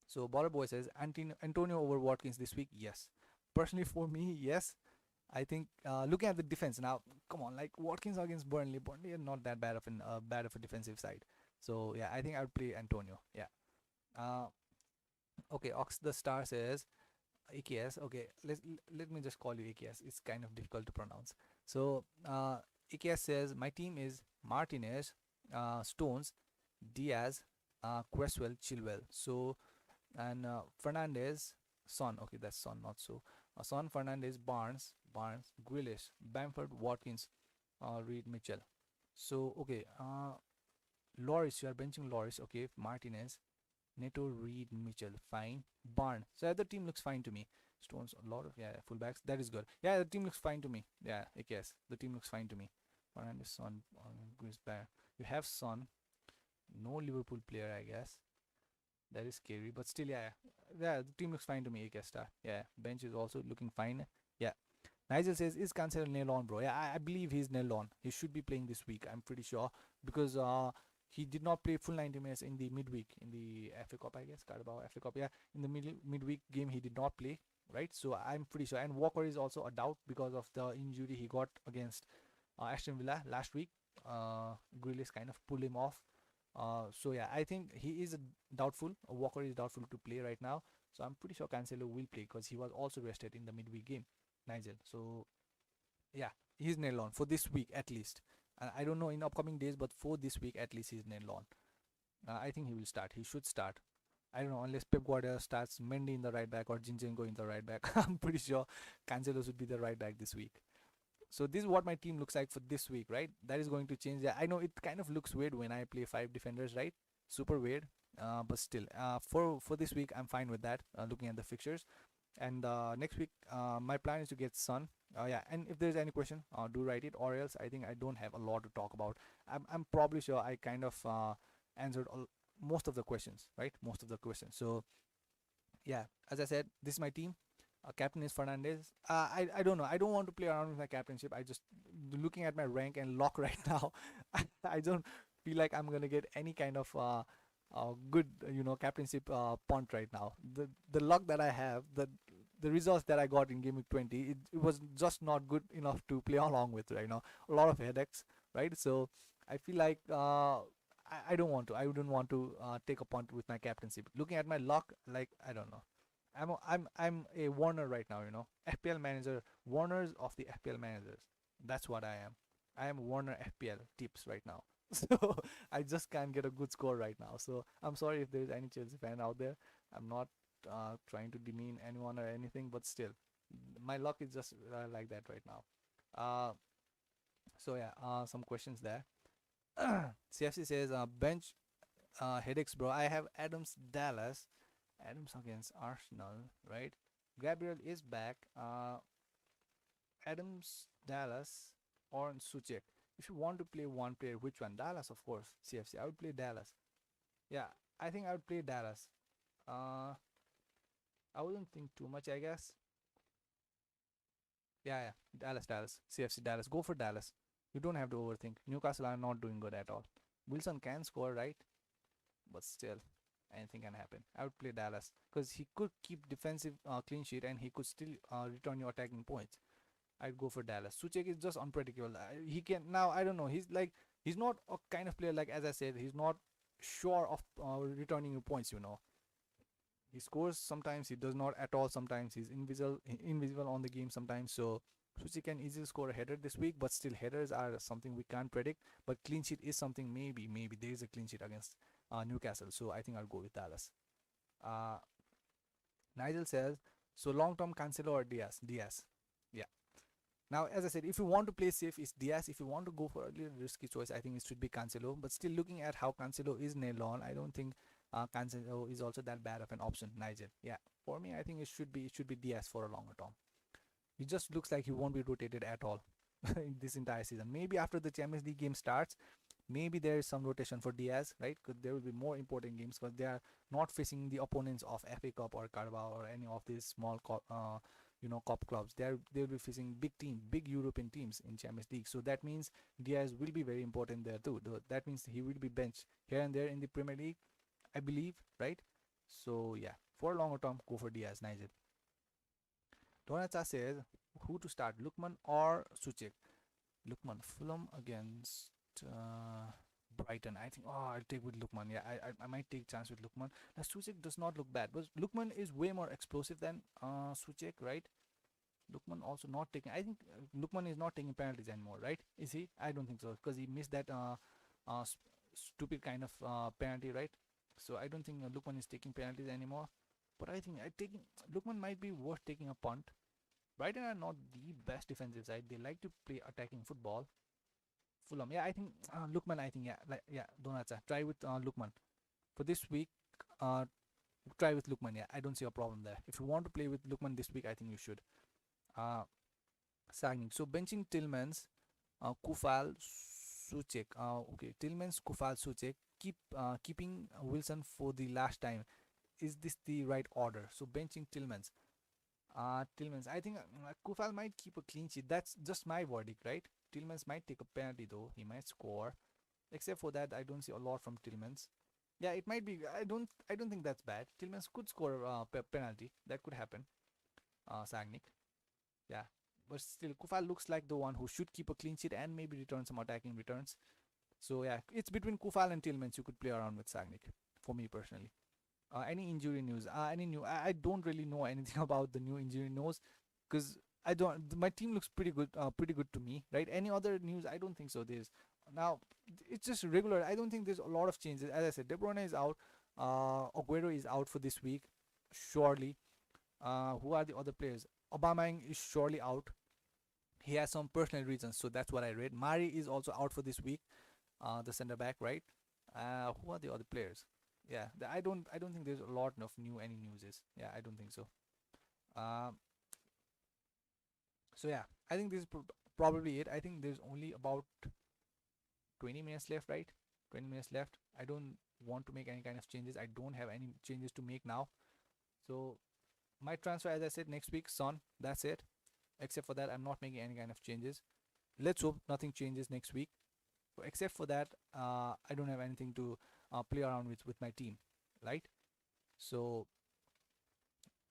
So Baller Boy says Antonio over Watkins this week. Yes, personally for me, yes. I think looking at the defense now, come on, like Watkins against Burnley. Burnley are not that bad of a defensive side. So yeah, I think I would play Antonio. Yeah. Uh, okay. Ox the Star says AKS. Okay, let me just call you AKS. It's kind of difficult to pronounce. So AKS says my team is Martinez, Stones, Diaz, Cresswell, Chilwell. So and Fernandez, Son. Okay, that's Son, not so. Son, Fernandez, Barnes, Grealish, Bamford, Watkins, Reed, Mitchell. So okay, Loris, you are benching Loris. Okay, Martinez, Neto, Reed, Mitchell, fine. Barn. So the team looks fine to me. Stones, a lot of fullbacks. That is good. Yeah, the team looks fine to me. Yeah, I guess the team looks fine to me. Fernandez, Son, Grisbear. You have Son. No Liverpool player, I guess. That is scary, but still, yeah. The team looks fine to me. AK star. Yeah, bench is also looking fine. Yeah. Nigel says, is Cancelo nailed on, bro? Yeah, I believe he's nailed on. He should be playing this week. I'm pretty sure because he did not play full 90 minutes in the midweek in the FA Cup, I guess. Carabao FA Cup. Yeah, in the midweek game he did not play. Right, so I'm pretty sure. And Walker is also a doubt because of the injury he got against Aston Villa last week. Grealish kind of pulled him off. So yeah, I think he is doubtful. Walker is doubtful to play right now. So I'm pretty sure Cancelo will play because he was also rested in the midweek game, Nigel. So yeah, he's nailed on for this week at least. I don't know in upcoming days, but for this week at least he's nailed on. I think he will start. He should start. I don't know unless Pep Guardiola starts Mendy in the right back or Zinchenko in the right back. I'm pretty sure Cancelo should be the right back this week. So this is what my team looks like for this week, right? That is going to change. I know it kind of looks weird when I play 5 defenders, right? Super weird, but still, for this week I'm fine with that. Looking at the fixtures, and next week my plan is to get Son. Yeah, and if there's any question, do write it, or else I think I don't have a lot to talk about. I'm probably sure I kind of answered most of the questions, right? Most of the questions. So yeah, as I said, this is my team. Captain is Fernandez. I don't know. I don't want to play around with my captainship. I just looking at my rank and lock right now. I don't feel like I'm gonna get any kind of good captainship punt right now. The luck that I have, the results that I got in Game Week 20, it was just not good enough to play along with right now. A lot of headaches, right? So I feel like I don't want to. I wouldn't want to take a punt with my captaincy. But looking at my luck, like I don't know. I'm a Warner right now, FPL manager, Warners of the FPL managers. That's what I am. I am Warner FPL tips right now. So I just can't get a good score right now. So I'm sorry if there's any Chelsea fan out there. I'm not trying to demean anyone or anything, but still, my luck is just like that right now. So yeah, some questions there. CFC says bench headaches, bro. I have Adams Dallas. Adams against Arsenal, right? Gabriel is back. Adams, Dallas, or Suchek. If you want to play one player, which one? Dallas, of course. CFC. I would play Dallas. Yeah, I think I would play Dallas. I wouldn't think too much, I guess. Yeah. Dallas. CFC Dallas. Go for Dallas. You don't have to overthink. Newcastle are not doing good at all. Wilson can score, right? But still, anything can happen. I would play Dallas because he could keep defensive clean sheet and he could still return your attacking points. I'd go for Dallas. Suchek is just unpredictable. He can now. I don't know. He's not a kind of player like, as I said, he's not sure of returning your points. He scores sometimes, he does not at all. Sometimes he's invisible on the game sometimes. So Suchi can easily score a header this week, but still headers are something we can't predict. But clean sheet is something maybe there is a clean sheet against Newcastle. So I think I'll go with Dallas. Uh, Nigel says, so long term Cancelo or Diaz? Diaz. Yeah. Now, as I said, if you want to play safe, it's Diaz. If you want to go for a little risky choice, I think it should be Cancelo. But still, looking at how Cancelo is nailed on, I don't think Cancelo is also that bad of an option. Nigel, yeah, for me, I think it should be Diaz for a longer term. He just looks like he won't be rotated at all in this entire season. Maybe after the Champions League game starts, maybe there is some rotation for Diaz, right? Because there will be more important games because they are not facing the opponents of FA Cup or Carabao or any of these small cup clubs. They'll be facing big teams, big European teams in Champions League. So that means Diaz will be very important there too. That means he will be benched here and there in the Premier League, I believe, right? So yeah, for longer term, go for Diaz, Nigel. Donata says, who to start, Lukman or Suchek? Lukman, Fulham against Brighton. I think, I'll take with Lukman. Yeah, I might take chance with Lukman. Now, Suchek does not look bad, but Lukman is way more explosive than Suchek, right? Lukman also not taking. I think Lukman is not taking penalties anymore, right? Is he? I don't think so because he missed that stupid kind of penalty, right? So I don't think Lukman is taking penalties anymore. But I think Lukman might be worth taking a punt. Brighton are not the best defensive side. They like to play attacking football. Fulham, yeah, I think Lukman. I think Donatsa. Try with Lukman for this week. Try with Lukman. Yeah, I don't see a problem there. If you want to play with Lukman this week, I think you should. Sagnik. So benching Tillmans, Kufal, Suchek. Okay, Tillmans, Kufal, Suchek. Keeping Wilson for the last time. Is this the right order? So benching Tillmans. Tillmans. I think Kufal might keep a clean sheet. That's just my verdict, right? Tillmans might take a penalty though. He might score. Except for that, I don't see a lot from Tillmans. Yeah, it might be. I don't think that's bad. Tillmans could score a penalty. That could happen. Sagnik. Yeah, but still, Kufal looks like the one who should keep a clean sheet and maybe return some attacking returns. So yeah, it's between Kufal and Tillmans. You could play around with Sagnik. For me personally. Any injury news? Any new? I don't really know anything about the new injury news, because I don't. My team looks pretty good. Pretty good to me, right? Any other news? I don't think so. There's now. It's just regular. I don't think there's a lot of changes. As I said, De Bruyne is out. Aguero is out for this week, surely. Who are the other players? Aubameyang is surely out. He has some personal reasons, so that's what I read. Mari is also out for this week. The center back, right? Who are the other players? Yeah, I don't think there's a lot of any news is. Yeah, I don't think so. So yeah, I think this is probably it. I think there's only about 20 minutes left, right? 20 minutes left. I don't want to make any kind of changes. I don't have any changes to make now. So my transfer, as I said, next week, Son. That's it. Except for that, I'm not making any kind of changes. Let's hope nothing changes next week. So except for that, I don't have anything to play around with my team, right? So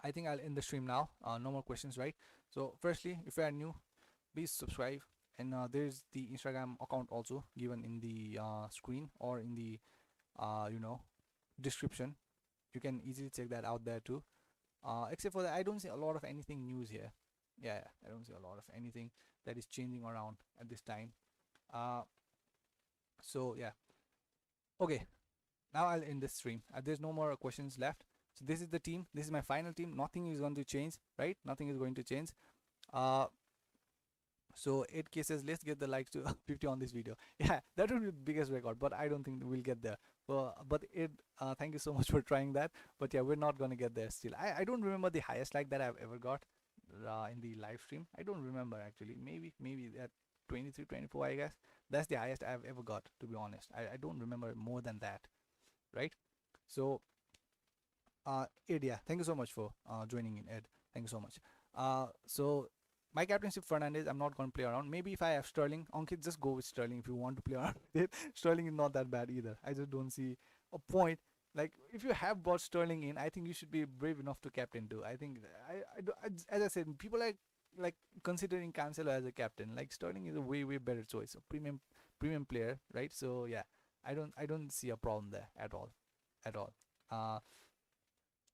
I think I'll end the stream now. No more questions, right? So firstly, if you are new, please subscribe, and there's the Instagram account also given in the screen or in the description. You can easily check that out there too. Except for that, I don't see a lot of anything news here. Yeah, I don't see a lot of anything that is changing around at this time. So yeah, okay, now I'll end this stream. There's no more questions left. So this is the team. This is my final team. Nothing is going to change, right? Nothing is going to change. So 8K says, let's get the likes to 50 on this video. Yeah, that would be the biggest record, but I don't think we'll get there. But thank you so much for trying that. But yeah, we're not gonna get there still. I don't remember the highest like that I've ever got. in the live stream. I don't remember actually. Maybe at 23, 24, I guess. That's the highest I've ever got, to be honest. I don't remember more than that, right? So, Ed, yeah, thank you so much for joining in, Ed. Thank you so much. So my captainship Fernandez, I'm not going to play around. Maybe if I have Sterling, Ankit, just go with Sterling if you want to play around with it. Sterling is not that bad either. I just don't see a point. Like, if you have brought Sterling in, I think you should be brave enough to captain too. I think as I said, people like considering Cancelo as a captain. Like, Sterling is a way better choice, a premium player, right? So yeah, I don't see a problem there at all, at all. Uh,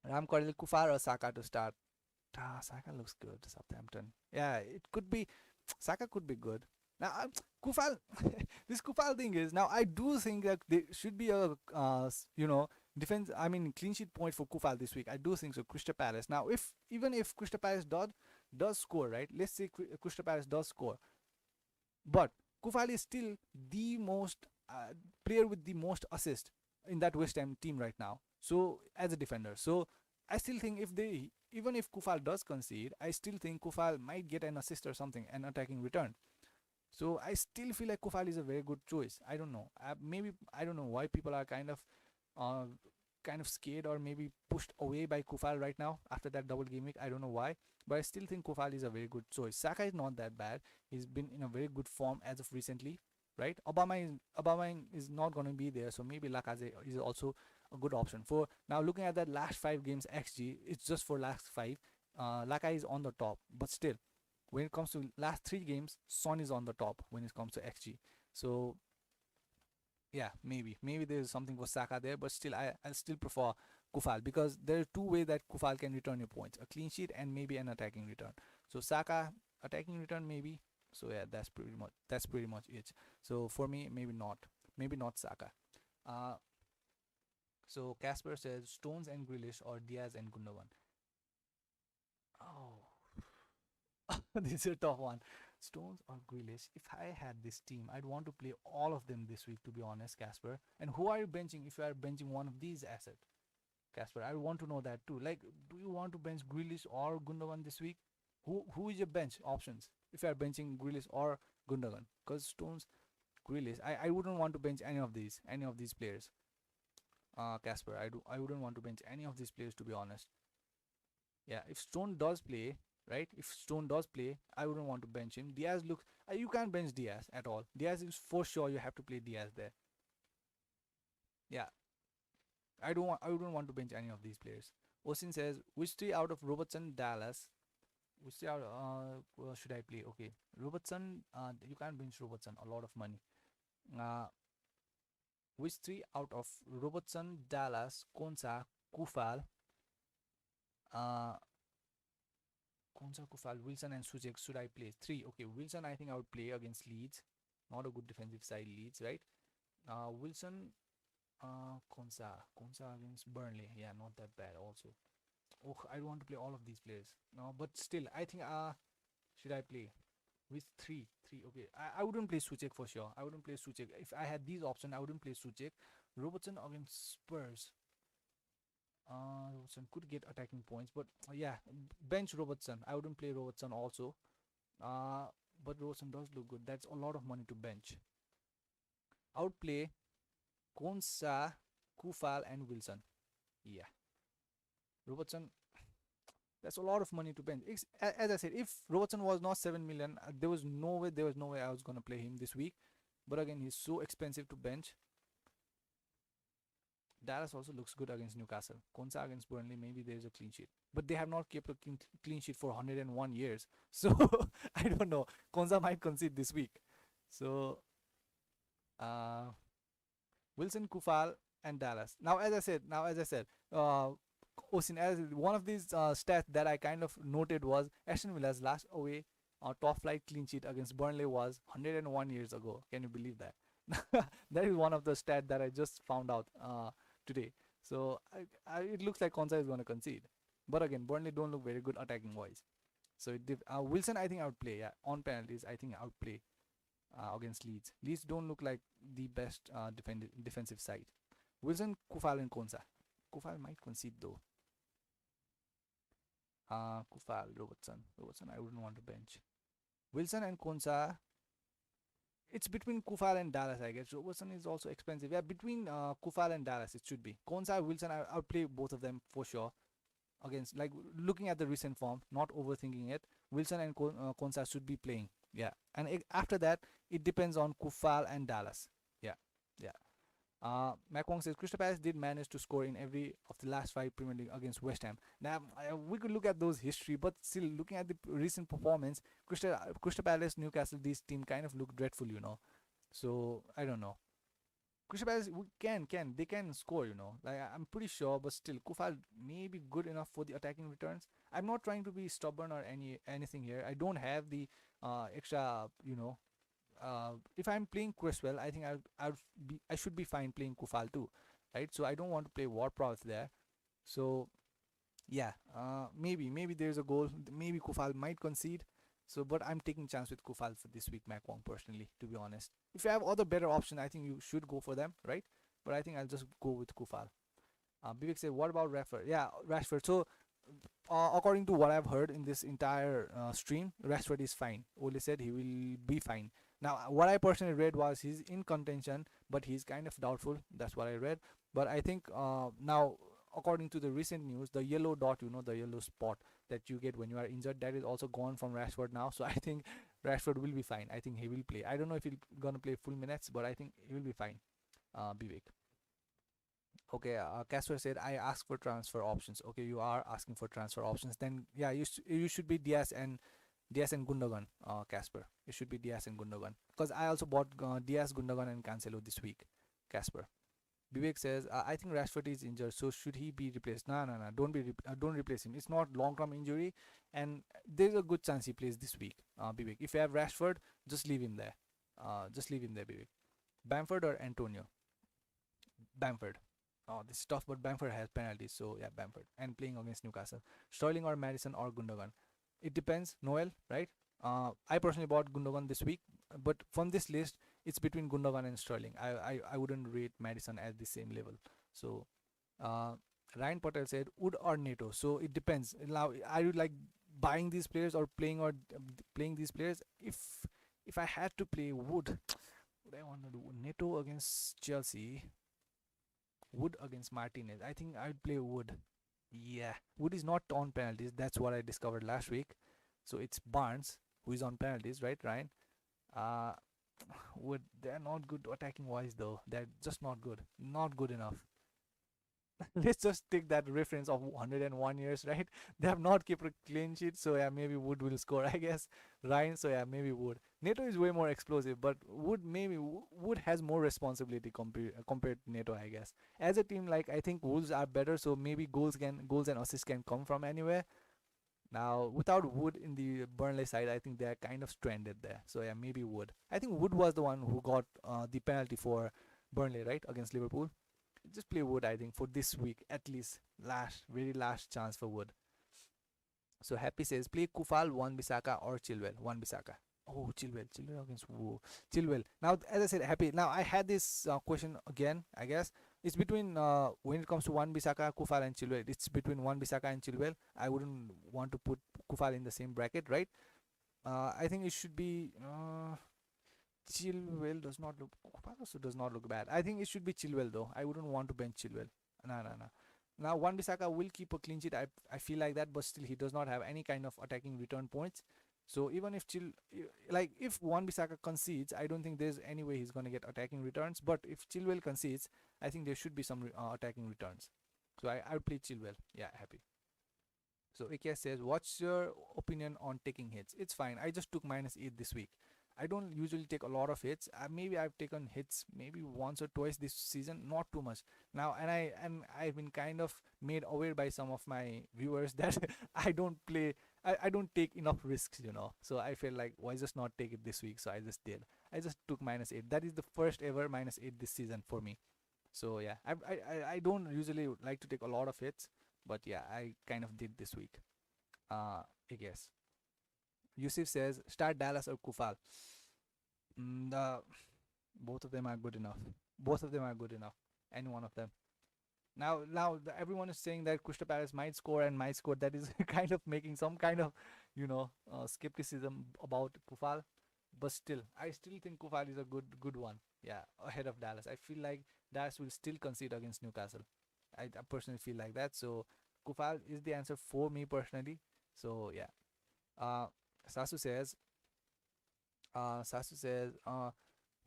Ram Cordell, Kufar or Saka to start? Saka looks good. Southampton. Yeah, it could be. Saka could be good. Now, Kufal, this Kufal thing is, now I do think that there should be a defense. I mean, clean sheet point for Kufal this week. I do think so. Crystal Palace. Now, if even if Crystal Palace does score, right? Let's say Crystal Palace does score, but Kufal is still the most player with the most assist in that West Ham team right now. So as a defender, so I still think if they even if Kufal does concede, I still think Kufal might get an assist or something, an attacking return. So I still feel like Kufal is a very good choice. I don't know. Maybe I don't know why people are uh, kind of scared or maybe pushed away by Kufal right now after that double game week. I don't know why, but I still think Kufal is a very good choice. Saka is not that bad. He's been in a very good form as of recently, right? Obama is not going to be there, so maybe Lacazette is also a good option. For now, looking at that last 5 games XG, it's just for last five. Laka is on the top, but still, when it comes to last 3 games, Son is on the top when it comes to XG. So yeah, maybe there's something for Saka there, but still I still prefer Kufal because there are two ways that Kufal can return your points: a clean sheet and maybe an attacking return. So Saka attacking return maybe. So yeah, that's pretty much it. So for me, maybe not Saka. Uh, so Casper says Stones and Grealish or Diaz and Gundogan. Oh, this is a tough one. Stones or Grealish. If I had this team, I'd want to play all of them this week, to be honest, Casper. And who are you benching if you are benching one of these assets, Casper? I want to know that too. Like, do you want to bench Grealish or Gundogan this week? Who is your bench options if you are benching Grealish or Gundogan? Because Stones, Grealish, I wouldn't want to bench any of these players. Casper, I wouldn't want to bench any of these players, to be honest. Yeah, if Stone does play, right? If Stone does play, I wouldn't want to bench him. Diaz looks. You can't bench Diaz at all. Diaz is for sure. You have to play Diaz there. Yeah, I wouldn't want to bench any of these players. Osin says, which three out of Robertson, Dallas? Which three out? Should I play? Okay, Robertson. You can't bench Robertson. A lot of money. Uh, which three out of Robertson, Dallas, Konsa, Kufal, uh, Konsa, Kufal, Wilson, and Suchek should I play? Three. Okay, Wilson, I think I would play against Leeds. Not a good defensive side, Leeds, right? Wilson, Konsa against Burnley. Yeah, not that bad also. Oh, I don't want to play all of these players. No, but still, I think, should I play? With three. Okay, I wouldn't play Suchek for sure. I wouldn't play Suchek. If I had these options, I wouldn't play Suchek. Robertson against Spurs. Robertson could get attacking points, but yeah, bench Robertson. I wouldn't play Robertson also. Uh, but Robertson does look good. That's a lot of money to bench. I would play Konsa, Kufal, and Wilson. Yeah, Robertson. That's a lot of money to bench. As I said, if Robertson was not 7 million, there was no way I was gonna play him this week. But again, he's so expensive to bench. Dallas also looks good against Newcastle. Konsa against Burnley, maybe there's a clean sheet. But they have not kept a clean sheet for 101 years. So I don't know. Konsa might concede this week. So uh, Wilson, Kufal, and Dallas. Now as I said, Osin, as one of these stats that I kind of noted was Aston Villa's last away top flight clean sheet against Burnley was 101 years ago. Can you believe that? That is one of the stats that I just found out today. So it looks like Konsa is going to concede. But again, Burnley don't look very good attacking wise. So Wilson, I think I would play. Yeah, on penalties, I think I would play against Leeds. Leeds don't look like the best defensive side. Wilson, Kufal, and Konsa. Kufal might concede though. Kufal, Robertson. I wouldn't want to bench. Wilson and Konsa. It's between Kufal and Dallas, I guess. Robertson is also expensive. Yeah, between Kufal and Dallas, it should be. Konsa, Wilson, I'll play both of them for sure. Against, like, looking at the recent form, not overthinking it, Wilson and Konsa should be playing. Yeah, and after that, it depends on Kufal and Dallas. Yeah, yeah. Macwong says Crystal Palace did manage to score in every of the last 5 Premier League against West Ham. Now we could look at those history, but still looking at the recent performance, Crystal Palace, Newcastle, this team kind of look dreadful, you know. So I don't know. Crystal Palace they can score, you know. Like I'm pretty sure, but still, Kufal may be good enough for the attacking returns. I'm not trying to be stubborn or anything here. I don't have the extra, you know, if I'm playing Criswell, I think I should be fine playing Kufal too, right? So I don't want to play Ward-Prowse there. So yeah, maybe there's a goal. Maybe Kufal might concede. So, but I'm taking chance with Kufal for this week, Mac Wong, personally, to be honest. If you have other better options, I think you should go for them, right? But I think I'll just go with Kufal. Vivek said, what about Rashford? Yeah, Rashford. So, according to what I've heard in this entire stream, Rashford is fine. Ole said he will be fine. Now, what I personally read was he's in contention, but he's kind of doubtful. That's what I read. But I think now, according to the recent news, the yellow dot, you know, the yellow spot that you get when you are injured, that is also gone from Rashford now. So I think Rashford will be fine. I think he will play. I don't know if he's gonna play full minutes, but I think he will be fine. Vivek. Okay, Casper said I asked for transfer options. Okay, you are asking for transfer options. Then yeah, you should be Diaz and Gundogan. Casper, it should be Diaz and Gundogan because I also bought Diaz, Gundogan, and Cancelo this week. Casper. Vivek says I think Rashford is injured, so should he be replaced? No, no, no. Don't replace him. It's not long-term injury, and there's a good chance he plays this week. Vivek, if you have Rashford, just leave him there. Just leave him there, Vivek. Bamford or Antonio? Bamford. Oh, this is tough, but Bamford has penalties, so yeah, Bamford. And playing against Newcastle. Sterling or Madison or Gundogan? It depends, Noel, right? I personally bought Gundogan this week, but from this list, it's between Gundogan and Sterling. I wouldn't rate Madison at the same level. So, uh, Ryan Patel said Wood or Neto. So it depends. Now, are you like buying these players or playing these players? If I had to play Wood, would I want to do Neto against Chelsea? Wood against Martinez. I think I'd play Wood. Yeah, Wood is not on penalties. That's what I discovered last week. So it's Barnes who is on penalties, right, Ryan? Uh, Wood. They're not good attacking wise though. They're just not good. Not good enough. Let's just take that reference of 101 years, right? They have not kept a clean sheet, so yeah, maybe Wood will score, I guess. Ryan, so yeah, maybe Wood. Neto is way more explosive, but Wood has more responsibility compared to Neto, I guess. As a team, like I think Wolves are better, so maybe goals and assists can come from anywhere. Now, without Wood in the Burnley side, I think they are kind of stranded there. So yeah, maybe Wood. I think Wood was the one who got the penalty for Burnley, right, against Liverpool. Just play Wood, I think, for this week at least. Very last chance for Wood. So Happy says play Kufal, Wan Bissaka or Chilwell. Wan Bissaka. Oh, Chilwell against who? Chilwell. Now, as I said, Happy. Now I had this question again. I guess it's between when it comes to Wan Bissaka, Kufal, and Chilwell. It's between Wan Bissaka and Chilwell. I wouldn't want to put Kufal in the same bracket, right? I think it should be. Chilwell does not look. Kufal also does not look bad. I think it should be Chilwell though. I wouldn't want to bench Chilwell. No, no, no. Now, Wan Bissaka will keep a clean sheet. I feel like that, but still, he does not have any kind of attacking return points. So even if if Wan Bissaka concedes, I don't think there's any way he's gonna get attacking returns. But if Chilwell concedes, I think there should be some attacking returns. So I would play Chilwell. Yeah, Happy. So AKS says, what's your opinion on taking hits? It's fine. I just took -8 this week. I don't usually take a lot of hits. Maybe I've taken hits maybe once or twice this season, not too much. Now, I've been kind of made aware by some of my viewers that I don't play. I don't take enough risks, you know. So I feel like why just not take it this week? So I just did. I just took -8. That is the first ever -8 this season for me. So yeah, I don't usually like to take a lot of hits, but yeah, I kind of did this week. I guess. Yusuf says start Dallas or Kufal. The both of them are good enough. Both of them are good enough. Any one of them. Everyone is saying that Crystal Palace might score and might score. That is kind of making some kind of, skepticism about Kufal. But still, I still think Kufal is a good one. Yeah, ahead of Dallas. I feel like Dallas will still concede against Newcastle. I personally feel like that. So Kufal is the answer for me personally. So yeah. Uh, Sasu says. Sasu says.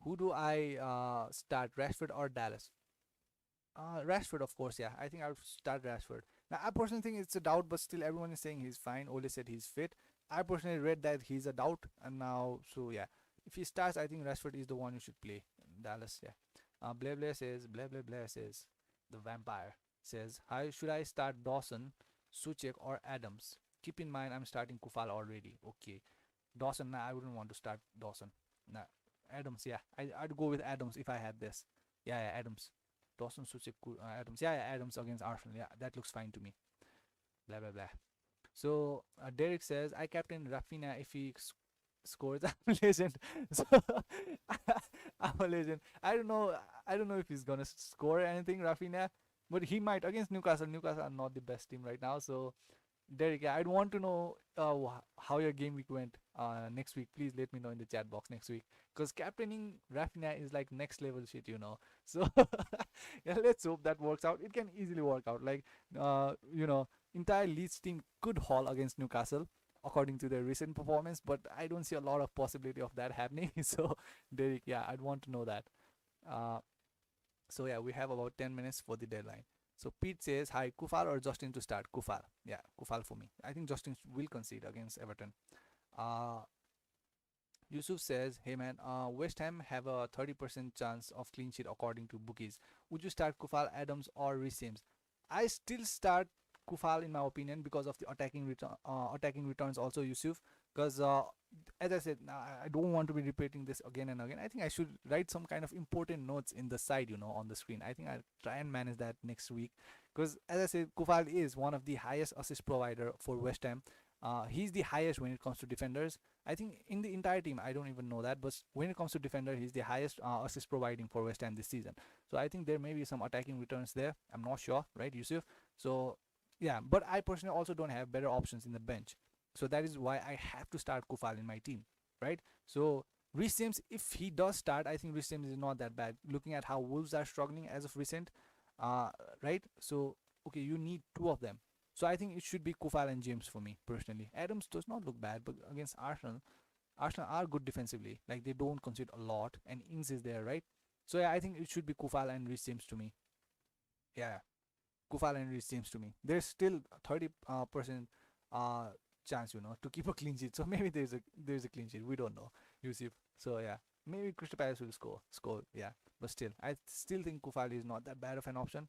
Who do I start, Rashford or Dallas? Rashford, of course. Yeah, I think I would start Rashford. Now, I personally think it's a doubt, but still, everyone is saying he's fine. Ole said he's fit. I personally read that he's a doubt, and now, so yeah, if he starts, I think Rashford is the one who should play. Dallas, yeah. Blair says, the vampire says, how should I start Dawson, Suchek, or Adams? Keep in mind, I'm starting Kufal already. Okay, Dawson. Nah, I wouldn't want to start Dawson. Nah, Adams. Yeah, I'd go with Adams if I had this. Yeah, Adams. Dawson Suchek, Adams. Yeah, Adams against Arsenal. Yeah, that looks fine to me. Blah blah blah. So Derek says I captain Rafinha if he scores. I'm a legend. So I'm a legend. I don't know. I don't know if he's gonna score anything, Rafinha, but he might against Newcastle. Newcastle are not the best team right now, so Derek, yeah, I'd want to know how your game week went next week. Please let me know in the chat box next week. Because captaining Rafinha is like next level shit. So yeah, let's hope that works out. It can easily work out. Like, entire Leeds team could haul against Newcastle according to their recent performance, but I don't see a lot of possibility of that happening. So, Derek, yeah, I'd want to know that. Uh, so yeah, we have about 10 minutes for the deadline. So Pete says, hi, Kufal or Justin to start? Kufal. Yeah, Kufal for me. I think Justin will concede against Everton. Uh, Yusuf says, hey man, West Ham have a 30% chance of clean sheet according to bookies. Would you start Kufal, Adams, or Reece James? I still start Kufal in my opinion because of the attacking returns also, Yusuf. Because as I said, I don't want to be repeating this again and again. I think I should write some kind of important notes in the side, on the screen. I think I'll try and manage that next week. Because as I said, Kufal is one of the highest assist provider for West Ham. He's the highest when it comes to defenders. I think in the entire team, I don't even know that, but when it comes to defender, he's the highest assist providing for West Ham this season. So I think there may be some attacking returns there. I'm not sure, right, Yusuf? So yeah, but I personally also don't have better options in the bench. So that is why I have to start Kufal in my team, right? So Reece James, if he does start, I think Reece James is not that bad. Looking at how Wolves are struggling as of recent, right? So okay, you need two of them. So I think it should be Kufal and James for me personally. Adams does not look bad, but against Arsenal, Arsenal are good defensively. Like they don't concede a lot, and Ings is there, right? So yeah, I think it should be Kufal and Reece James to me. Yeah, Kufal and Reece James to me. There's still 30% chance, to keep a clean sheet. So maybe there's a clean sheet. We don't know, Yusuf. So yeah, maybe Crystal Palace will score. Yeah, but still, I still think Kufal is not that bad of an option.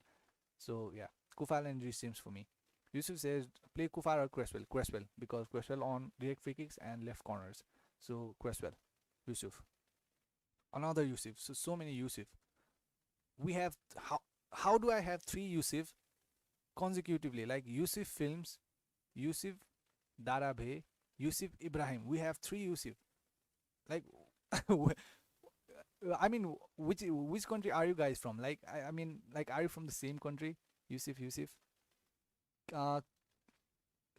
So yeah, Kufal and Reece James for me. Yusuf says play Kufal or Cresswell. Cresswell because Cresswell on direct free kicks and left corners. So Cresswell, Yusuf. Another Yusuf. So many Yusuf. We have how do I have three Yusuf consecutively? Like Yusuf Films, Yusuf Darabhe, Yusuf Ibrahim. We have three Yusuf. Like, I mean, which country are you guys from? Like, I mean, like, are you from the same country? Yusuf. Uh,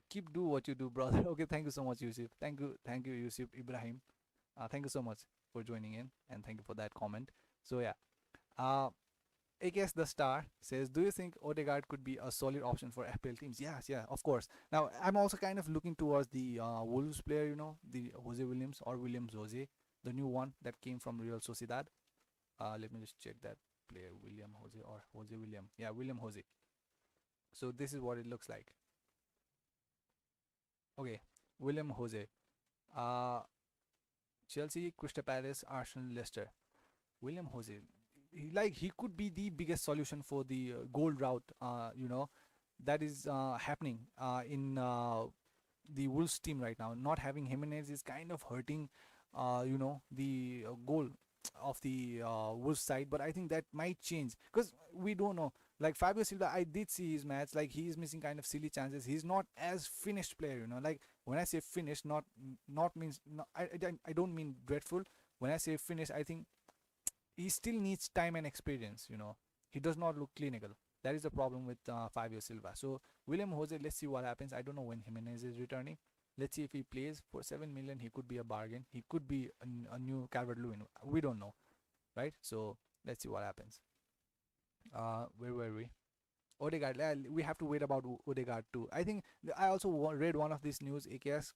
keep do what you do, brother. Okay, thank you so much, Yusuf. Thank you, Yusuf Ibrahim. Thank you so much for joining in, and thank you for that comment. So yeah, I guess the star says, do you think Odegaard could be a solid option for FPL teams? Yes, yeah, of course. Now I'm also kind of looking towards the Wolves player, the Jose Williams or Williams Jose, the new one that came from Real Sociedad. Let me just check that player, William Jose or Jose William. Yeah, William Jose. So this is what it looks like. Okay, William Jose. Uh, Chelsea, Crystal Palace, Arsenal, Leicester. William Jose. He could be the biggest solution for the gold route. That is happening in the Wolves team right now. Not having Jimenez is kind of hurting, the goal of the Wolves side. But I think that might change because we don't know. Like Fabio Silva, I did see his match. Like he is missing kind of silly chances. He's not as finished player. Like when I say finished, not means not, I don't mean dreadful. When I say finished, I think he still needs time and experience. He does not look clinical. That is the problem with Fabio Silva. So William Jose, let's see what happens. I don't know when Jimenez is returning. Let's see if he plays for 7 million. He could be a bargain. He could be a new Calvert-Lewin. We don't know, right? So let's see what happens. Where were we? Odegaard. We have to wait about Odegaard too. I think I also read one of these news. AKS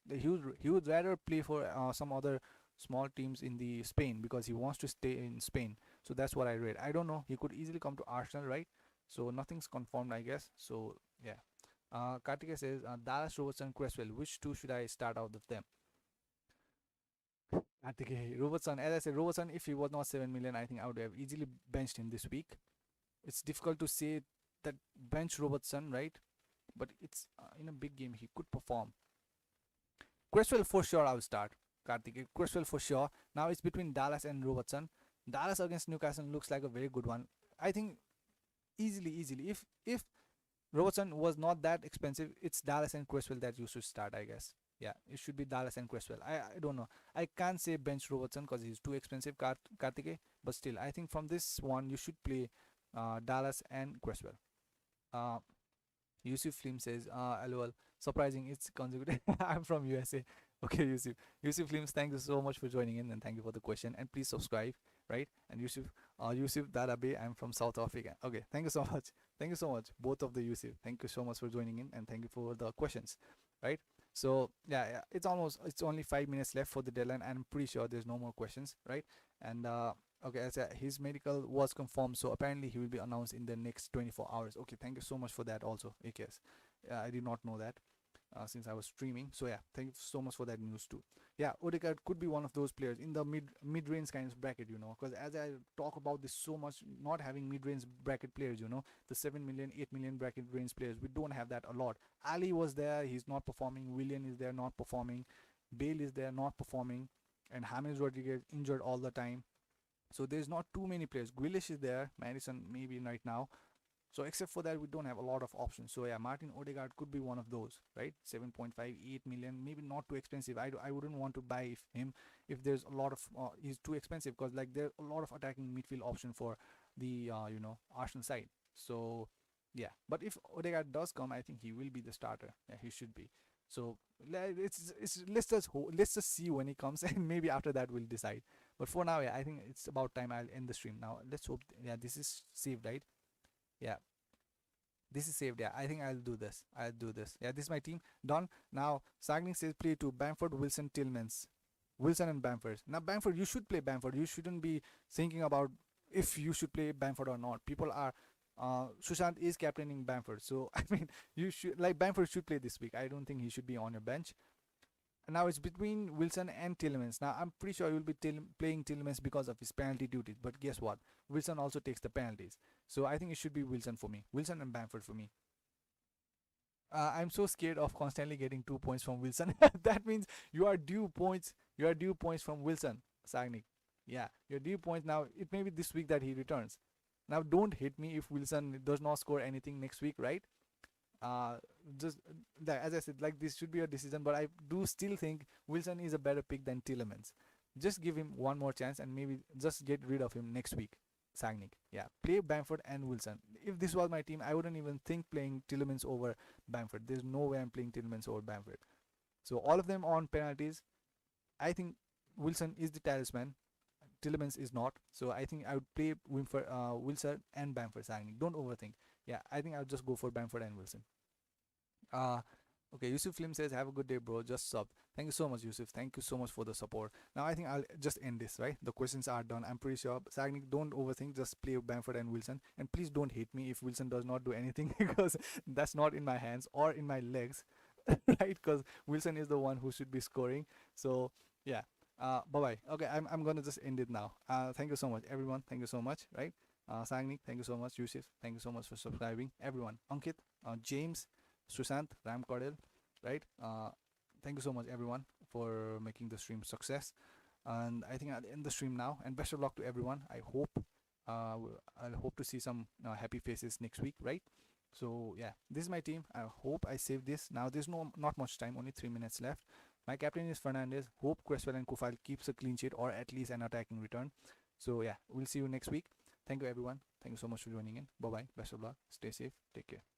he would rather play for some other small teams in the Spain because he wants to stay in Spain. So that's what I read. I don't know. He could easily come to Arsenal, right? So nothing's confirmed, I guess. So yeah. Kartika says Dallas, Robertson, Cresswell. Which two should I start out of them? Kartika, Robertson. As I said, Robertson. If he was not 7 million, I think I would have easily benched him this week. It's difficult to say that bench Robertson, right? But it's in a big game he could perform. Cresswell for sure I'll start. Karthik, Cresswell for sure. Now it's between Dallas and Robertson. Dallas against Newcastle looks like a very good one. I think easily. If Robertson was not that expensive, it's Dallas and Cresswell that you should start, I guess. Yeah, it should be Dallas and Cresswell. I don't know. I can't say bench Robertson because he's too expensive, Karthike. But still, I think from this one you should play Dallas and Cresswell. Uh, Yusuf Lim says, LOL, surprising, it's consecutive. I'm from USA. Okay, Yusuf. Yusuf Lims, thank you so much for joining in and thank you for the question. And please subscribe, right? And Yusuf Darabe, I'm from South Africa. Okay, thank you so much. Thank you so much, both of the Yusuf. Thank you so much for joining in and thank you for the questions, right? So yeah, it's only 5 minutes left for the deadline. And I'm pretty sure there's no more questions, right? And okay, as his medical was confirmed, so apparently he will be announced in the next 24 hours. Okay, thank you so much for that also, AKS. I did not know that since I was streaming. So yeah, thank you so much for that news too. Yeah, Odegaard could be one of those players in the mid range kind of bracket, because as I talk about this so much, not having mid range bracket players, the 7 million, 8 million bracket range players, we don't have that a lot. Ali was there, he's not performing. Willian is there, not performing. Bale is there, not performing, and James Rodriguez injured all the time. So there's not too many players. Grealish is there, Madison maybe right now. So except for that, we don't have a lot of options. So yeah, Martin Odegaard could be one of those, right? 7.58 million, maybe not too expensive. I wouldn't want to buy him if there's a lot of he's too expensive, because like there's a lot of attacking midfield option for the Arsenal side. So yeah, but if Odegaard does come, I think he will be the starter. Yeah, he should be. So let's just see when he comes, and maybe after that we'll decide. But for now, yeah, I think it's about time I'll end the stream now. Let's hope. Yeah, this is saved, right? Yeah, this is saved. Yeah, I think I'll do this. Yeah, this is my team done. Now Sagning says play to Bamford, Wilson, Tillmans. Wilson and Bamford. Now Bamford, you should play Bamford. You shouldn't be thinking about if you should play Bamford or not. People are Sushant is captaining Bamford, so I mean you should, like, Bamford should play this week. I don't think he should be on your bench. Now it's between Wilson and Tielemans. Now I'm pretty sure you'll be playing Tielemans because of his penalty duties, but guess what? Wilson also takes the penalties. So I think it should be Wilson for me. Wilson and Bamford for me. I'm so scared of constantly getting 2 points from Wilson. That means you are due points. You are due points from Wilson, Sagnik. Yeah, you're due points now. It may be this week that he returns. Now don't hit me if Wilson does not score anything next week, right? uh just as I said, like, this should be a decision, but I do still think Wilson is a better pick than Tielemans. Just give him one more chance and maybe just get rid of him next week. Sagnik, yeah, play Bamford and Wilson. If this was my team, I wouldn't even think playing Tielemans over Bamford. There's no way I'm playing Tielemans over Bamford. So all of them on penalties. I think Wilson is the talisman, Tielemans is not. So I think I would play Wilson and Bamford. Sagnik, don't overthink. Yeah, I think I'll just go for Bamford and Wilson. uh okay, Yusuf Lim says have a good day, bro, just sub. Thank you so much, Yusuf. Thank you so much for the support. Now I think I'll just end this, right? The questions are done, I'm pretty sure. Sagnik, don't overthink, just play Bamford and Wilson, and please don't hate me if Wilson does not do anything because that's not in my hands or in my legs. Right, because Wilson is the one who should be scoring. So yeah, bye bye. Okay, I'm gonna just end it now. Thank you so much, everyone. Thank you so much, right? Sagnik, thank you so much. Yusuf, thank you so much for subscribing. Everyone, Ankit, James, Sushant, Ram Cordell, right? Thank you so much, everyone, for making the stream success. And I think I'll end the stream now. And best of luck to everyone. I'll hope to see some happy faces next week, right? So yeah, this is my team. I hope I saved this. Now there's not much time, only 3 minutes left. My captain is Fernandez. Hope Cresswell and Kufal keeps a clean sheet or at least an attacking return. So yeah, we'll see you next week. Thank you everyone. Thank you so much for joining in. Bye bye. Best of luck. Stay safe. Take care.